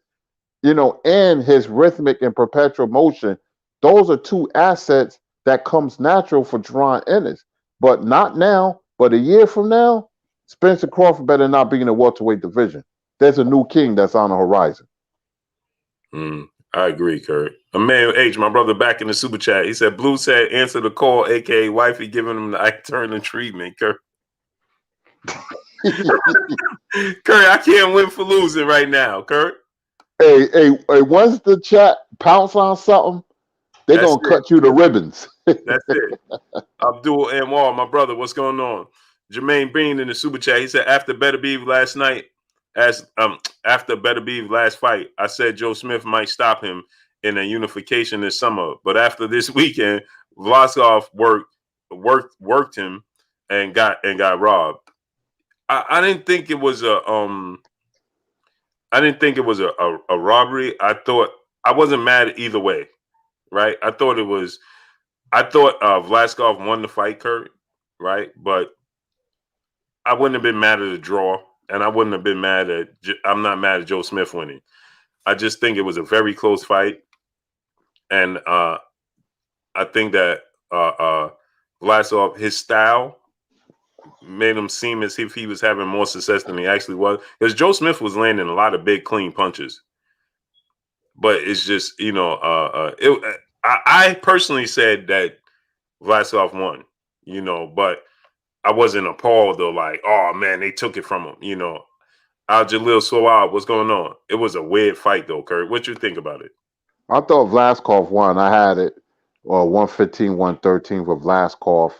and his rhythmic and perpetual motion. Those are two assets that comes natural for Jerron Ennis. But not now, but a year from now, Spencer Crawford better not be in the welterweight division. There's a new king that's on the horizon. I agree, Kurt. Emmanuel H, my brother, back in the super chat. He said, Blue said, answer the call, aka wifey giving him the Ike Turner treatment, Kurt. Kurt, I can't win for losing right now, Kurt. Hey, once the chat pounce on something, they're going to cut you to ribbons. That's it. Abdul Anwar, my brother, what's going on? Jermaine Bean in the super chat. He said, after Better Beef last night, after Better Beef last fight, I said Joe Smith might stop him in a unification this summer. But after this weekend, Vlasov worked him and got robbed. I didn't think it was a robbery. I wasn't mad either way, right? I thought Vlasov won the fight, Kurt, right? But I wouldn't have been mad at a draw, and I wouldn't have been I'm not mad at Joe Smith winning. I just think it was a very close fight, and I think that Vlasov, his style made him seem as if he was having more success than he actually was. Because Joe Smith was landing a lot of big, clean punches. But it's just, I personally said that Vlasov won, but I wasn't appalled though, like, oh man, they took it from him, Al Jalil Swab, what's going on? It was a weird fight though, Kurt. What you think about it? I thought Vlasov won. I had it 115, 113 for Vlasov.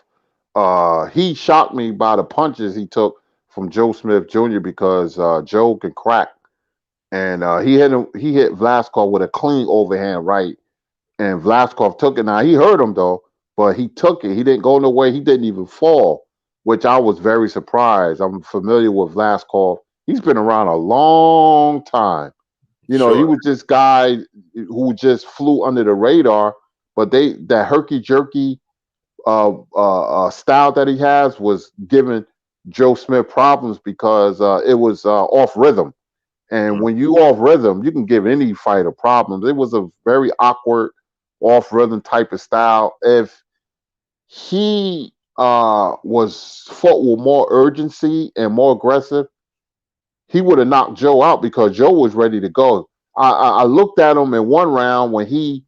He shocked me by the punches he took from Joe Smith Jr. because Joe can crack, and he hit Vlasov with a clean overhand right, and Vlasov took it. Now he hurt him though, but he took it. He didn't go nowhere. He didn't even fall, which I was very surprised. I'm familiar with Vlasov. He's been around a long time. Sure. He was this guy who just flew under the radar, but that herky jerky style that he has was giving Joe Smith problems because it was off rhythm. And when you off rhythm, you can give any fighter problems. It was a very awkward off rhythm type of style. If he was fought with more urgency and more aggressive, he would have knocked Joe out because Joe was ready to go. I looked at him in one round when he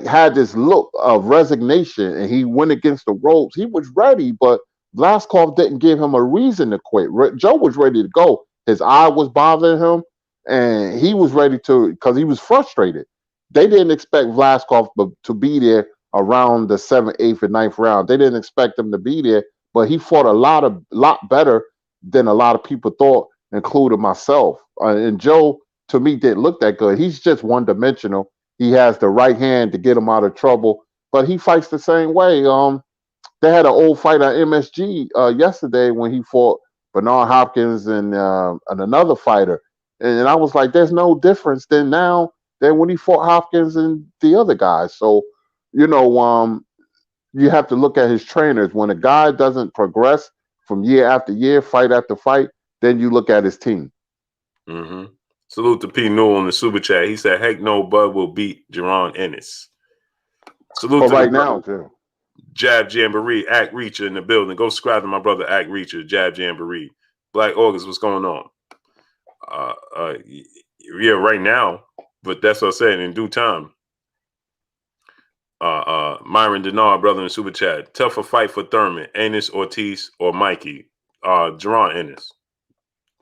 had this look of resignation and he went against the ropes. He was ready, but Vlasov didn't give him a reason to quit. Joe was ready to go. His eye was bothering him, and he was ready to because he was frustrated. they didn't expect Vlaskov to be there around the 7th, 8th, and 9th round. They didn't expect him to be there, but he fought a lot better than a lot of people thought, including myself. And Joe, to me, didn't look that good. He's just one dimensional. He has the right hand to get him out of trouble, but he fights the same way. They had an old fight on MSG yesterday when he fought Bernard Hopkins and another fighter, and I was like, "There's no difference than now than when he fought Hopkins and the other guys." So, you know, you have to look at his trainers. When a guy doesn't progress from year after year, fight after fight, then you look at his team. Mm-hmm. Salute to P. Newell on the super chat. He said, "Heck no, Bud will beat Jerron Ennis." Salute For to the right now, too. Jab Jamboree, Act Reacher in the building. Go subscribe to my brother Act Reacher, Jab Jamboree. Black August, what's going on? Yeah, right now, but that's what I said in due time. Myron Denard, brother in super chat. Tougher fight for Thurman, Ennis, Ortiz, or Mikey? Jerron Ennis.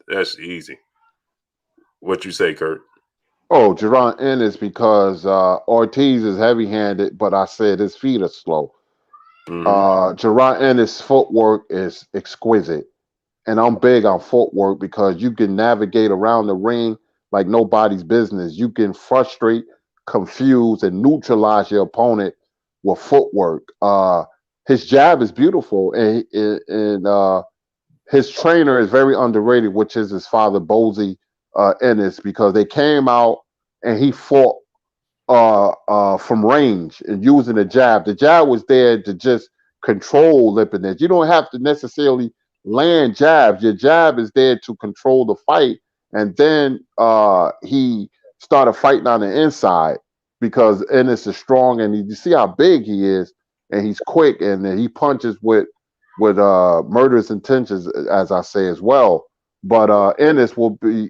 That's easy. What you say, Kurt? Oh, Jerron Ennis because Ortiz is heavy-handed, but I said his feet are slow. Jerron Ennis' footwork is exquisite. And I'm big on footwork because you can navigate around the ring like nobody's business. You can frustrate, confuse, and neutralize your opponent with footwork. His jab is beautiful, and his trainer is very underrated, which is his father, Bozy Ennis, because they came out and he fought from range and using the jab. The jab was there to just control Lipinets. You don't have to necessarily land jabs. Your jab is there to control the fight. And then he started fighting on the inside because Ennis is strong and you see how big he is and he's quick and he punches with murderous intentions, as I say as well. But Ennis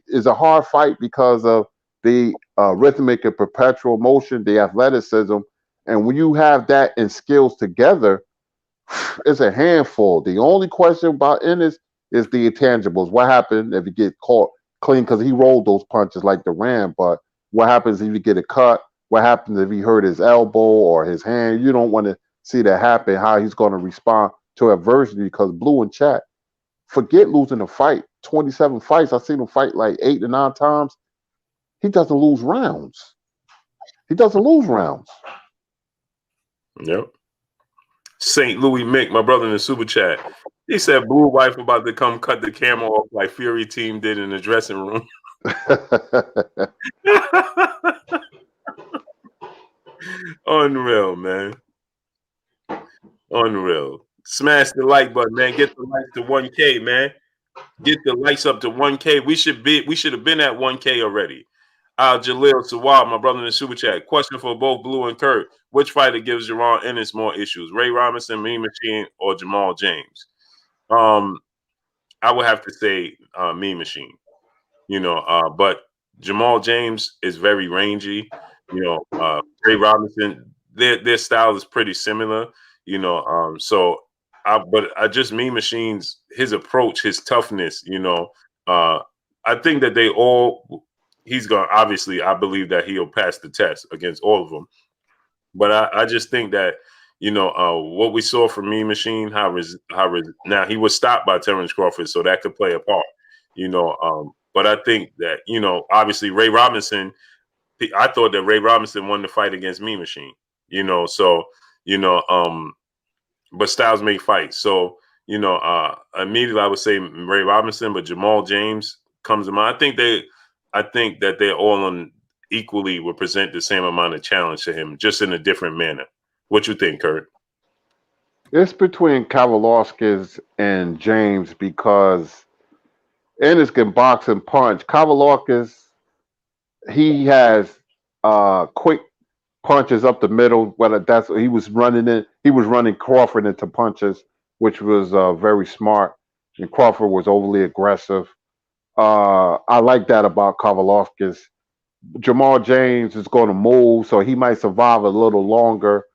is a hard fight because of the rhythmic and perpetual motion, the athleticism. And when you have that and skills together, it's a handful. The only question about Ennis is the intangibles. What happens if you get caught clean? Because he rolled those punches like the Ram. But what happens if you get a cut? What happens if he hurt his elbow or his hand? You don't want to see that happen, how he's going to respond to adversity. Because Blue and Chat, forget losing a fight. 27 fights. I've seen him fight like 8 to 9 times. He doesn't lose rounds. He doesn't lose rounds. Yep. St. Louis Mick, my brother in the super chat. He said Blue wife about to come cut the camera off like Fury team did in the dressing room. Unreal, man. Unreal. Smash the like button, man. Get the likes to 1K, man. Get the likes up to 1K. We should have been at 1K already. Jalil Sawab, my brother in the super chat. Question for both Blue and Kurt. Which fighter gives Jerron Ennis more issues? Ray Robinson, Mean Machine, or Jamal James? I would have to say Mean Machine. But Jamal James is very rangy. Ray Robinson, their style is pretty similar. But I just Mean Machine's his approach, his toughness. I think that they all. He's going to obviously. I believe that he'll pass the test against all of them. But I just think that what we saw from Mean Machine, now he was stopped by Terrence Crawford, so that could play a part. But I think that obviously Ray Robinson. I thought that Ray Robinson won the fight against Mean Machine. But styles make fights. So immediately I would say Ray Robinson, but Jamal James comes to mind. I think that they're all on equally will present the same amount of challenge to him, just in a different manner. What you think, Kurt? It's between Kavalauskas and James because Ennis can box and punch. Kavalauskas, he has quick punches up the middle. Whether that's he was running Crawford into punches, which was very smart. And Crawford was overly aggressive. I like that about Kavalauskas. Jamal James is going to move, so he might survive a little longer.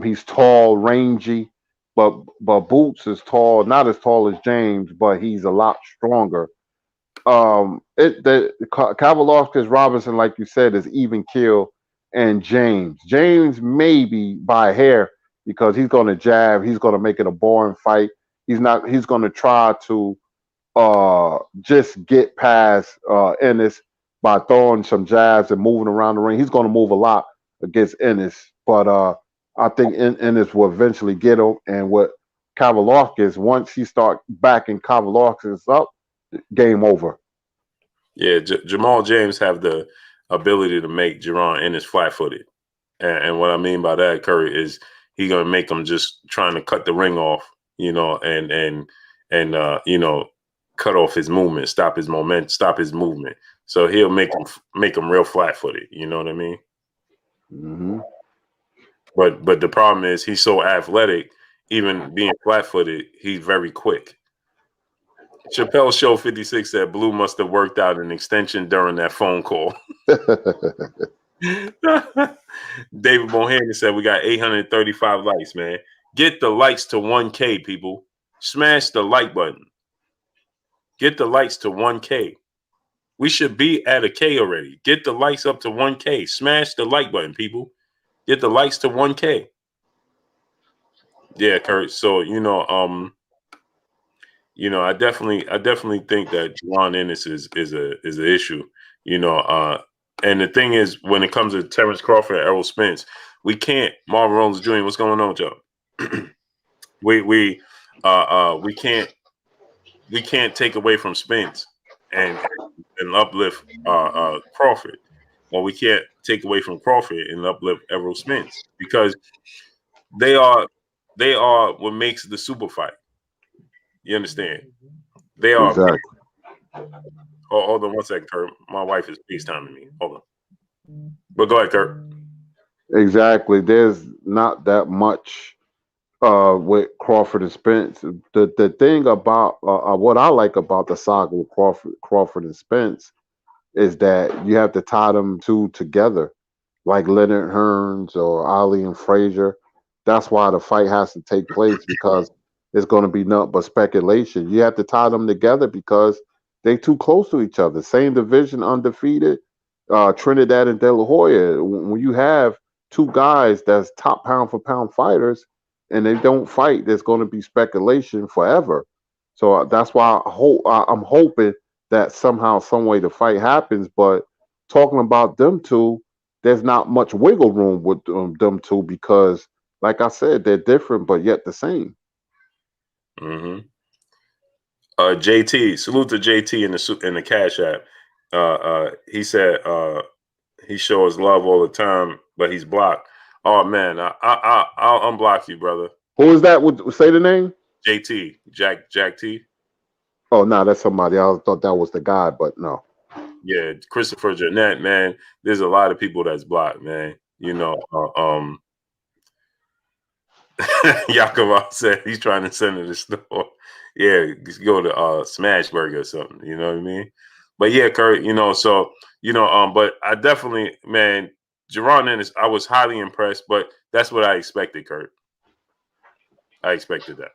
He's tall, rangy, but Boots is tall, not as tall as James, but he's a lot stronger. Kavalovskis Robinson, like you said, is even kill, and James maybe by a hair because he's going to jab. He's going to make it a boring fight. He's not. He's going to try to just get past Ennis by throwing some jabs and moving around the ring. He's going to move a lot against Ennis, but I think Ennis will eventually get him. And what Kavalovskis, once he start backing Kavalovskis up, game over. Yeah, Jamal James have the ability to make Jerron Ennis flat-footed, and what I mean by that, Curry, is he gonna make him just trying to cut the ring off, and cut off his movement, stop his moment, stop his movement. So he'll make him real flat-footed. You know what I mean? Mm-hmm. But the problem is he's so athletic, even being flat-footed, he's very quick. Chappelle Show 56 said Blue must have worked out an extension during that phone call. David Bohannon said we got 835 likes, man. Get the likes to 1K, people. Smash the like button. Get the likes to 1K. We should be at a K already. Get the likes up to 1K. Smash the like button, people. Get the likes to 1K. Yeah, Kurt. So, I definitely think that Juwan Ennis is an issue. And the thing is, when it comes to Terrence Crawford and Errol Spence, we can't. Marvin Rollins Jr., what's going on, Joe? we can't take away from Spence and uplift Crawford, or we can't take away from Crawford and uplift Errol Spence, because they are what makes the super fight. You understand? They are. Exactly. Oh, hold on one second, Kurt. My wife is FaceTiming me. Hold on. But go ahead, Kurt. Exactly. There's not that much with Crawford and Spence. The thing about what I like about the saga with Crawford and Spence is that you have to tie them two together, like Leonard Hearns or Ali and Frazier. That's why the fight has to take place, because it's going to be nothing but speculation. You have to tie them together because they too close to each other. Same division, undefeated. Trinidad and De La Hoya. When you have two guys that's top pound for pound fighters and they don't fight, there's going to be speculation forever. So that's why I'm hoping that somehow, some way, the fight happens. But talking about them two, there's not much wiggle room with them two because, like I said, they're different but yet the same. Mm-hmm. JT, salute to JT in the Cash App. He said he shows love all the time, but he's blocked. Oh man, I'll unblock you, brother. Who is that? Would say the name? JT, Jack T. Oh no, that's somebody. I thought that was the guy, but no. Yeah, Christopher Jeanette, man. There's a lot of people that's blocked, man. Yakov said he's trying to send to the store. Yeah, just go to Smashburger or something. You know what I mean? But yeah, Kurt. But I definitely, man, Jerron Ennis, I was highly impressed. But that's what I expected, Kurt. I expected that.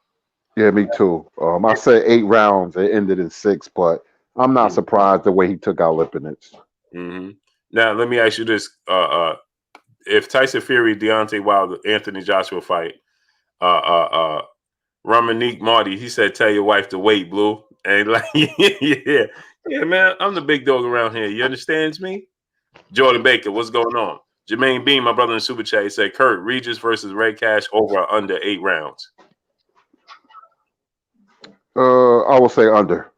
Yeah, me too. I said 8 rounds. It ended in 6, but I'm not surprised the way he took out Lipinets. Mm-hmm. Now, let me ask you this: if Tyson Fury, Deontay Wilder, Anthony Joshua fight, Ramanique Marty, he said, "Tell your wife to wait, Blue." And like, yeah, man, I'm the big dog around here. You understands me? Jordan Baker, what's going on? Jermaine Bean, my brother in Super Chat, he said, "Kurt, Regis versus Red Cash over or under 8 rounds." I will say under.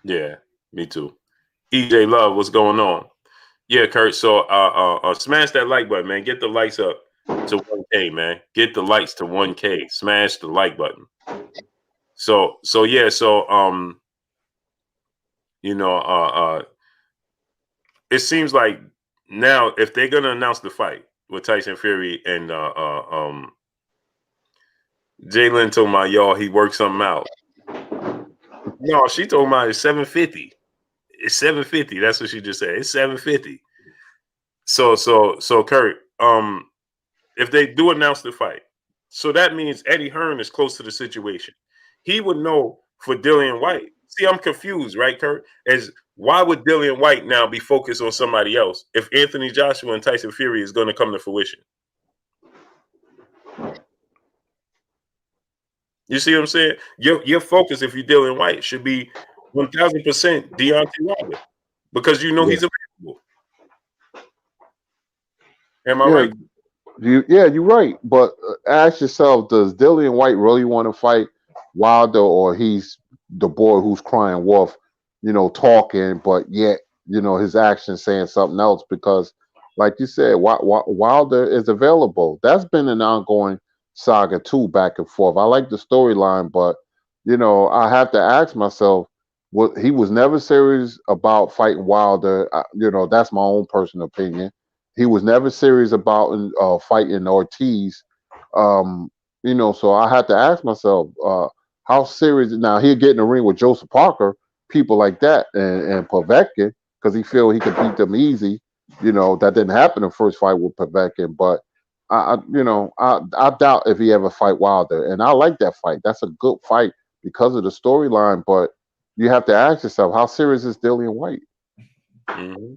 Yeah, me too. EJ Love, what's going on? Yeah, Kurt. So smash that like button, man. Get the likes up to 1K, man. Get the likes to 1K. Smash the like button. It seems like now if they're gonna announce the fight with Tyson Fury and Jalen told my y'all he worked something out. No, she told me it's 750. It's 750. That's what she just said. It's 750. So Kurt, if they do announce the fight, so that means Eddie Hearn is close to the situation. He would know for Dillian White See, I'm confused, right, Kurt? As why would Dillian White now be focused on somebody else if Anthony Joshua and Tyson Fury is going to come to fruition? You see what I'm saying? Your focus, if you're Dillian White, should be 1,000% Deontay Wilder because you know Yeah, he's available. Am I yeah, right? you're right. But ask yourself, does Dillian White really want to fight Wilder, or he's the boy who's crying wolf, talking, but yet, his actions saying something else? Because, like you said, Wilder is available. That's been an ongoing saga too, back and forth. I like the storyline, but I have to ask myself, he was never serious about fighting Wilder. That's my own personal opinion. He was never serious about fighting Ortiz. So I had to ask myself, how serious. Now he'll get in the ring with Joseph Parker, people like that, and Povetkin, because he feel he could beat them easy. That didn't happen in the first fight with Povetkin, but I doubt if he ever fight Wilder. And I like that fight. That's a good fight because of the storyline. But you have to ask yourself, how serious is Dillian White? Mm-hmm.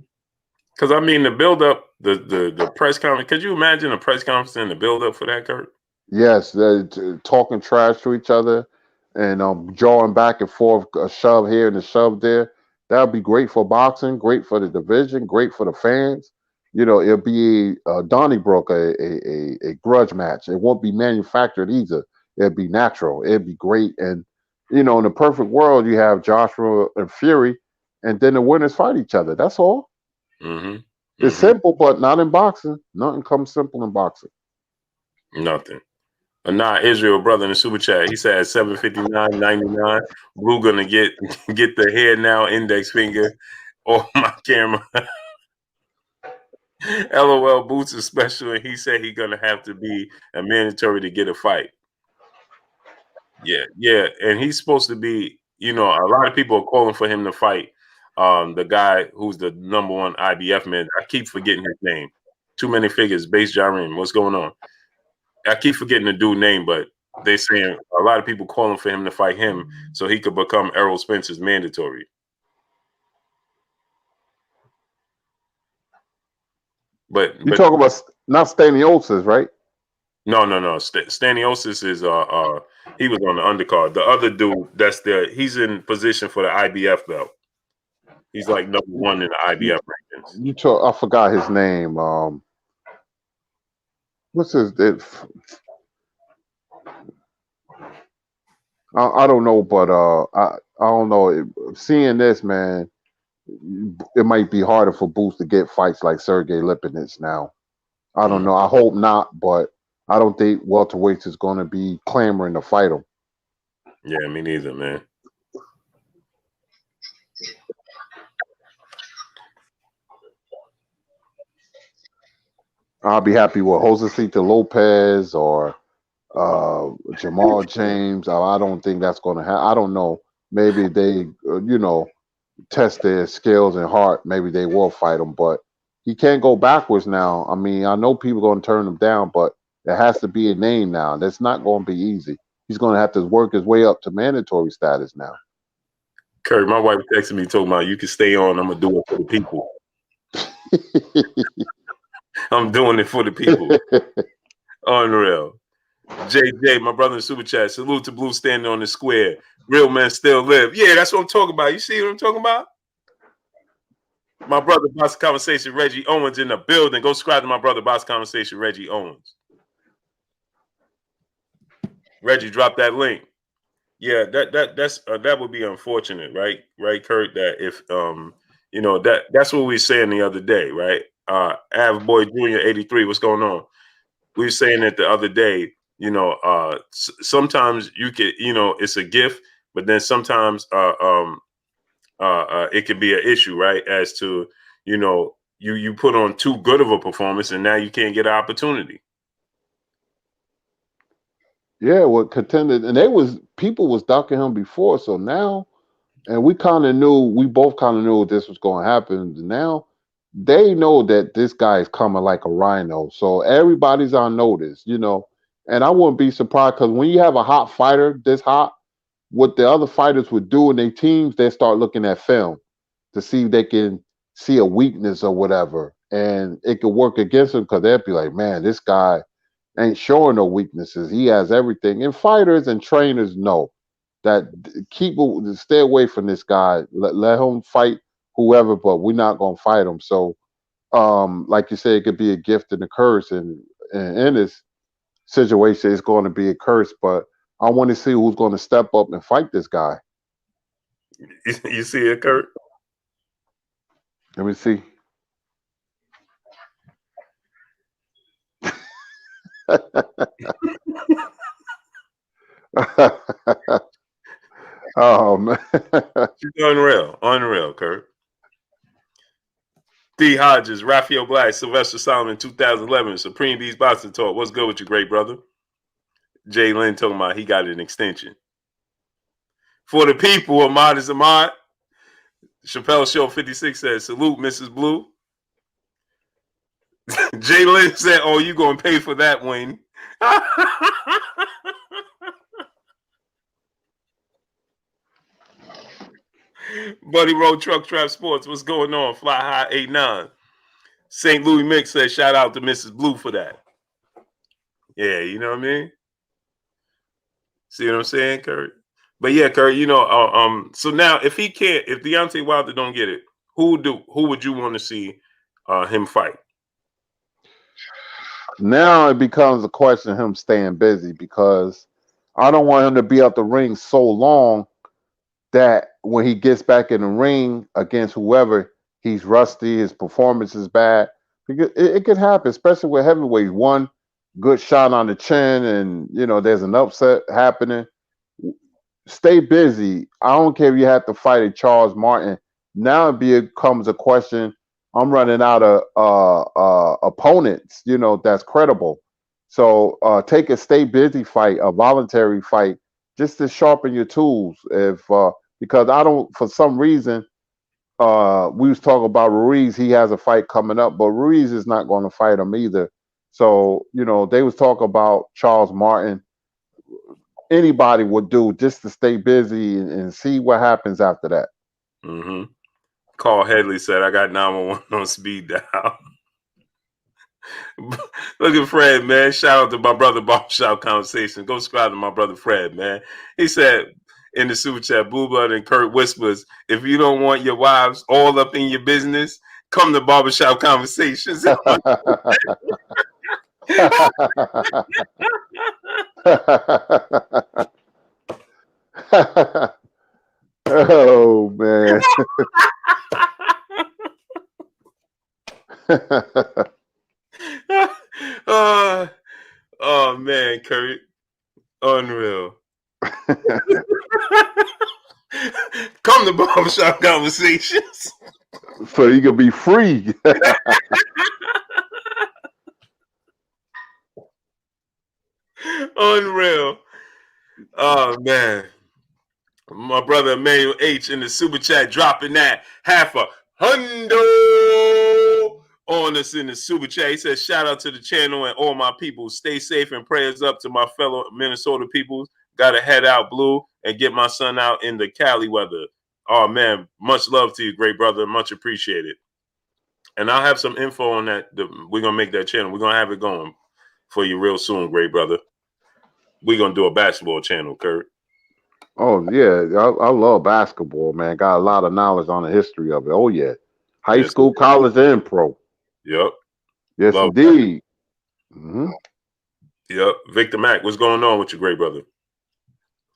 Because I mean, the build up, the press conference. Could you imagine a press conference and the build up for that, Kurt? Yes, they're talking trash to each other and drawing back and forth, a shove here and a shove there. That would be great for boxing, great for the division, great for the fans. It'll be Donnybrook, a grudge match. It won't be manufactured either. It'll be natural. It'll be great. And, in the perfect world, you have Joshua and Fury, and then the winners fight each other. That's all. Mm-hmm. It's Mm-hmm. simple, but not in boxing. Nothing comes simple in boxing. Nothing. Nah, Israel brother in the super chat. He said 759.99. Blue gonna get the hair now index finger on my camera. LOL Boots is special, and he said he's gonna have to be a mandatory to get a fight. Yeah, and he's supposed to be. A lot of people are calling for him to fight. The guy who's the #1 IBF man. I keep forgetting his name. Too many figures. Base Jarim. What's going on? I keep forgetting the dude's name, but they're saying a lot of people calling for him to fight him so he could become Errol Spencer's mandatory. But You talk about not Staniosis, right? no. Staniosis is he was on the undercard. The other dude he's in position for the IBF belt. He's like #1 in the IBF rankings. I forgot his name. What's his? I don't know, but I don't know. Seeing this, man, it might be harder for Boots to get fights like Sergey Lipinets now. I don't know. I hope not, but I don't think welterweights is going to be clamoring to fight him. Yeah, me neither, man. I'll be happy with Josecito Lopez or Jamal James. I don't think that's going to happen. I don't know. Maybe they, test their skills and heart. Maybe they will fight him, but he can't go backwards now. I mean, I know people are going to turn him down, but there has to be a name now. That's not going to be easy. He's going to have to work his way up to mandatory status now. Kurt, my wife texted me, told me, you can stay on. I'm going to do it for the people. I'm doing it for the people. Unreal. JJ, my brother in Super Chat, salute to Blue standing on the square. Real men still live. Yeah, that's what I'm talking about. You see what I'm talking about? My brother, Boss Conversation, Reggie Owens in the building. Go subscribe to my brother, Boss Conversation, Reggie Owens. Reggie, drop that link. Yeah, that would be unfortunate, right? Right, Kurt. That if that's what we were saying the other day, right? Av Boy Jr. 83, what's going on? We were saying it the other day. Sometimes you could, it's a gift, but then sometimes it could be an issue, right? As to you put on too good of a performance, and now you can't get an opportunity. Yeah, well, contended, and people was ducking him before, so now, and we both kind of knew this was going to happen. Now they know that this guy is coming like a rhino, so everybody's on notice, and I wouldn't be surprised because when you have a hot fighter this hot, what the other fighters would do in their teams, they start looking at film to see if they can see a weakness or whatever, and it could work against them because they'll be like, man, this guy ain't showing no weaknesses. He has everything. And fighters and trainers know that stay away from this guy. Let him fight whoever, but we're not gonna fight him. So, like you said, it could be a gift and a curse, and in this situation, it's going to be a curse. But I want to see who's going to step up and fight this guy. You see it, Kurt? Let me see. Oh man. Unreal, Kurt. D. Hodges, Raphael Black, Sylvester Solomon, 2011, Supreme Beast Boxing Talk. What's good with you, great brother? Jay Lynn talking about he got an extension. For the people, Ahmad is Ahmad. Chappelle Show 56 says, salute, Mrs. Blue. Jay Lynn said, oh, you going to pay for that, Wayne. Buddy Road Truck Trap Sports, what's going on? Fly High 89. St. Louis Mix says, shout out to Mrs. Blue for that. Yeah, you know what I mean? See what I'm saying, Kurt? But yeah, Kurt, so now if Deontay Wilder don't get it, who would you want to see him fight? Now it becomes a question of him staying busy, because I don't want him to be out the ring so long that when he gets back in the ring against whoever, he's rusty, his performance is bad. Because it could happen, especially with heavyweights. One good shot on the chin, and there's an upset happening. Stay busy. I don't care if you have to fight a Charles Martin. Now it becomes a question. I'm running out of opponents, that's credible. So take a stay busy fight, a voluntary fight, just to sharpen your tools. Because I don't, for some reason, we was talking about Ruiz. He has a fight coming up, but Ruiz is not going to fight him either. So they was talking about Charles Martin. Anybody would do just to stay busy and see what happens after that. Mm-hmm. Carl Headley said, I got 911 on speed dial. Look at Fred, man. Shout out to my brother Barbershop Conversation. Go subscribe to my brother Fred, man. He said in the super chat, Blue Blood and Kurt whispers, if you don't want your wives all up in your business, come to Barbershop Conversations. Oh man. Oh man, Kurt. Unreal. Come to Barbershop Conversations. So you can be free. Unreal. Oh man. My brother Emmanuel H in the super chat dropping that $500 on us in the super chat. He says, shout out to the channel and all my people. Stay safe and prayers up to my fellow Minnesota people. Gotta head out blue and get my son out in the Cali weather. Oh man, much love to you, great brother. Much appreciated. And I'll have some info on that. We're gonna make that channel. We're gonna have it going for you real soon, great brother. We're gonna do a basketball channel, Kurt. Oh yeah, I love basketball, man. Got a lot of knowledge on the history of it. Oh yeah, high school, college, and pro. Yep. Yes, love indeed. Mm-hmm. Yep. Victor Mack, what's going on with you, great brother?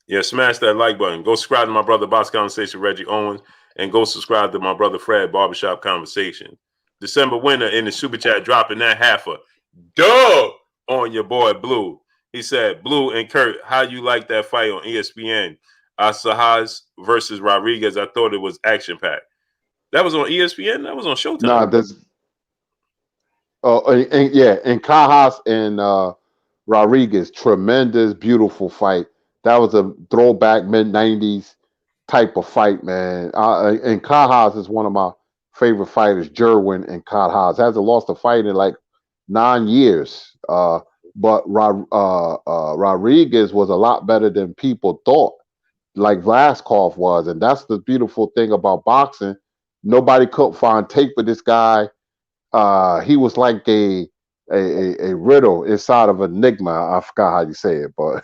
Yeah, smash that like button. Go subscribe to my brother Box Conversation, Reggie Owens, and go subscribe to my brother Fred Barbershop Conversation. December winner in the super chat dropping that $500 on your boy Blue. He said, Blue and Kurt, how you like that fight on ESPN? Sahaz versus Rodriguez. I thought it was action-packed. That was on ESPN? That was on Showtime. Nah, that's and Cajas and Rodriguez, tremendous, beautiful fight. That was a throwback mid-90s type of fight, man. And Cajas is one of my favorite fighters, Jerwin and Cajas. Hasn't lost a fight in like 9 years. But Rodriguez was a lot better than people thought. like Vlaskov was, and that's the beautiful thing about boxing. Nobody could find tape of this guy. He was like a riddle inside of enigma. I forgot how you say it, but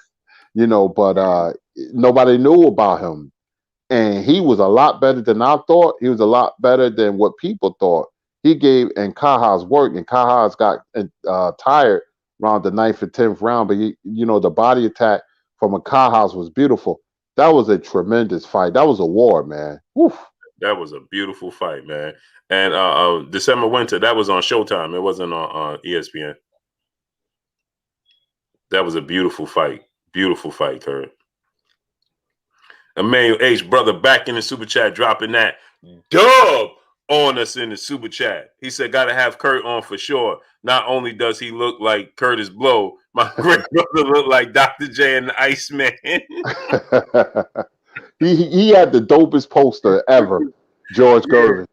nobody knew about him, and he was a lot better than I thought. He was a lot better than what people thought. He gave and Kaha's work, and Kaha's got tired around the ninth and 10th round, but the body attack from a Kaha's was beautiful. That was a tremendous fight. That was a war, man. Woof. That was a beautiful fight, man. And December Winter, that was on Showtime. It wasn't on ESPN. That was a beautiful fight. Beautiful fight, Kurt. Emmanuel H, brother, back in the super chat, dropping that dub on us in the super chat. He said, "Got to have Kurt on for sure. Not only does he look like Curtis Blow, my great brother looked like Dr. J and the Iceman." he had the dopest poster ever, George Gervin.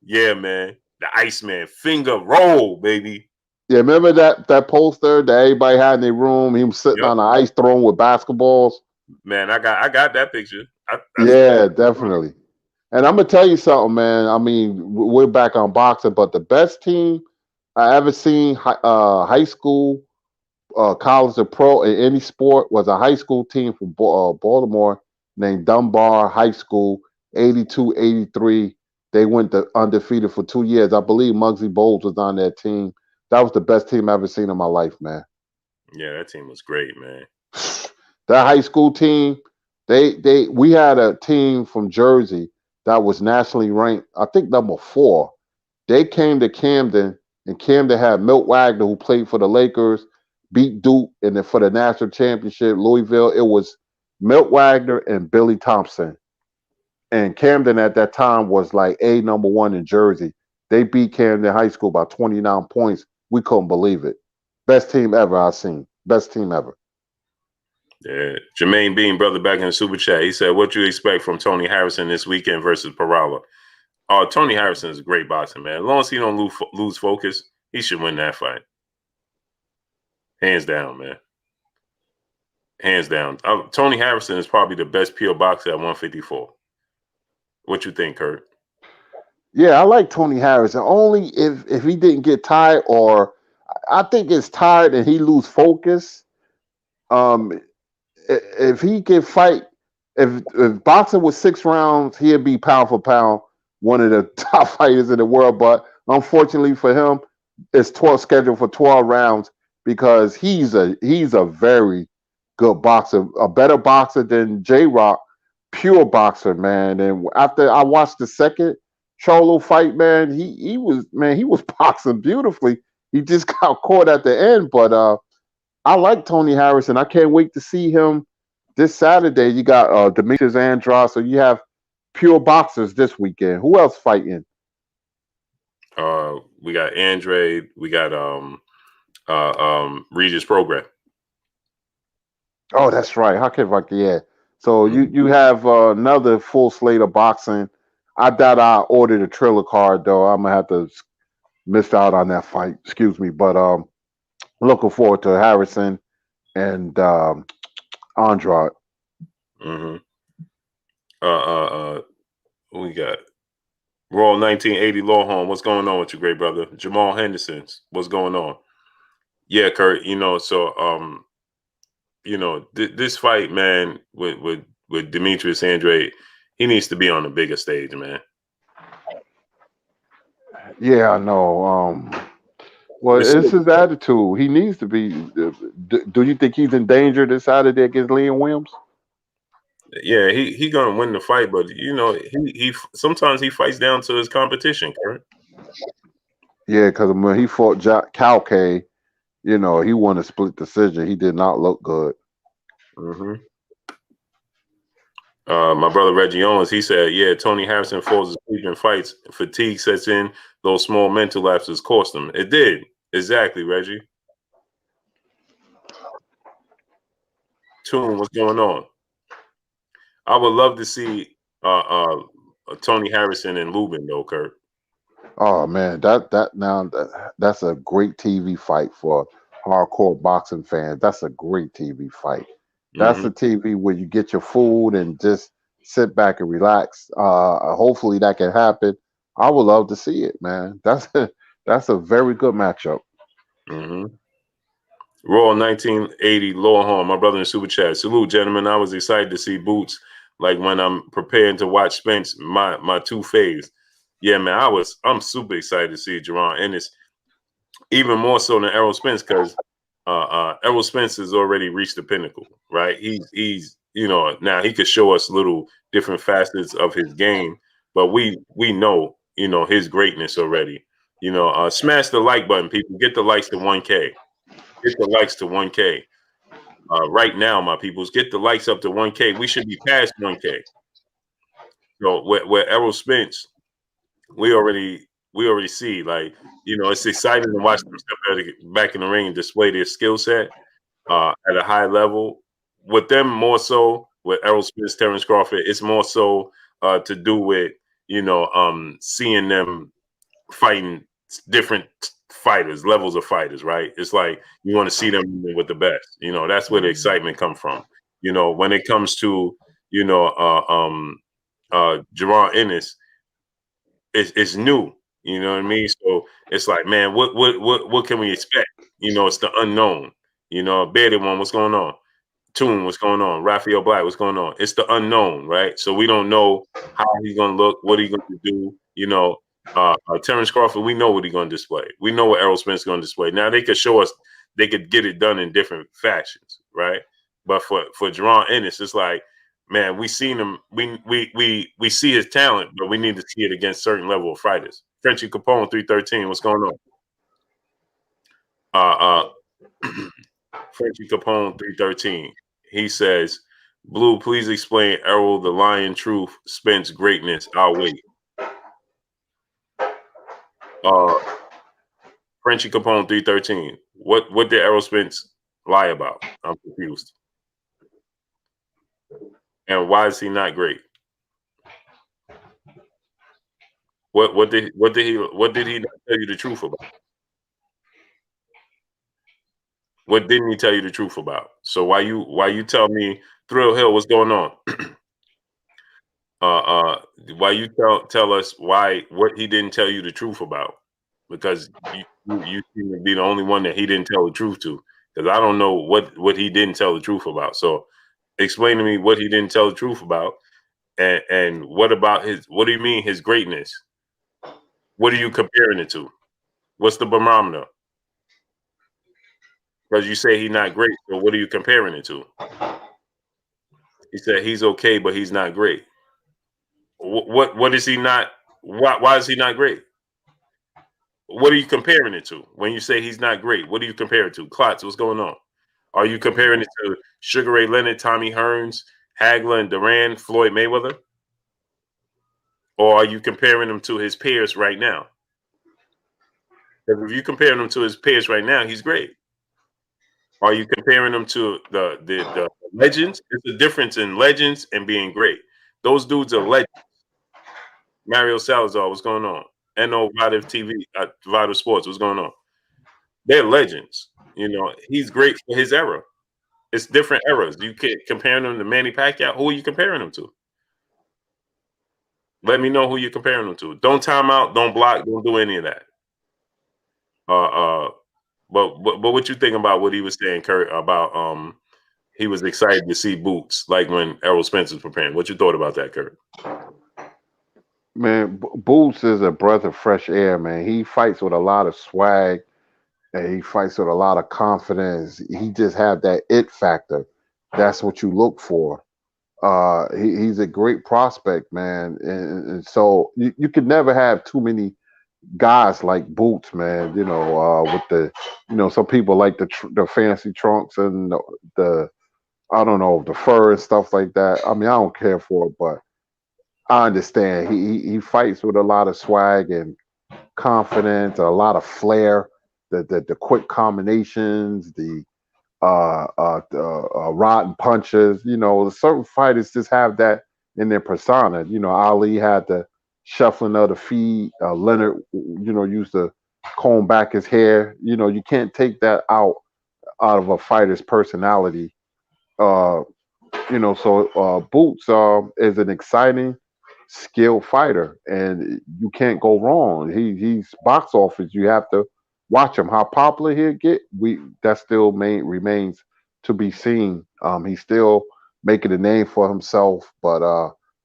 Yeah, man. The Iceman. Finger roll, baby. Yeah, remember that poster that everybody had in their room? He was sitting on an ice throne with basketballs. Man, I got that picture. Yeah, definitely. And I'm gonna tell you something, man. I mean, we're back on boxing, but the best team I ever seen, high school, college, or pro in any sport was a high school team from Baltimore named Dunbar High School, 82, 83. They went undefeated for 2 years. I believe Muggsy Bowles was on that team. That was the best team I ever seen in my life, man. Yeah, that team was great, man. That high school team, we had a team from Jersey that was nationally ranked, I think number 4. They came to Camden, and Camden had Milt Wagner, who played for the Lakers, beat Duke, and then for the national championship, Louisville, it was Milt Wagner and Billy Thompson. And Camden at that time was like number 1 in Jersey. They beat Camden High School by 29 points. We couldn't believe it. Best team ever I've seen. Best team ever. Yeah, Jermaine Bean, brother, back in the super chat. He said, "What you expect from Tony Harrison this weekend versus Perala?" Tony Harrison is a great boxer, man. As long as he don't lose focus, he should win that fight. Hands down, man. Hands down. Tony Harrison is probably the best pure boxer at 154. What you think, Kurt? Yeah, I like Tony Harrison. Only if he didn't get tired, or I think it's tired and he lose focus. If he can fight, if boxing was 6 rounds, he'd be pound for pound one of the top fighters in the world. But unfortunately for him, it's 12 scheduled for 12 rounds because he's a very good boxer, a better boxer than J Rock, pure boxer, man. And after I watched the second Cholo fight, man, he was boxing beautifully. He just got caught at the end, but I like Tony Harrison. I can't wait to see him this Saturday. You got Demetrius Andrade, so you have pure boxers this weekend. Who else fighting? We got Andrade. We got Regis Progress. Oh, that's right. How can I? Yeah. So you have another full slate of boxing. I doubt I ordered a Triller card though. I'm gonna have to miss out on that fight. Excuse me, but looking forward to Harrison and Andrade. Mm-hmm. We got Raw 1980 Lawhorn. What's going on with you, great brother? Jamal Henderson's. What's going on? Yeah, Kurt. This fight, man, with Demetrius Andrade, he needs to be on the bigger stage, man. Yeah, I know. Well, it's his attitude. He needs to be. Do you think he's in danger this Saturday against Liam Williams? Yeah, he gonna win the fight, but he sometimes he fights down to his competition, Kurt. Yeah, because when he fought Calcay, he won a split decision. He did not look good. Mm-hmm. My brother Reggie Owens, he said, "Yeah, Tony Harrison falls asleep in fights. Fatigue sets in. Those small mental lapses cost him. It did exactly, Reggie." Tune, what's going on? I would love to see Tony Harrison and Lubin though, Kurt. Oh man, that's a great TV fight for hardcore boxing fans. That's a great TV fight. That's Mm-hmm. the TV where you get your food and just sit back and relax. Hopefully that can happen. I would love to see it, man. That's a very good matchup. Mm-hmm. Raw 1980 Lower Hall, my brother in Super Chat. Salute, gentlemen. I was excited to see Boots. Like when I'm preparing to watch Spence, my two faves. Yeah, man, I'm super excited to see Jerron Ennis, even more so than Errol Spence, because Errol Spence has already reached the pinnacle, right? He's now he could show us little different facets of his game, but we know his greatness already. Smash the like button, people. Get the likes to 1K. Get the likes to 1K. Right now, my peoples, get the likes up to 1K. We should be past 1K. So where Errol Spence, we already see, like, it's exciting to watch them step back in the ring and display their skill set at a high level. With them, more so with Errol Spence, Terrence Crawford, it's more so to do with seeing them fighting different fighters, levels of fighters, right? It's like you want to see them with the best. That's where the excitement come from. When it comes to Jerron Ennis, it's new. You know what I mean? So it's like, man, what can we expect? It's the unknown. Bearded One, what's going on? Tune, what's going on? Raphael Black, what's going on? It's the unknown, right? So we don't know how he's gonna look, what he's gonna do. Terrence Crawford, we know what he's gonna display. We know what Errol Spence is gonna display. Now they could show us, they could get it done in different fashions, right? But for Jerron Ennis, it's like, man, we seen him. We see his talent, but we need to see it against certain level of fighters. Frenchy Capone 313, what's going on? Frenchy Capone 313. He says, Blue, please explain Errol the Lion Truth, Spence greatness. I'll wait. Frenchy Capone 313. What did Errol Spence lie about? I'm confused. And why is he not great? What did he not tell you the truth about? What didn't he tell you the truth about? So why you tell me Thrill Hill, what's going on? Why you tell us what he didn't tell you the truth about? Because you seem to be the only one that he didn't tell the truth to. Because I don't know what he didn't tell the truth about. So explain to me what he didn't tell the truth about, and what about what do you mean his greatness? What are you comparing it to? What's the barometer? Because you say he's not great, so what are you comparing it to? He said he's okay, but he's not great. What is he not? Why is he not great? What are you comparing it to? When you say he's not great, what do you compare it to? Klotz, what's going on? Are you comparing it to Sugar Ray Leonard, Tommy Hearns, Hagler and Duran, Floyd Mayweather? Or are you comparing them to his peers right now? Because if you're comparing him to his peers right now, he's great. Are you comparing him to the legends? There's a difference in legends and being great. Those dudes are legends. Mario Salazar, what's going on? NO Vitive TV, Vitive Sports, what's going on? They're legends. He's great for his era. It's different eras. You can't compare them to Manny Pacquiao. Who are you comparing them to? Let me know who you're comparing them to. Don't time out. Don't block. Don't do any of that. Uh, uh, but what you think about what he was saying, Kurt, about he was excited to see Boots, like when Errol Spence was preparing. What you thought about that, Kurt? Man, Boots is a breath of fresh air, man. He fights with a lot of swag and he fights with a lot of confidence. He just have that it factor. That's what you look for. He's a great prospect, man, and so you could never have too many guys like Boots, man. With some people like the fancy trunks and the I don't know the fur and stuff like that. I mean, I don't care for it, but I understand he fights with a lot of swag and confidence, a lot of flair, the quick combinations, the rotten punches. Certain fighters just have that in their persona. Ali had the shuffling of the feet. Leonard, used to comb back his hair. You can't take that out of a fighter's personality. Uh, so Boots is an exciting, skilled fighter, and you can't go wrong. He's box office. You have to watch him. How popular he'll get, that still remains to be seen. He's still making a name for himself, but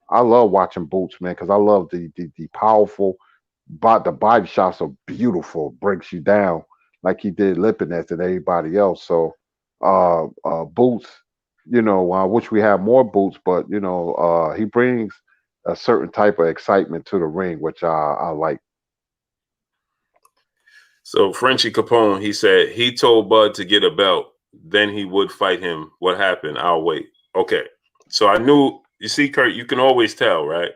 I love watching Boots, man, because I love the powerful, but the body shots are beautiful. Breaks you down like he did Lipinets and everybody else. So Boots, I wish we had more Boots, but he brings a certain type of excitement to the ring, which I like. So Frenchie Capone, he said he told Bud to get a belt, then he would fight him. What happened? I'll wait. Okay. So I knew. You see, Kurt, you can always tell, right?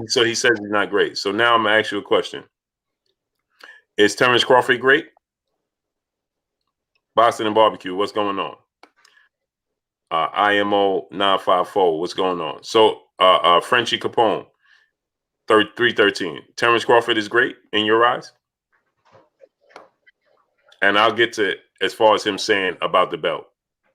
So he says he's not great. So now I'm gonna ask you a question: Is Terrence Crawford great? Boston and Barbecue, what's going on? IMO 954, what's going on? So Frenchie Capone, 313. Terrence Crawford is great in your eyes? And I'll get to as far as him saying about the belt,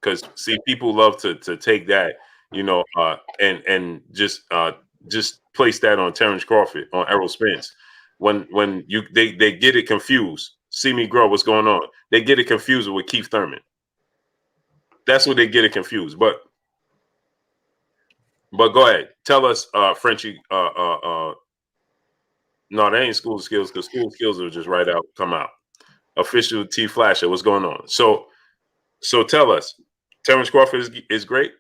because see, people love to take that, and just place that on Terrence Crawford, on Errol Spence. When they get it confused. See me grow. What's going on? They get it confused with Keith Thurman. That's what they get it confused. But go ahead, tell us, Frenchie. No, that ain't School Skills, because School Skills will just right out come out. Official T Flasher, what's going on? So tell us, Terrence Crawford is great.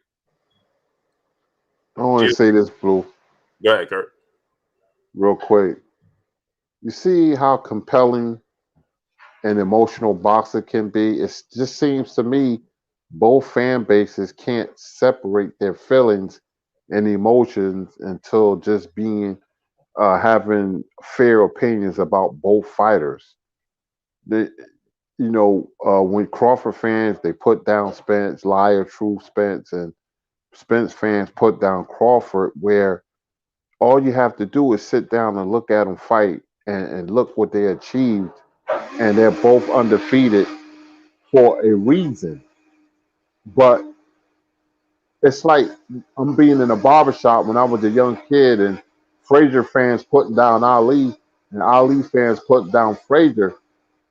I want to say this, Blue, Go ahead, Kurt. real quick. You see how compelling and emotional boxer can be? It just seems to me both fan bases can't separate their feelings and emotions until just being having fair opinions about both fighters. The, when Crawford fans they put down Spence, liar, true Spence, and Spence fans put down Crawford, where all you have to do is sit down and look at them fight and look what they achieved, and they're both undefeated for a reason. But it's like I'm being in a barbershop when I was a young kid, and Frazier fans putting down Ali, and Ali fans putting down Frazier,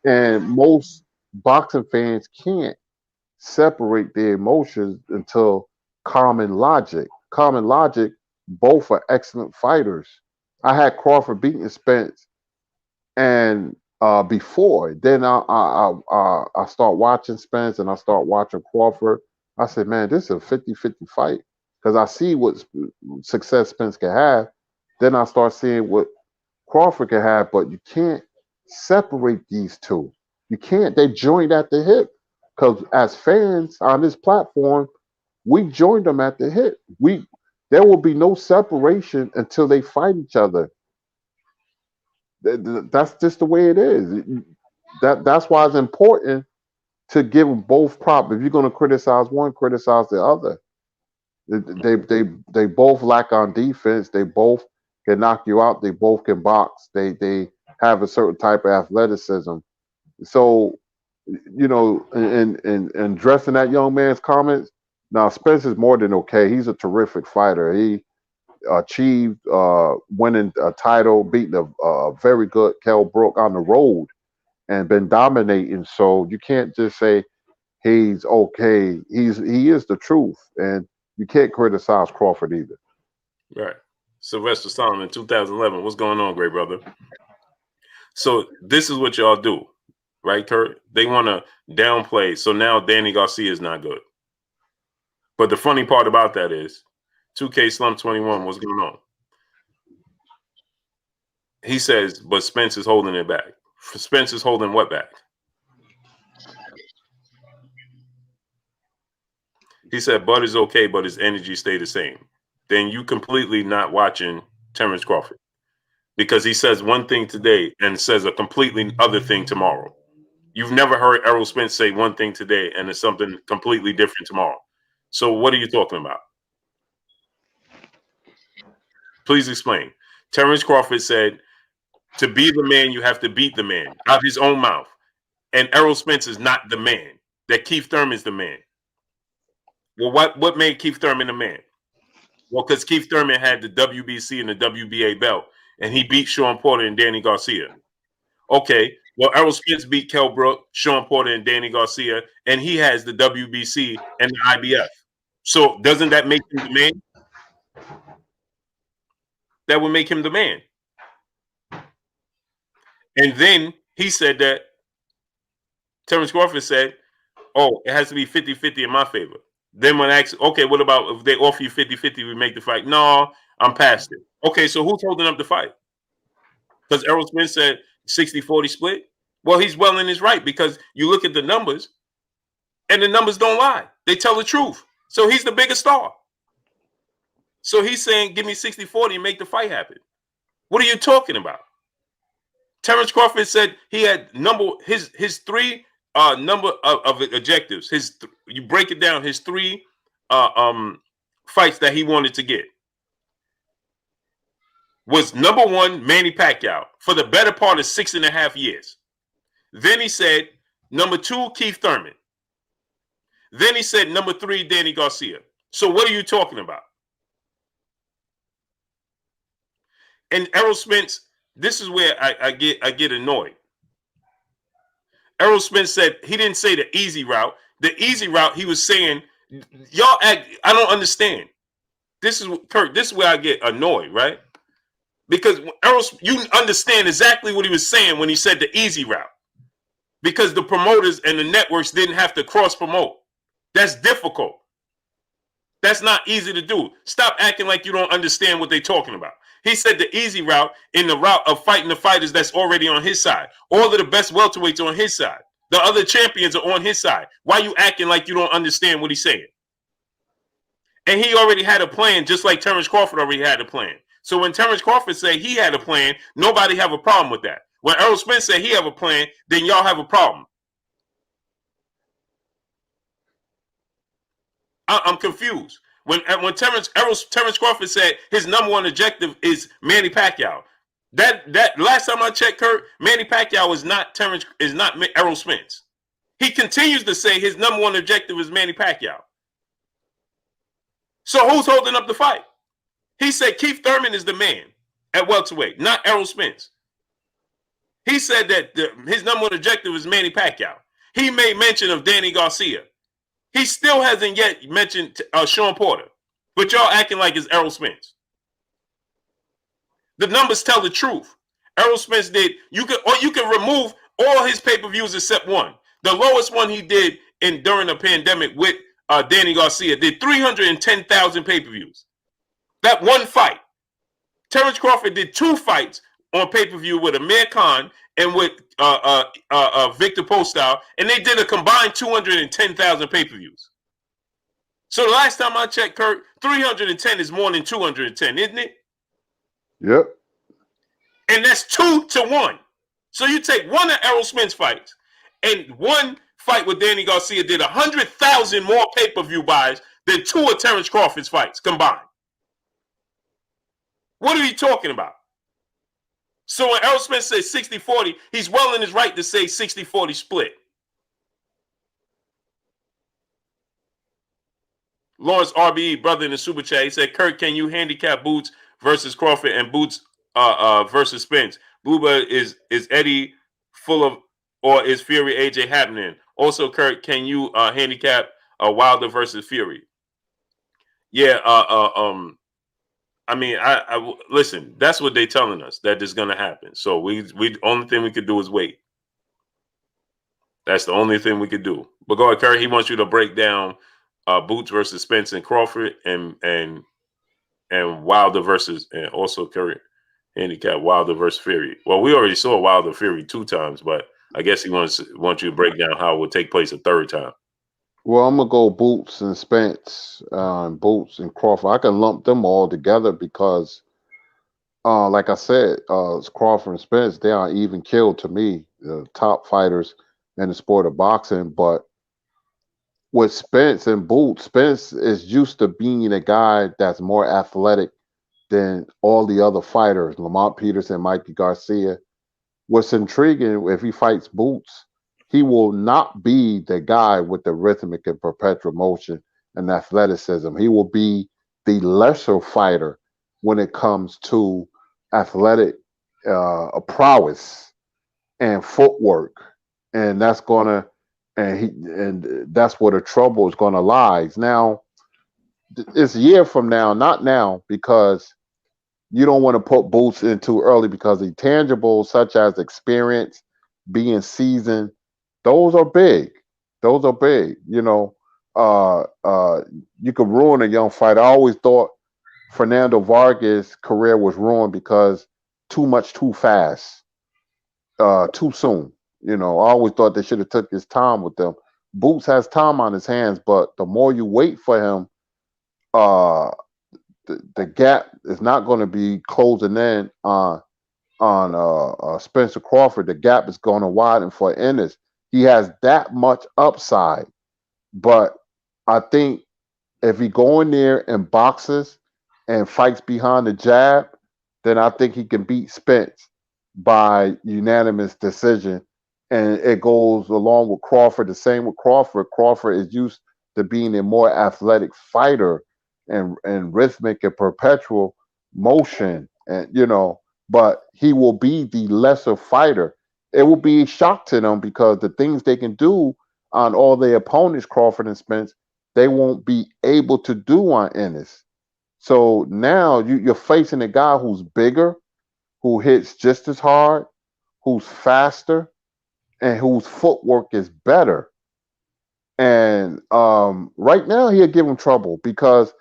and most boxing fans can't separate their emotions until common logic. Common logic, both are excellent fighters. I had Crawford beating Spence, and before then I start watching Spence and I start watching Crawford. I said, man, this is a 50-50 fight because I see what success Spence can have. Then I start seeing what Crawford can have, but you can't separate these two. You can't. They joined at the hip because as fans on this platform, we joined them at the hip. There will be no separation until they fight each other. That's just the way it is. That's why it's important to give them both props. If you're going to criticize one, criticize the other. They both lack on defense. They both can knock you out. They both can box. They have a certain type of athleticism. So, and addressing that young man's comments. Now, Spence is more than okay. He's a terrific fighter. He achieved winning a title, beating a very good Kell Brook on the road, and been dominating. So you can't just say he's okay. He is the truth, and you can't criticize Crawford either. Right. Sylvester Solomon, 2011. What's going on, great brother? So this is what y'all do, right, Kurt? They want to downplay. So now Danny Garcia is not good. But the funny part about that is 2K Slump 21, what's going on? He says, but Spence is holding it back. Spence is holding what back? He said, Bud is okay, but his energy stay the same. Then you completely not watching Terrence Crawford, because he says one thing today and says a completely other thing tomorrow. You've never heard Errol Spence say one thing today and it's something completely different tomorrow. So what are you talking about? Please explain. Terrence Crawford said, to be the man, you have to beat the man, out of his own mouth. And Errol Spence is not the man. That Keith Thurman is the man. Well, what made Keith Thurman a man? Well, because Keith Thurman had the WBC and the WBA belt, and he beat Sean Porter and Danny Garcia. Okay, well, Errol Spence beat Kell Brook, Sean Porter, and Danny Garcia, and he has the WBC and the IBF. So doesn't that make him the man? That would make him the man. And then he said that Terrence Crawford said, oh, it has to be 50-50 in my favor. Then when I asked, okay, what about if they offer you 50-50, we make the fight? No, I'm past it. Okay, so who's holding up the fight? Because Errol Spence said 60-40 split. Well, he's well in his right because you look at the numbers and the numbers don't lie. They tell the truth. So he's the biggest star. So he's saying, give me 60-40 and make the fight happen. What are you talking about? Terrence Crawford said he had his three number of objectives. You break it down, his three fights that he wanted to get was number one, Manny Pacquiao for the better part of 6.5 years. Then he said number two, Keith Thurman. Then he said number three, Danny Garcia. So what are you talking about? And Errol Spence, this is where I get annoyed. Errol Spence said he didn't say the easy route. The easy route, he was saying, y'all act, I don't understand. This is Kurt, this is where I get annoyed, right? Because Errol, you understand exactly what he was saying when he said the easy route. Because the promoters and the networks didn't have to cross promote. That's difficult. That's not easy to do. Stop acting like you don't understand what they're talking about. He said the easy route in the route of fighting the fighters that's already on his side. All of the best welterweights are on his side. The other champions are on his side. Why are you acting like you don't understand what he's saying? And he already had a plan, just like Terrence Crawford already had a plan. So when Terrence Crawford said he had a plan, nobody have a problem with that. When Errol Spence said he have a plan, then y'all have a problem. I'm confused. When Terrence Crawford said his number one objective is Manny Pacquiao, that last time I checked, Kurt, Manny Pacquiao is not Errol Spence. He continues to say his number one objective is Manny Pacquiao. So who's holding up the fight? He said Keith Thurman is the man at welterweight, not Errol Spence. He said that his number one objective is Manny Pacquiao. He made mention of Danny Garcia. He still hasn't yet mentioned Sean Porter, but y'all acting like it's Errol Spence. The numbers tell the truth. Errol Spence did. You can remove all his pay-per-views except one. The lowest one he did during the pandemic with Danny Garcia did 310,000 pay-per-views. That one fight. Terrence Crawford did two fights on pay-per-view with Amir Khan and with Victor Postol, and they did a combined 210,000 pay-per-views. So the last time I checked, Kurt, 310 is more than 210, isn't it? Yep. And that's 2-1. So you take one of Errol Spence fights, and one fight with Danny Garcia did 100,000 more pay-per-view buys than two of Terrence Crawford's fights combined. What are you talking about? So when Errol Spence says 60-40, he's well in his right to say 60-40 split. Lawrence RBE, brother in the super chat, he said, Kurt, can you handicap Boots versus Crawford and Boots versus Spence? Bluebird, is Eddie full of, or is Fury AJ happening? Also, Kurt, can you handicap Wilder versus Fury? Yeah, I mean, I listen. That's what they're telling us that is going to happen. So we only thing we could do is wait. That's the only thing we could do. But go ahead, Curry. He wants you to break down Boots versus Spence and Crawford, and Wilder versus, and also Curry handicap Wilder versus Fury. Well, we already saw Wilder Fury 2 times, but I guess he wants you to break down how it would take place a third time. Well, I'm gonna go Boots and Spence, Boots and Crawford. I can lump them all together because, like I said, Crawford and Spence, they are even killed to me, the top fighters in the sport of boxing. But with Spence and Boots, Spence is used to being a guy that's more athletic than all the other fighters, Lamont Peterson, Mikey Garcia. What's intriguing, if he fights Boots, he will not be the guy with the rhythmic and perpetual motion and athleticism. He will be the lesser fighter when it comes to athletic prowess and footwork, and that's where the trouble is gonna lie. Now, it's a year from now, not now, because you don't want to put boots in too early because the tangibles such as experience, being seasoned, those are big. Those are big. Uh, uh, you could ruin a young fighter. I always thought Fernando Vargas' career was ruined because too much, too fast, too soon. I always thought they should have took his time with them. Boots has time on his hands, but the more you wait for him, uh, the gap is not going to be closing in on Spencer Crawford. The gap is going to widen for Ennis. He has that much upside, but I think if he go in there and boxes and fights behind the jab, then I think he can beat Spence by unanimous decision. And it goes along with Crawford. The same with Crawford. Crawford is used to being a more athletic fighter and rhythmic and perpetual motion. And but he will be the lesser fighter. It will be a shock to them because the things they can do on all their opponents, Crawford and Spence, they won't be able to do on Ennis. So now you're facing a guy who's bigger, who hits just as hard, who's faster, and whose footwork is better. And right now he'll give him trouble because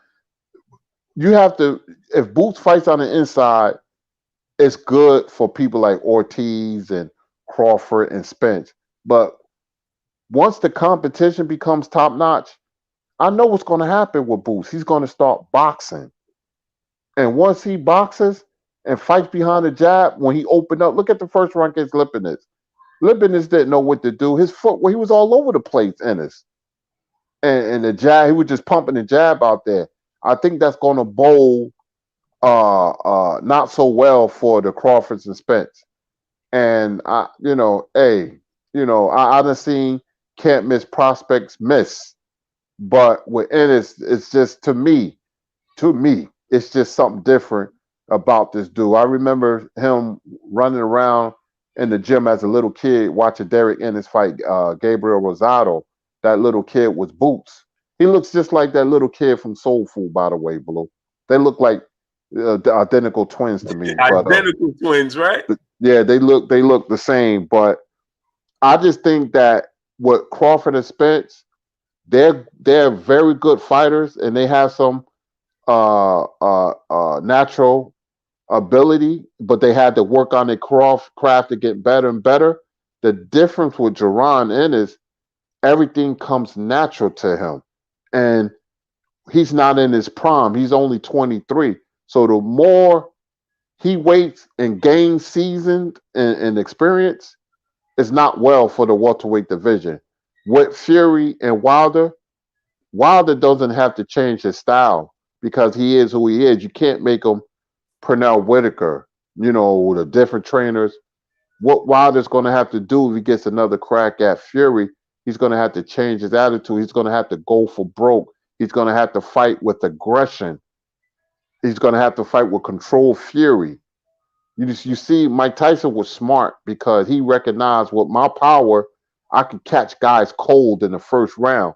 you have to. If Boots fights on the inside, it's good for people like Ortiz and Crawford and Spence. But once the competition becomes top notch, I know what's going to happen with Boots. He's going to start boxing. And once he boxes and fights behind the jab, when he opened up, look at the first round against Lipinus. Lipinus didn't know what to do. His foot, well, he was all over the place, Ennis. And the jab, he was just pumping the jab out there. I think that's going to bowl not so well for the Crawfords and Spence. And I done seen can't miss prospects miss, but with Ennis, it's just to me, it's just something different about this dude. I remember him running around in the gym as a little kid watching Derek Ennis fight Gabriel Rosado. That little kid was Boots. He looks just like that little kid from Soul Food, by the way, Blue. They look like the identical twins to me. But Identical twins, right? yeah, they look the same. But I just think that with Crawford and Spence, they're very good fighters, and they have some natural ability, but they had to work on their craft to get better and better. The difference with Jerron Ennis, everything comes natural to him, and he's not in his prime. He's only 23. So the more he waits and gains seasoned and experience, it's not well for the welterweight division. With Fury and Wilder doesn't have to change his style because he is who he is. You can't make him Pernell Whitaker, the different trainers. What Wilder's going to have to do if he gets another crack at Fury, he's going to have to change his attitude. He's going to have to go for broke. He's going to have to fight with aggression. He's going to have to fight with controlled fury. You see, Mike Tyson was smart because he recognized with my power, I could catch guys cold in the first round.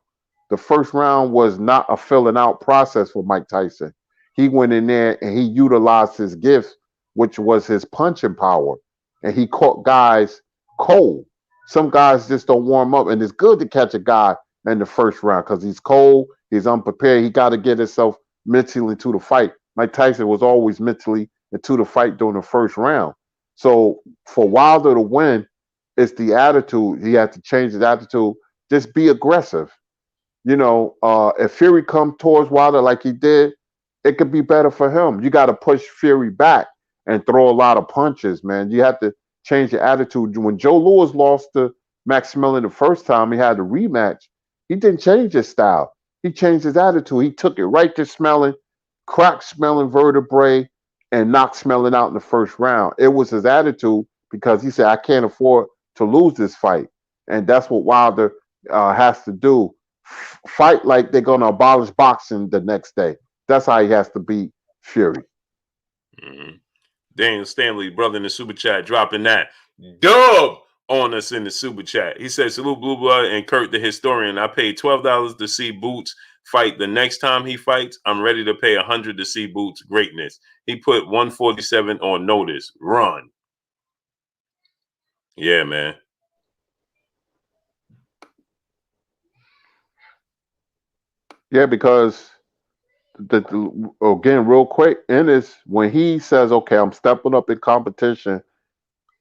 The first round was not a filling out process for Mike Tyson. He went in there and he utilized his gifts, which was his punching power. And he caught guys cold. Some guys just don't warm up. And it's good to catch a guy in the first round because he's cold, he's unprepared. He got to get himself mentally into the fight. Mike Tyson was always mentally into the fight during the first round. So for Wilder to win, it's the attitude. He had to change his attitude. Just be aggressive. If Fury come towards Wilder like he did, it could be better for him. You got to push Fury back and throw a lot of punches, man. You have to change your attitude. When Joe Louis lost to Maximilian the first time, he had the rematch. He didn't change his style. He changed his attitude. He took it right to smelling, crack smelling vertebrae, and knock smelling out in the first round. It was his attitude because he said, I can't afford to lose this fight. And that's what Wilder has to do. fight like they're gonna abolish boxing the next day. That's how he has to beat Fury. Mm-hmm. Daniel Stanley, brother in the super chat, dropping that dub on us in the super chat. He said, "Salute Blue Blood and Kurt the historian. I paid $12 to see Boots fight. The next time he fights, I'm ready to pay $100 to see Boots' greatness. He put 147 on notice. Run, yeah, man." Yeah, because again, real quick, Ennis, when he says, "Okay, I'm stepping up in competition,"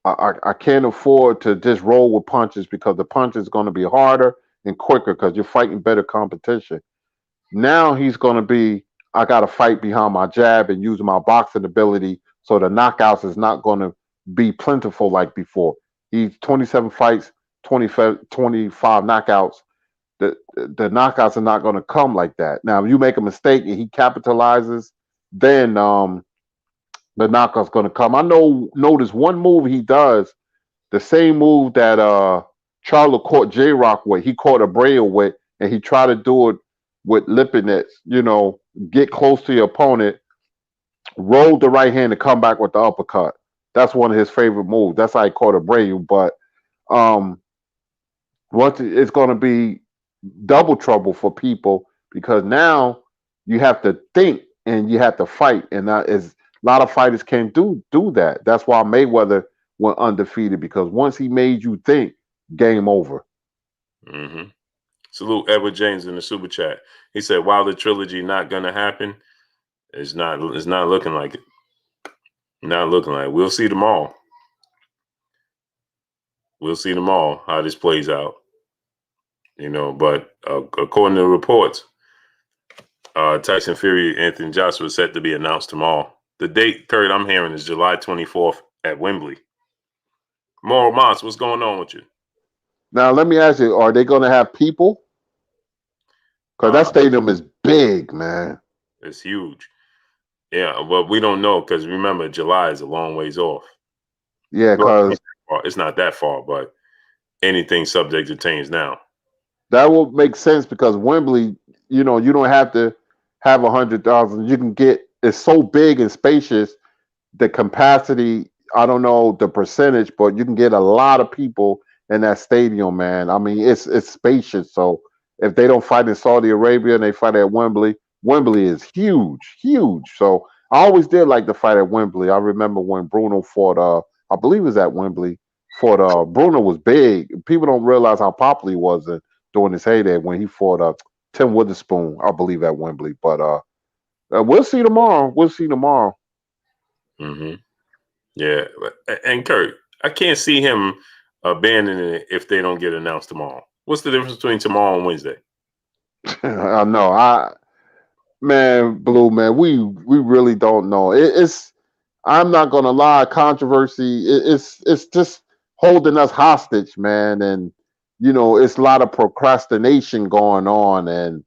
I can't afford to just roll with punches because the punch is going to be harder and quicker because you're fighting better competition. Now he's going to be, I got to fight behind my jab and using my boxing ability, so the knockouts is not going to be plentiful like before. He's 27 fights, 25 knockouts. The knockouts are not going to come like that. Now, if you make a mistake and he capitalizes, then the knockout's going to come. I notice one move he does, the same move that Charlo caught J Rock with, he caught Abreu with, and he tried to do it with Lipinets, get close to your opponent, roll the right hand and come back with the uppercut. That's one of his favorite moves. That's how he caught Abreu. But um, once it's going to be double trouble for people because now you have to think and you have to fight, and that is a lot of fighters can't do that. That's why Mayweather went undefeated because once he made you think, game over. Mm-hmm. Salute Edward James in the super chat. He said, "While the trilogy not gonna happen, it's not looking like it. Not looking like it. We'll see tomorrow. We'll see tomorrow how this plays out. But according to reports, Tyson Fury, Anthony Joshua is set to be announced tomorrow. The date, Kurt, I'm hearing is July 24th at Wembley. Moral Moss, what's going on with you? Now let me ask you: are they going to have people? Because that stadium is big, man. It's huge. Yeah, but we don't know because remember, July is a long ways off. Yeah, because it's not that far, but anything subject to change now. that will make sense because Wembley, you don't have to have 100,000. You can get, it's so big and spacious. The capacity, I don't know the percentage, but you can get a lot of people in that stadium, man. I mean, it's spacious. So if they don't fight in Saudi Arabia and they fight at Wembley, Wembley is huge, huge. So I always did like the fight at Wembley. I remember when Bruno fought, I believe it was at Wembley, fought, Bruno was big. People don't realize how popular he was during his heyday when he fought Tim Witherspoon, I believe, at Wembley. But we'll see tomorrow. We'll see tomorrow. Mm-hmm. Yeah, and Kurt, I can't see him abandoning it if they don't get announced tomorrow. What's the difference between tomorrow and Wednesday? I know. Man, Blue man, we really don't know. It's I'm not gonna lie, controversy. It's just holding us hostage, man, and it's a lot of procrastination going on and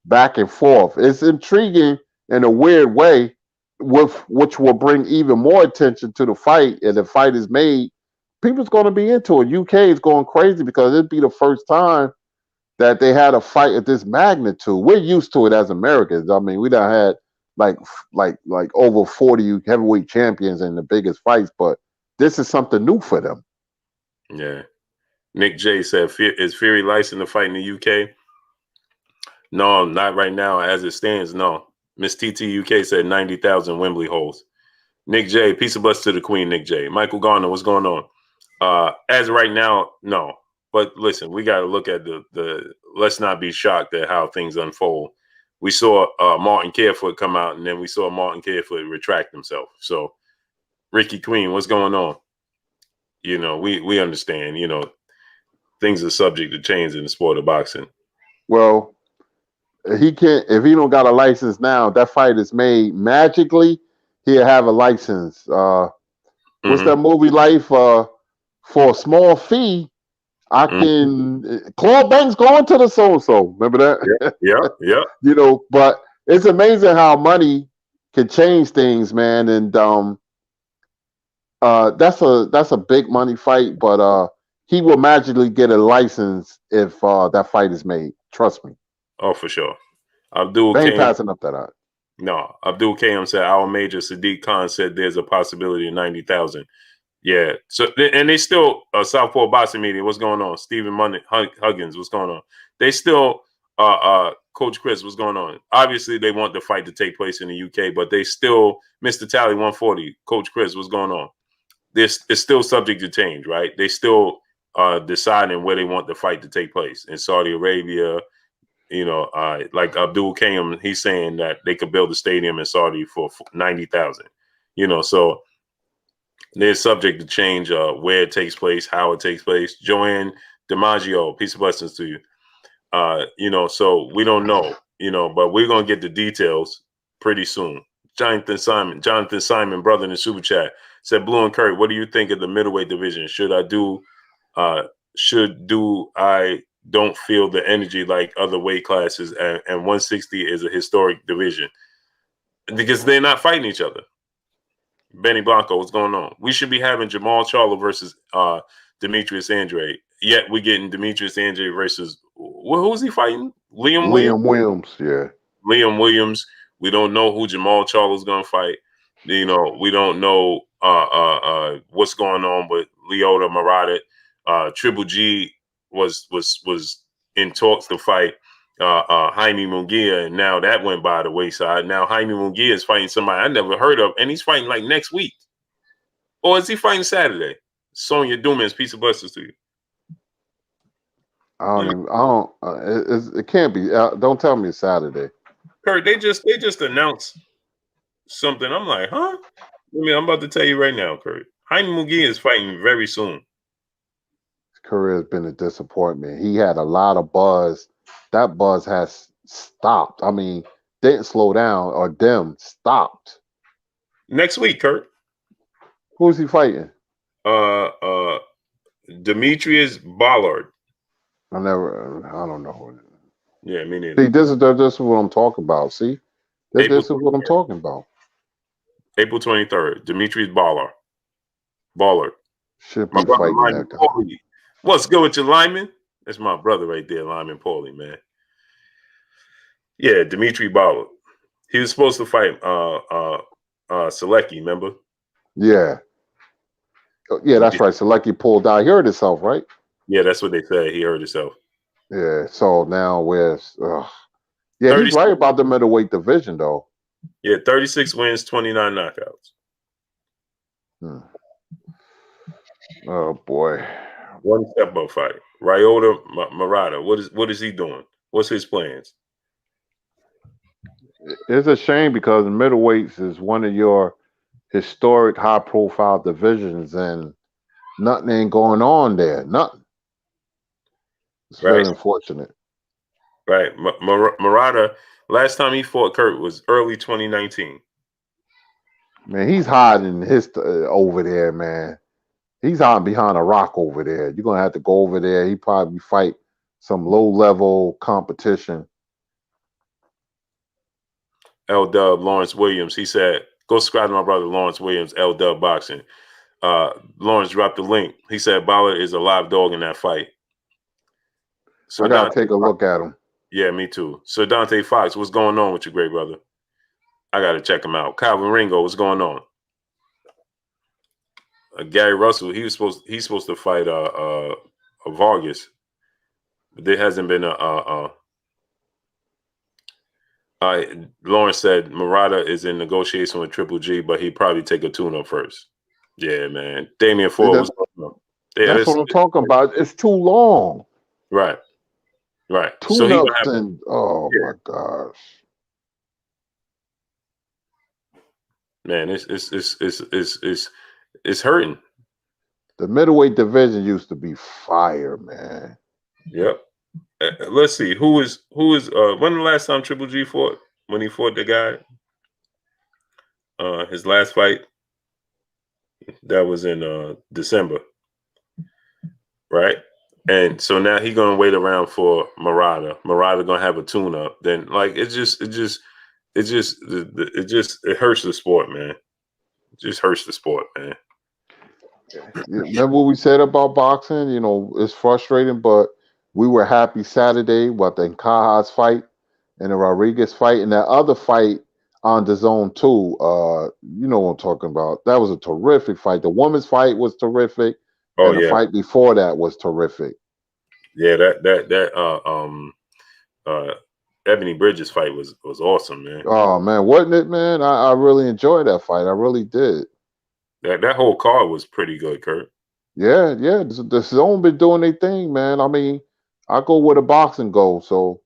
back and forth. It's intriguing in a weird way, with which will bring even more attention to the fight. And the fight is made, people's going to be into it. UK is going crazy because it'd be the first time that they had a fight at this magnitude. We're used to it as Americans. I mean, we done had like over 40 heavyweight champions in the biggest fights, but this is something new for them. Yeah. Nick J said, "Is Fury licensed to fight in the UK?" No, not right now. As it stands, no. Miss TT UK said 90,000 Wembley holds. Nick J, peace and blessings to the Queen, Nick J. Michael Garner, what's going on? As of right now, no. But listen, we got to look at the. Let's not be shocked at how things unfold. We saw Martin Carefoot come out, and then we saw Martin Carefoot retract himself. So, Ricky Queen, what's going on? We understand. Things are subject to change in the sport of boxing. Well, he can't, if he don't got a license now. That fight is made magically. He'll have a license. What's that movie Life? For a small fee, I can. Claude Banks going to the so-so. Remember that? Yeah. But it's amazing how money can change things, man. And that's a big money fight. But he will magically get a license if that fight is made. Trust me. Oh, for sure. Abdul They ain't came. passing up that odds. No, Abdul Kaim said our major Sadiq Khan said there's a possibility of 90,000. Yeah. So and they still Southpaw boxing meeting. What's going on? Stephen Huggins. What's going on? They still Coach Chris. What's going on? Obviously, they want the fight to take place in the UK, but they still Mr. Tally 140. Coach Chris. What's going on? This is still subject to change, right? They still deciding where they want the fight to take place in Saudi Arabia. You know, like Abdul Kaim, he's saying that they could build a stadium in Saudi for 90,000. You know, so they're subject to change where it takes place, how it takes place. Joanne DiMaggio, peace of blessings to you. You know, so we don't know, you know, but we're gonna get the details pretty soon. Jonathan Simon, brother in the super chat said, Blue and Kurt, what do you think of the middleweight division? Should I don't feel the energy like other weight classes, and 160 is a historic division because they're not fighting each other. Benny Blanco, what's going on? We should be having Jamal Charlo versus Demetrius Andrade. Yet we're getting Demetrius Andrade versus who's he fighting? Liam Williams, yeah. Liam Williams. We don't know who Jamal Charlo's gonna fight. You know, we don't know what's going on with Lyoto Murata. Triple G was in talks to fight Jaime Munguia, and now that went by the wayside. Now Jaime Munguia is fighting somebody I never heard of, and he's fighting like next week. Or is he fighting Saturday? Sonya Dumas, peace of blessings to you. It can't be. Don't tell me it's Saturday. Kurt, they just announced something. I'm like, huh? I mean, I'm about to tell you right now, Kurt. Jaime Munguia is fighting very soon. His career has been a disappointment. He had a lot of buzz. That buzz has stopped. I mean, didn't slow down or stopped. Next week, Kurt. Who's he fighting? Demetrius Ballard. I don't know. Yeah, me neither. See, this is what I'm talking about. See, this is what I'm talking about. April 23rd, Demetrius Ballard. Should be fighting that guy. What's good with your Lyman? That's my brother right there, Lyman Paulie, man. Yeah, Dimitri Ballard. He was supposed to fight Selecki, remember? Yeah. Yeah, that's right. Selecki pulled out. He hurt himself, right? Yeah, that's what they said. He hurt himself. Yeah, so now yeah, he's right about the middleweight division, though. Yeah, 36 wins, 29 knockouts. Oh boy. One step-up fight. Ryota Murata. What is he doing? What's his plans? It's a shame because middleweights is one of your historic high-profile divisions, and nothing ain't going on there. Nothing. It's very unfortunate. Right. Murata, last time he fought Kurt was early 2019. Man, he's hiding over there, man. He's hiding behind a rock over there. You're going to have to go over there. He probably fight some low-level competition. L-Dub Lawrence Williams, he said, go subscribe to my brother Lawrence Williams, L-Dub Boxing. Lawrence dropped the link. He said Ballard is a live dog in that fight. So I got to take a look at him. Yeah, me too. So Dante Fox, what's going on with you, great brother? I got to check him out. Calvin Ringo, what's going on? Gary Russell, he's supposed to fight Vargas, but there hasn't been Lawrence said Murata is in negotiation with Triple G, but he'd probably take a tune-up first. Yeah, man. Damian Ford, what's going on? Yeah, that's what I'm talking about. It's too long. Right. Tune-ups and my gosh. Man, it's hurting. The middleweight division used to be fire, man. Yep. Let's see who is when the last time Triple G fought? When he fought the guy, his last fight, that was in December, right? And so now he's gonna wait around for Murata. Murata gonna have a tune-up. Then like it hurts the sport, man. It just hurts the sport, man. Remember what we said about boxing? You know, it's frustrating, but we were happy Saturday with the Nkaha's fight. and the Rodriguez fight, and that other fight on the zone too. You know what I'm talking about. That was a terrific fight. The women's fight was terrific, Oh and the yeah, fight before that was terrific. yeah. Uh, Ebony Bridges fight was awesome, man. Oh man, wasn't it, man? I really enjoyed that fight. I really did. That whole card was pretty good, Kurt. Yeah, yeah. The zone been doing their thing, man. I mean, I go where the boxing goes, so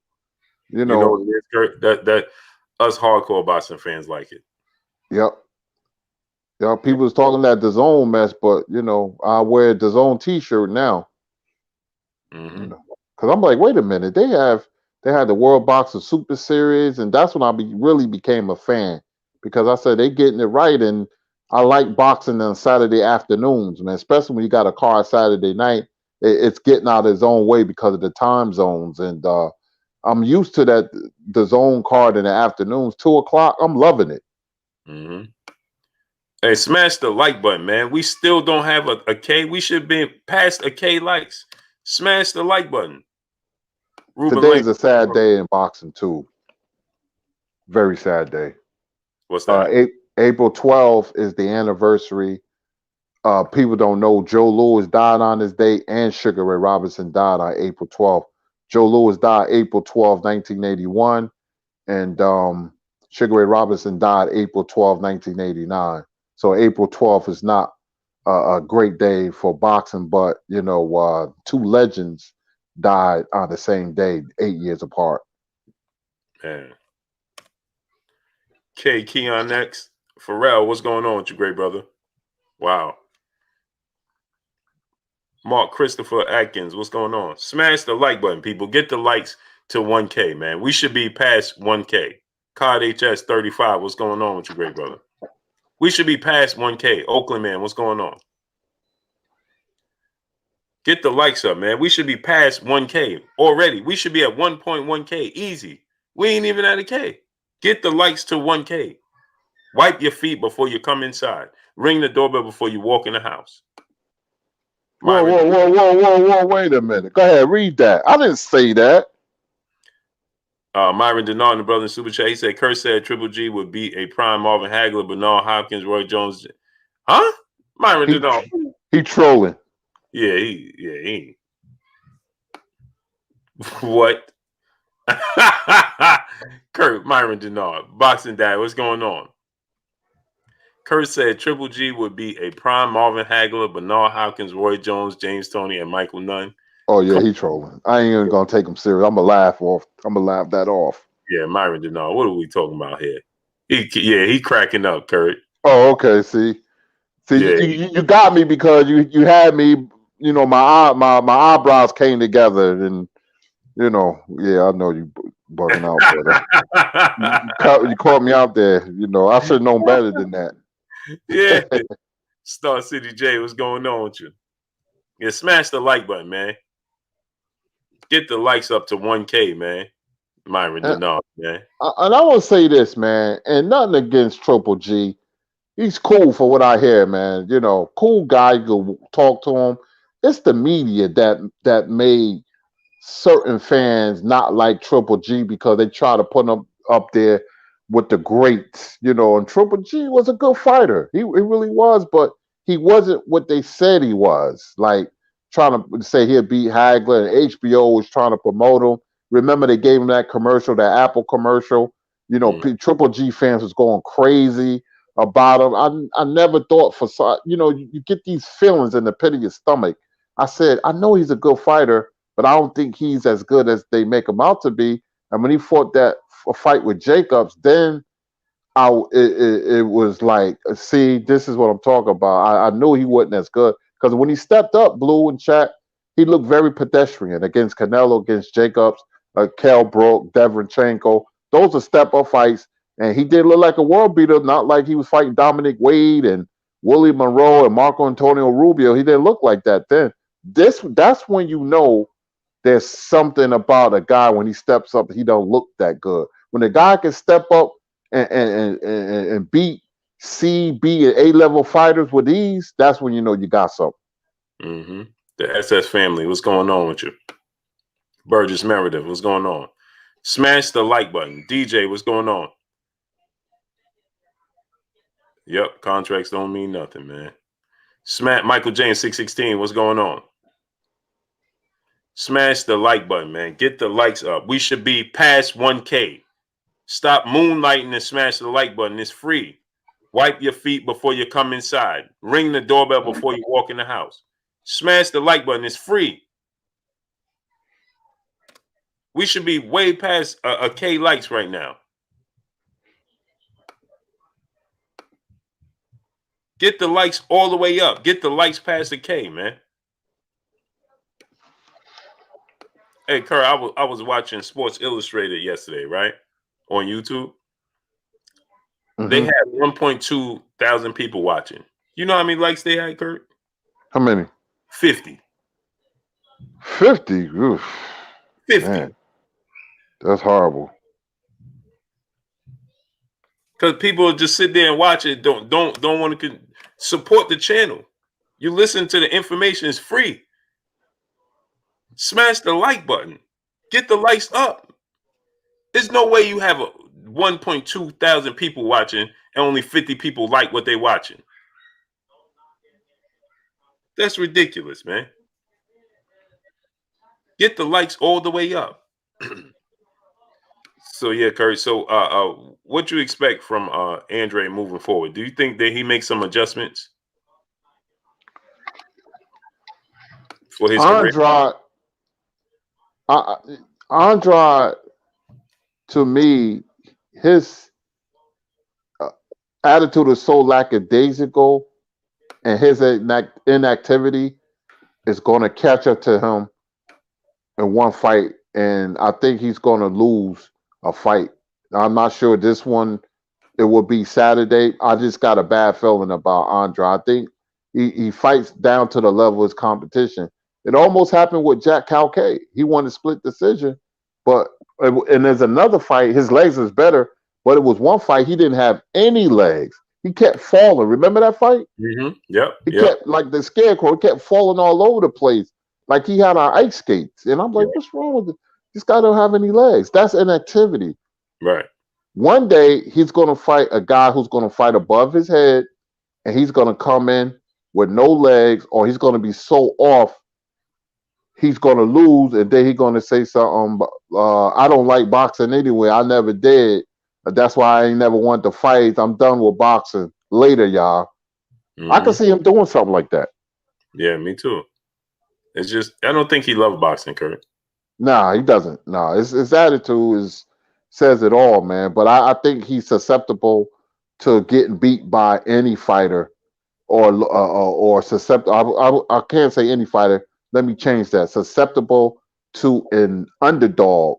you You know know. what it is, Kurt? That us hardcore boxing fans like it. Yep. Yeah, people was talking that the zone mess, but I wear the zone T-shirt now. Hmm. Because I'm like, wait a minute, they had the World Boxing Super Series, and that's when really became a fan because I said they getting it right, and I like boxing on Saturday afternoons, man. Especially when you got a car Saturday night, it's getting out of its own way because of the time zones, and I'm used to that the zone card in the afternoons, 2 o'clock. I'm loving it. Hmm. Hey, smash the like button, man. We still don't have a K. We should be past a K likes. Smash the like button. Ruben Today Lane. is a sad day in boxing too. Very sad day. What's that? April 12th is the anniversary. People don't know Joe Louis died on this date, and Sugar Ray Robinson died on April 12th. Joe Louis died April 12th, 1981, and Sugar Ray Robinson died April 12th, 1989. So April 12th is not a great day for boxing, but two legends died on the same day, 8 years apart. Man. K Keon next. Pharrell, what's going on with you, great brother? Wow. Mark Christopher Atkins, what's going on? Smash the like button, people. Get the likes to 1K, man. We should be past 1K. COD HS 35, what's going on with you, great brother? We should be past 1K. Oakland man, what's going on? Get the likes up, man. We should be past 1K already. We should be at 1.1K. Easy. We ain't even at a K. Get the likes to 1K. Wipe your feet before you come inside. Ring the doorbell before you walk in the house. Whoa, Myron, whoa, whoa, whoa, whoa, whoa! Wait a minute. Go ahead, read that. I didn't say that. Myron Denard, the brother in Super Chat, he said, Kurt said Triple G would be a prime Marvin Hagler, Bernard Hopkins, Roy Jones. Huh? Myron He Denard. he trolling. Yeah, he. What? Kurt, Myron Denard, Boxing Dad, what's going on? Kurt said Triple G would be a prime Marvin Hagler, Bernard Hopkins, Roy Jones, James Toney, and Michael Nunn. Oh yeah, he trolling. I ain't even gonna take him serious. I'm gonna laugh that off. Yeah, Myron Denard. What are we talking about here? He cracking up, Kurt. Oh, okay. See, Yeah, you got me because you had me. My eyebrows came together, and yeah, I know you bugging out, but you caught me out there. I should have known better than that. yeah. Star City J, what's going on with you? Yeah, smash the like button, man. Get the likes up to 1K, man. Myron And, Denard, man. and I want to say this, man, and nothing against Triple G. He's cool for what I hear, man. Cool guy. You can talk to him. It's the media that made certain fans not like Triple G because they try to put him up there with the greats, and Triple G was a good fighter. He really was, but he wasn't what they said he was. Like trying to say he'd beat Hagler, and HBO was trying to promote him. Remember they gave him that commercial, that Apple commercial. Triple G fans was going crazy about him. I never thought you get these feelings in the pit of your stomach. I said, I know he's a good fighter, but I don't think he's as good as they make him out to be. And when he fought that fight with Jacobs, then it was like, see, this is what I'm talking about. I knew he wasn't as good because when he stepped up, Blue and Chat, he looked very pedestrian against Canelo, against Jacobs, Kell Brook, Deverenchenko. Those are step up fights, and he did look like a world beater, not like he was fighting Dominic Wade and Willie Monroe and Marco Antonio Rubio. He didn't look like that then. That's when you know there's something about a guy when he steps up, he don't look that good. When a guy can step up and beat C, B, and A level fighters with ease, that's when you know you got something. Mm-hmm. The SS family, what's going on with you? Burgess Meredith, what's going on? Smash the like button. DJ, what's going on? Yep, contracts don't mean nothing, man. Smash Michael James 616, what's going on? Smash the like button, man. Get the likes up. We should be past 1K. Stop moonlighting and smash the like button. It's free. Wipe your feet before you come inside. Ring the doorbell before you walk in the house. Smash the like button. It's free. We should be way past a K likes right now. Get the likes all the way up. Get the likes past the K, man. Hey, Kerr, I was watching Sports Illustrated yesterday, right? On YouTube. Mm-hmm. They had 1.2 thousand people watching. You know how many likes they had, Kurt? How many? 50. 50? Oof. 50. Man, that's horrible. Because people just sit there and watch it, don't want to support the channel. You listen to the information, it's free. Smash the like button. Get the likes up. There's no way you have a 1.2 thousand people watching and only 50 people like what they're watching. That's ridiculous, man. Get the likes all the way up. So yeah, Curry. So what do you expect from Andre moving forward? Do you think that he makes some adjustments for his career? Andrade, to me, his attitude is so lackadaisical, and his inactivity is going to catch up to him in one fight, and I think he's going to lose a fight. I'm not sure this one. It will be Saturday. I just got a bad feeling about Andrade. I think he fights down to the level of his competition. It almost happened with Jack Calcade. He won a split decision, and there's another fight. His legs is better, but it was one fight he didn't have any legs. He kept falling. Remember that fight? Mm-hmm. Yep. He kept like the scarecrow. He kept falling all over the place, like he had on ice skates. And I'm like, what's wrong with this? This guy don't have any legs. That's inactivity. Right. One day he's going to fight a guy who's going to fight above his head, and he's going to come in with no legs, or he's going to be so off, he's going to lose, and then he's going to say something. I don't like boxing anyway. I never did. That's why I ain't never wanted to fight. I'm done with boxing. Later, y'all. Mm-hmm. I can see him doing something like that. Yeah, me too. It's just I don't think he loves boxing, Kurt. Nah, he doesn't. Nah, his attitude says it all, man. But I think he's susceptible to getting beat by any fighter, or susceptible. I can't say any fighter. Let me change that. Susceptible to an underdog.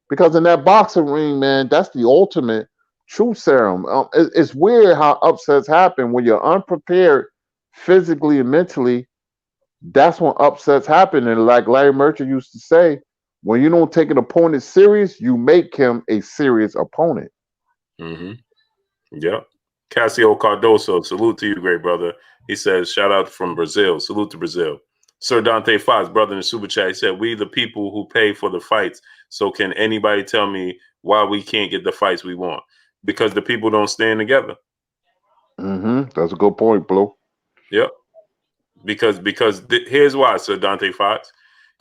Because in that boxing ring, man, that's the ultimate truth serum. It's weird how upsets happen when you're unprepared physically and mentally. That's when upsets happen. And like Larry Merchant used to say, when you don't take an opponent serious, you make him a serious opponent. Mm-hmm. Yep. Cassio Cardoso, salute to you, great brother. He says, shout out from Brazil. Salute to Brazil. Sir Dante Fox, brother in the super chat, he said, we the people who pay for the fights. So can anybody tell me why we can't get the fights we want? Because the people don't stand together. Mm-hmm. That's a good point, Blue. Yep. Because here's why, Sir Dante Fox.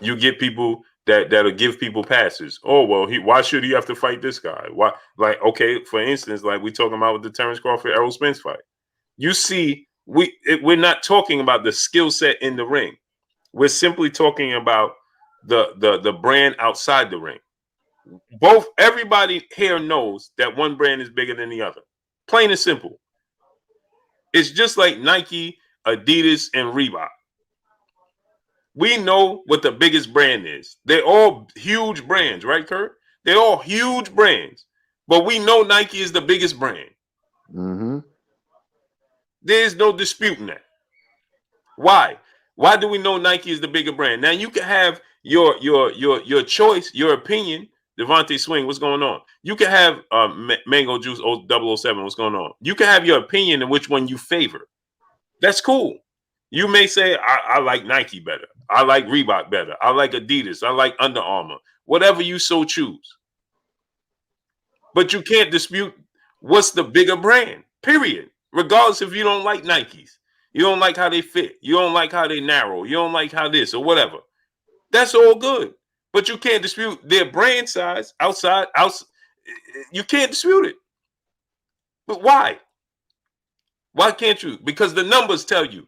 You get people that'll give people passes. Oh, well, why should he have to fight this guy? Why? Like, okay, for instance, like we talking about with the Terrence Crawford Errol Spence fight. You see, we're not talking about the skill set in the ring. We're simply talking about the brand outside the ring. Everybody here knows that one brand is bigger than the other. Plain and simple. It's just like Nike, Adidas, and Reebok. We know what the biggest brand is. They're all huge brands, right, Kurt? They're all huge brands. But we know Nike is the biggest brand. Mm-hmm. There's no disputing that. Why? Why do we know Nike is the bigger brand? Now you can have your choice, your opinion. Devontae Swing, what's going on? You can have Mango Juice 007, what's going on? You can have your opinion in which one you favor. That's cool. You may say, I like Nike better. I like Reebok better. I like Adidas. I like Under Armour. Whatever you so choose. But you can't dispute what's the bigger brand, period. Regardless if you don't like Nikes, you don't like how they fit, you don't like how they narrow, you don't like how this or whatever. That's all good. But you can't dispute their brand size outside. You can't dispute it. But why? Why can't you? Because the numbers tell you.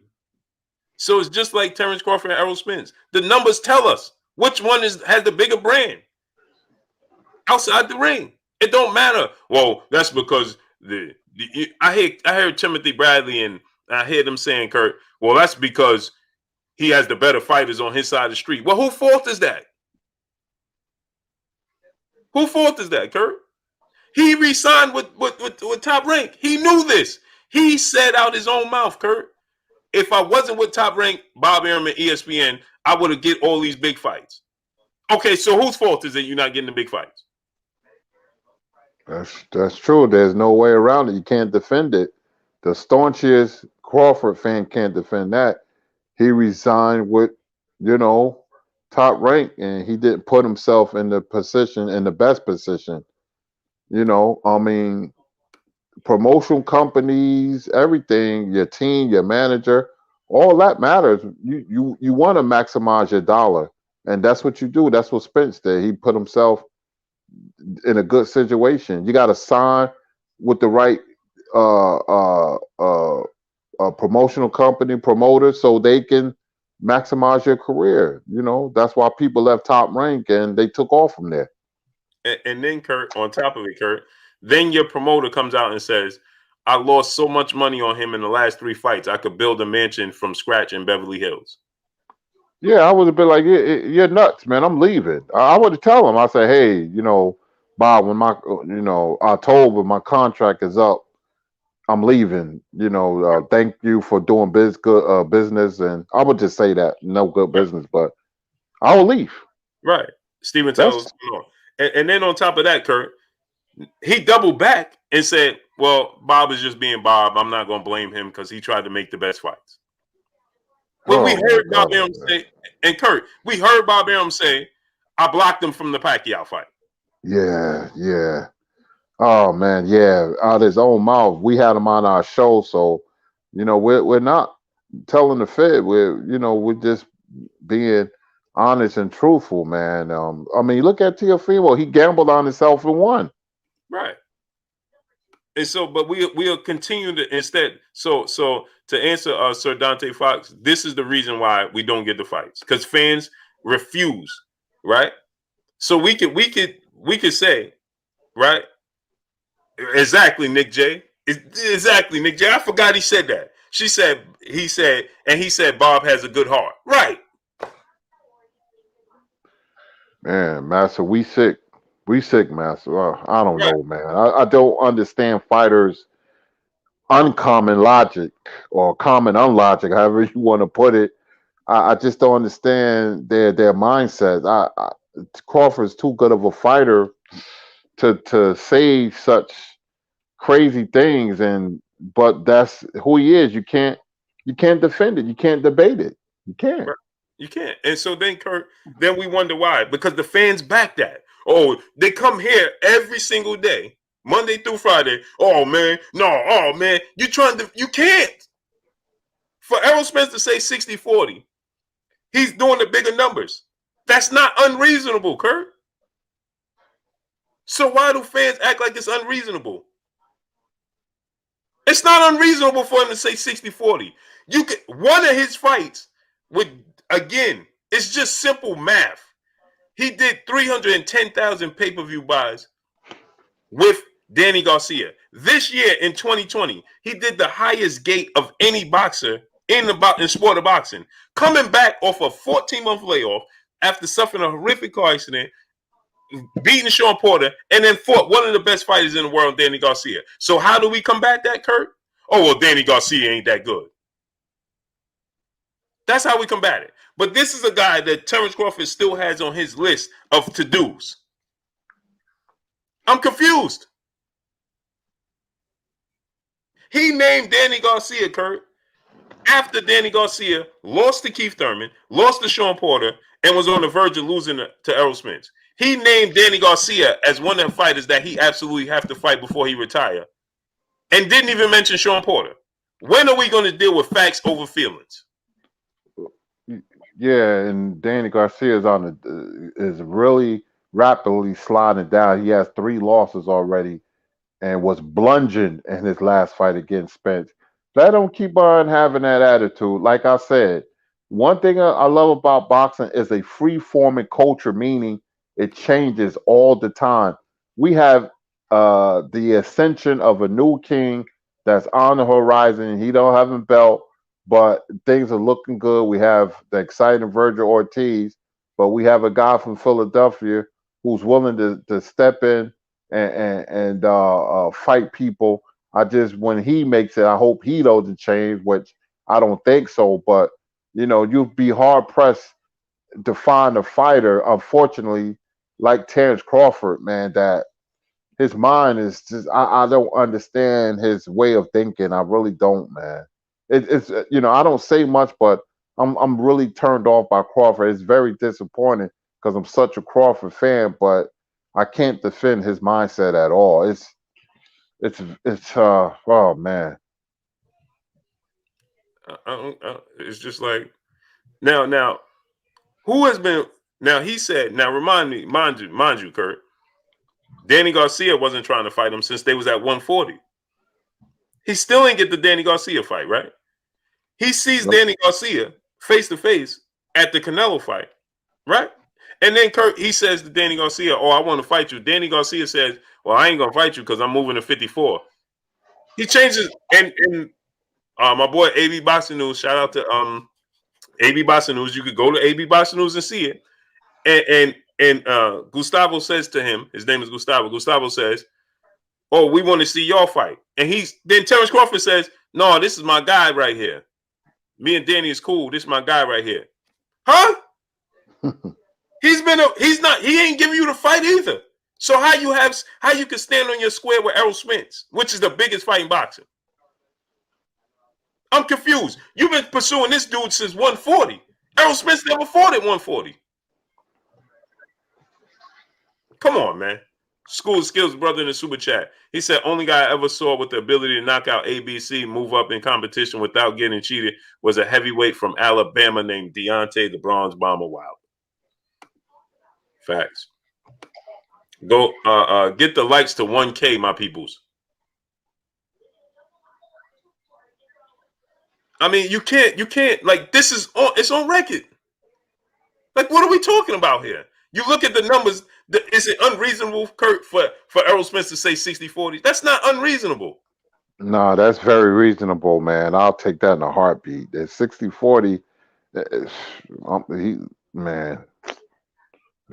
So it's just like Terrence Crawford and Errol Spence. The numbers tell us which one has the bigger brand outside the ring. It don't matter. Well, that's because I heard Timothy Bradley and I hear them saying, Kurt, well, that's because he has the better fighters on his side of the street. Well, whose fault is that? Whose fault is that, Kurt? He re-signed with Top Rank. He knew this. He said out his own mouth, Kurt, if I wasn't with Top Rank, Bob Arum and ESPN, I would have get all these big fights. Okay, so whose fault is it you're not getting the big fights? That's true. There's no way around it. You can't defend it. The staunchest Crawford fan can't defend that. He resigned with, Top Rank, and he didn't put himself in the best position. I mean, promotional companies, everything, your team, your manager, all that matters. You want to maximize your dollar, and that's what you do. That's what Spence did. He put himself in a good situation. You got to sign with the right promotional company promoter so they can maximize your career. That's why people left Top Rank and they took off from there. And then, Kurt, on top of it, Kurt, then your promoter comes out and says, I lost so much money on him in the last 3 fights, I could build a mansion from scratch in Beverly Hills. Yeah, I would have been like, you're nuts, man. I'm leaving. I would have tell him. I say, hey, Bob, when my, October, my contract is up, I'm leaving. Thank you for doing good business. And I would just say that, no good business, but I will leave. Right. Steven tells on. And then on top of that, Kurt, he doubled back and said, well, Bob is just being Bob. I'm not going to blame him because he tried to make the best fights. When we heard Bob Arum say, and Kurt, we heard Bob Arum say, I blocked him from the Pacquiao fight. Yeah. Oh, man, yeah. Out of his own mouth. We had him on our show, so, we're not telling the fib. We're just being honest and truthful, man. I mean, look at Teofimo. He gambled on himself and won. Right. And so, but we'll continue to instead. So to answer Sir Deontay Fox, this is the reason why we don't get the fights because fans refuse, right? So we could say, right? Exactly, Nick J. Exactly, Nick J. I forgot he said that. He said Bob has a good heart, right? Man, Master, we sick. We sick, Master. I don't know, man. I don't understand fighters' uncommon logic or common unlogic, however you want to put it. I just don't understand their mindsets. Crawford's too good of a fighter to say such crazy things, but that's who he is. You can't defend it. You can't debate it. You can't. Right. You can't. And so then, Kurt, then we wonder why. Because the fans back that. Oh, they come here every single day, Monday through Friday. Oh, man. No. Oh, man. You can't. For Errol Spence to say 60-40, he's doing the bigger numbers. That's not unreasonable, Kurt. So why do fans act like it's unreasonable? It's not unreasonable for him to say 60-40. One of his fights again, it's just simple math. He did 310,000 pay-per-view buys with Danny Garcia. This year in 2020, he did the highest gate of any boxer in sport of boxing, coming back off a 14-month layoff after suffering a horrific car accident, beating Sean Porter, and then fought one of the best fighters in the world, Danny Garcia. So how do we combat that, Kurt? Oh, well, Danny Garcia ain't that good. That's how we combat it. But this is a guy that Terrence Crawford still has on his list of to-dos. I'm confused. He named Danny Garcia, Kurt, after Danny Garcia lost to Keith Thurman, lost to Sean Porter, and was on the verge of losing to Errol Spence. He named Danny Garcia as one of the fighters that he absolutely have to fight before he retire, and didn't even mention Sean Porter. When are we going to deal with facts over feelings? Yeah, and Danny Garcia is really rapidly sliding down. He has 3 losses already, and was bludgeoned in his last fight against Spence. Let him keep on having that attitude. Like I said, one thing I love about boxing is a free forming culture, meaning it changes all the time. We have the ascension of a new king that's on the horizon. He don't have a belt, but things are looking good. We have the exciting Virgil Ortiz, but we have a guy from Philadelphia who's willing to step in and fight people. I just when he makes it, I hope he doesn't change, which I don't think so. But you'd be hard pressed to find a fighter, unfortunately, like Terrence Crawford, man. That his mind is just I don't understand his way of thinking. I really don't, man. It's I don't say much, but I'm really turned off by Crawford. It's very disappointing because I'm such a Crawford fan, but I can't defend his mindset at all. It's oh man. It's just like now. Who has been now? He said now. Mind you, Kurt. Danny Garcia wasn't trying to fight him since they was at 140. He still ain't get the Danny Garcia fight, right? He sees Nope. Danny Garcia face to face at the Canelo fight, right? And then Kurt, he says to Danny Garcia, "Oh, I want to fight you." Danny Garcia says, "Well, I ain't gonna fight you because I'm moving to 54." He changes, and my boy AB Boxing News. Shout out to AB Boxing News. You could go to AB Boxing News and see it. And Gustavo says to him, his name is Gustavo. Gustavo says, "Oh, we want to see your fight." And then Terrence Crawford says, "No, this is my guy right here. Me and Danny is cool. This is my guy right here." Huh? He ain't giving you the fight either. So how you can stand on your square with Errol Spence, which is the biggest fight in boxing? I'm confused. You've been pursuing this dude since 140. Errol Spence never fought at 140. Come on, man. School Skills brother in the super chat. He said, only guy I ever saw with the ability to knock out ABC, move up in competition without getting cheated was a heavyweight from Alabama named Deontay the Bronze Bomber Wilder. Facts. Go get the likes to 1K, my peoples. I mean, you can't like this is it's on record. Like, what are we talking about here? You look at the numbers. Is it unreasonable, Kurt, for Errol Spence to say 60-40? That's not unreasonable. No, that's very reasonable, man. I'll take that in a heartbeat. That 60-40, he, man,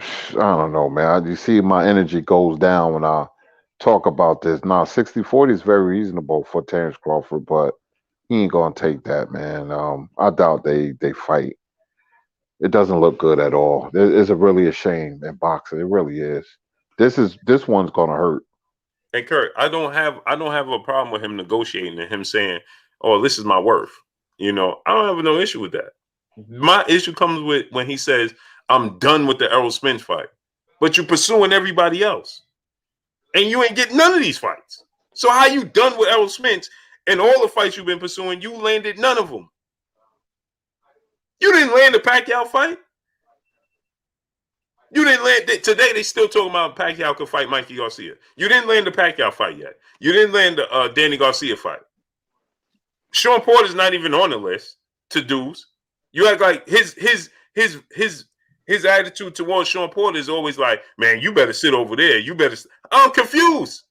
I don't know, man. You see, my energy goes down when I talk about this. Now, 60-40 is very reasonable for Terrence Crawford, but he ain't gonna take that, man. I doubt they fight. It doesn't look good at all. It's really a shame in boxing. It really is. This one's gonna hurt. And Kurt, I don't have a problem with him negotiating and him saying, "Oh, this is my worth." I don't have no issue with that. My issue comes with when he says, "I'm done with the Errol Spence fight," but you're pursuing everybody else, and you ain't getting none of these fights. So how you done with Errol Spence and all the fights you've been pursuing? You landed none of them. You didn't land the Pacquiao fight. You didn't land today. They still talking about Pacquiao could fight Mikey Garcia. You didn't land the Pacquiao fight yet. You didn't land the Danny Garcia fight. Sean Porter's not even on the list to dues. You act like his attitude towards Sean Porter is always like, "Man, you better sit over there. You better." I'm confused.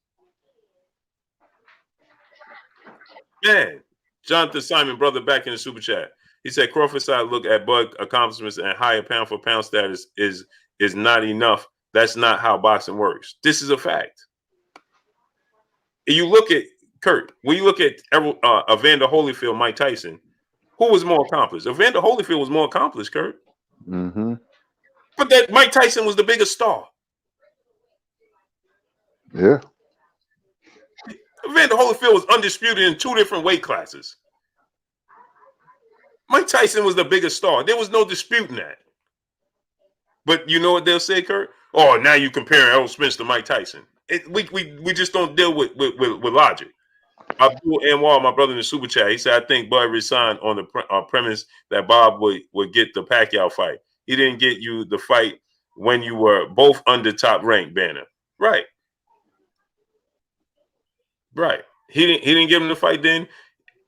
Man, Jonathan Simon, brother, back in the super chat. He said Crawford side look at Bud accomplishments and higher pound for pound status is not enough. That's not how boxing works. This is a fact. And you look at Kurt, when you look at Evander Holyfield, Mike Tyson, who was more accomplished? Evander Holyfield was more accomplished, Kurt. Mm-hmm. But that Mike Tyson was the biggest star. Yeah. Evander Holyfield was undisputed in 2 different weight classes. Mike Tyson was the biggest star. There was no disputing that. But you know what they'll say, Kurt? Oh, now you comparing Errol Spence to Mike Tyson. We just don't deal with logic. Abdul Anwar, my brother in the super chat, he said, I think Bud resigned on the premise that Bob would get the Pacquiao fight. He didn't get you the fight when you were both under top rank banner. Right. Right. He didn't give him the fight then.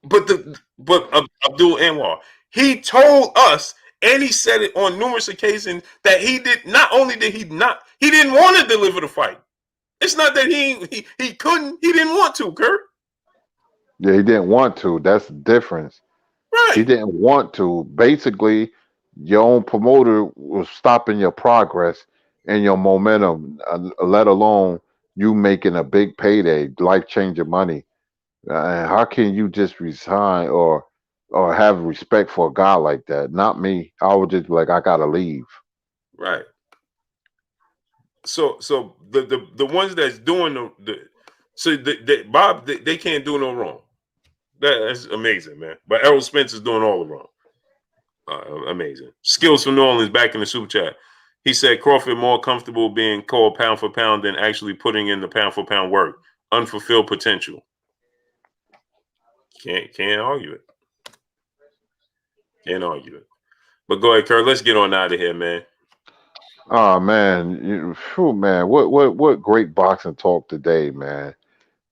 But Abdul Anwar, he told us, and he said it on numerous occasions, that he did not only did he not, he didn't want to deliver the fight. It's not that he couldn't, he didn't want to, Kurt. Yeah, he didn't want to. That's the difference. He Right. didn't want to. Basically, your own promoter was stopping your progress and your momentum, let alone you making a big payday, life changing money. How can you just resign or have respect for a guy like that? Not me. I would just be like, I gotta leave. Right. So the ones that's doing Bob, they can't do no wrong. That's amazing, man. But Errol Spence is doing all the wrong. Amazing. Skills from New Orleans back in the super chat. He said Crawford more comfortable being called pound for pound than actually putting in the pound for pound work. Unfulfilled potential. Can't argue it. Can't argue it. But go ahead, Kurt. Let's get on out of here, man. Oh man, man, what great boxing talk today, man.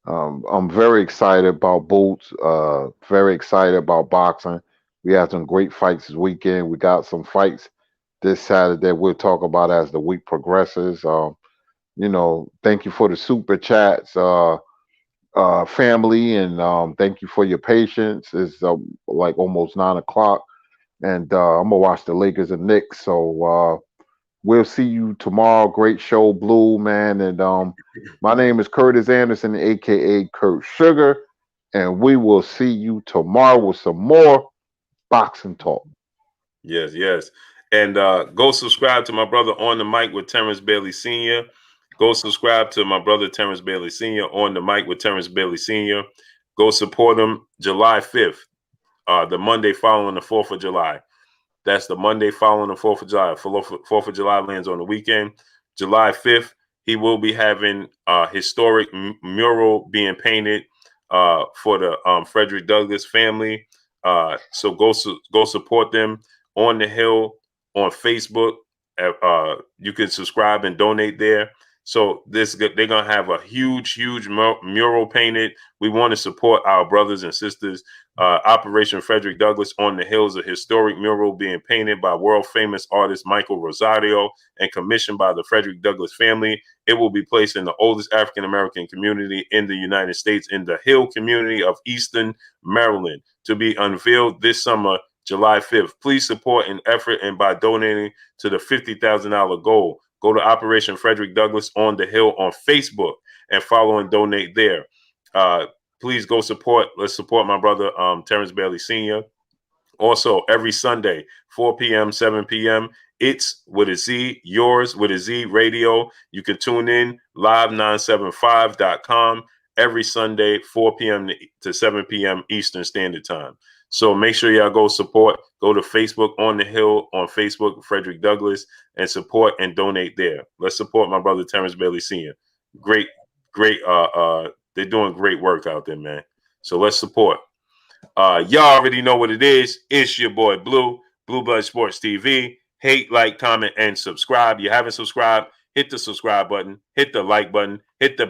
I'm very excited about Boots. Very excited about boxing. We had some great fights this weekend. We got some fights this Saturday. We'll talk about as the week progresses. Thank you for the super chats, family, and thank you for your patience. It's like almost 9 o'clock, and I'm gonna watch the Lakers and Knicks. So we'll see you tomorrow. Great show, Blue man. And my name is Curtis Anderson, aka Kurt Sugar, and we will see you tomorrow with some more boxing talk. Yes, yes. And go subscribe to my brother On the Mic with Terrence Bailey Sr. Go subscribe to my brother Terrence Bailey Sr. On the Mic with Terrence Bailey Sr. Go support him July 5th, the Monday following the 4th of July. That's the Monday following the 4th of July. 4th of July lands on the weekend. July 5th, he will be having a historic mural being painted for the Frederick Douglass family. So go support them on the Hill on Facebook. You can subscribe and donate there. So they're gonna have a huge mural painted. We want to support our brothers and sisters. Operation Frederick Douglass on the Hill is a historic mural being painted by world famous artist Michael Rosario and commissioned by the Frederick Douglass family. It will be placed in the oldest African American community in the United States, in the Hill community of Eastern Maryland, to be unveiled this summer, July 5th. Please support an effort and by donating to the $50,000 goal. Go to Operation Frederick Douglass on the Hill on Facebook and follow and donate there. Please go support. Let's support my brother Terrence Bailey Sr. Also, every Sunday, 4 p.m., 7 p.m., it's with a Z, yours with a Z radio. You can tune in live975.com every Sunday, 4 p.m. to 7 p.m. Eastern Standard Time. So make sure y'all go support. Go to Facebook on the Hill on Facebook, Frederick Douglass, and support and donate there. Let's support my brother Terrence Bailey Sr. Great. They're doing great work out there, man. So let's support. Y'all already know what it is. It's your boy Blue Blood Sports TV. Hate, like, comment, and subscribe. You haven't subscribed, hit the subscribe button, hit the like button, hit the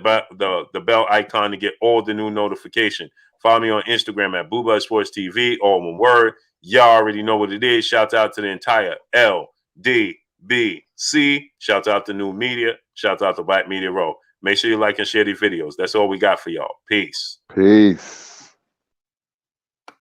bell icon to get all the new notification. Follow me on Instagram at Blue Blood Sports TV, all one word. Y'all already know what it is. Shout out to the entire LDBC. Shout out to New Media. Shout out to Black Media Row. Make sure you like and share these videos. That's all we got for y'all. Peace. Peace.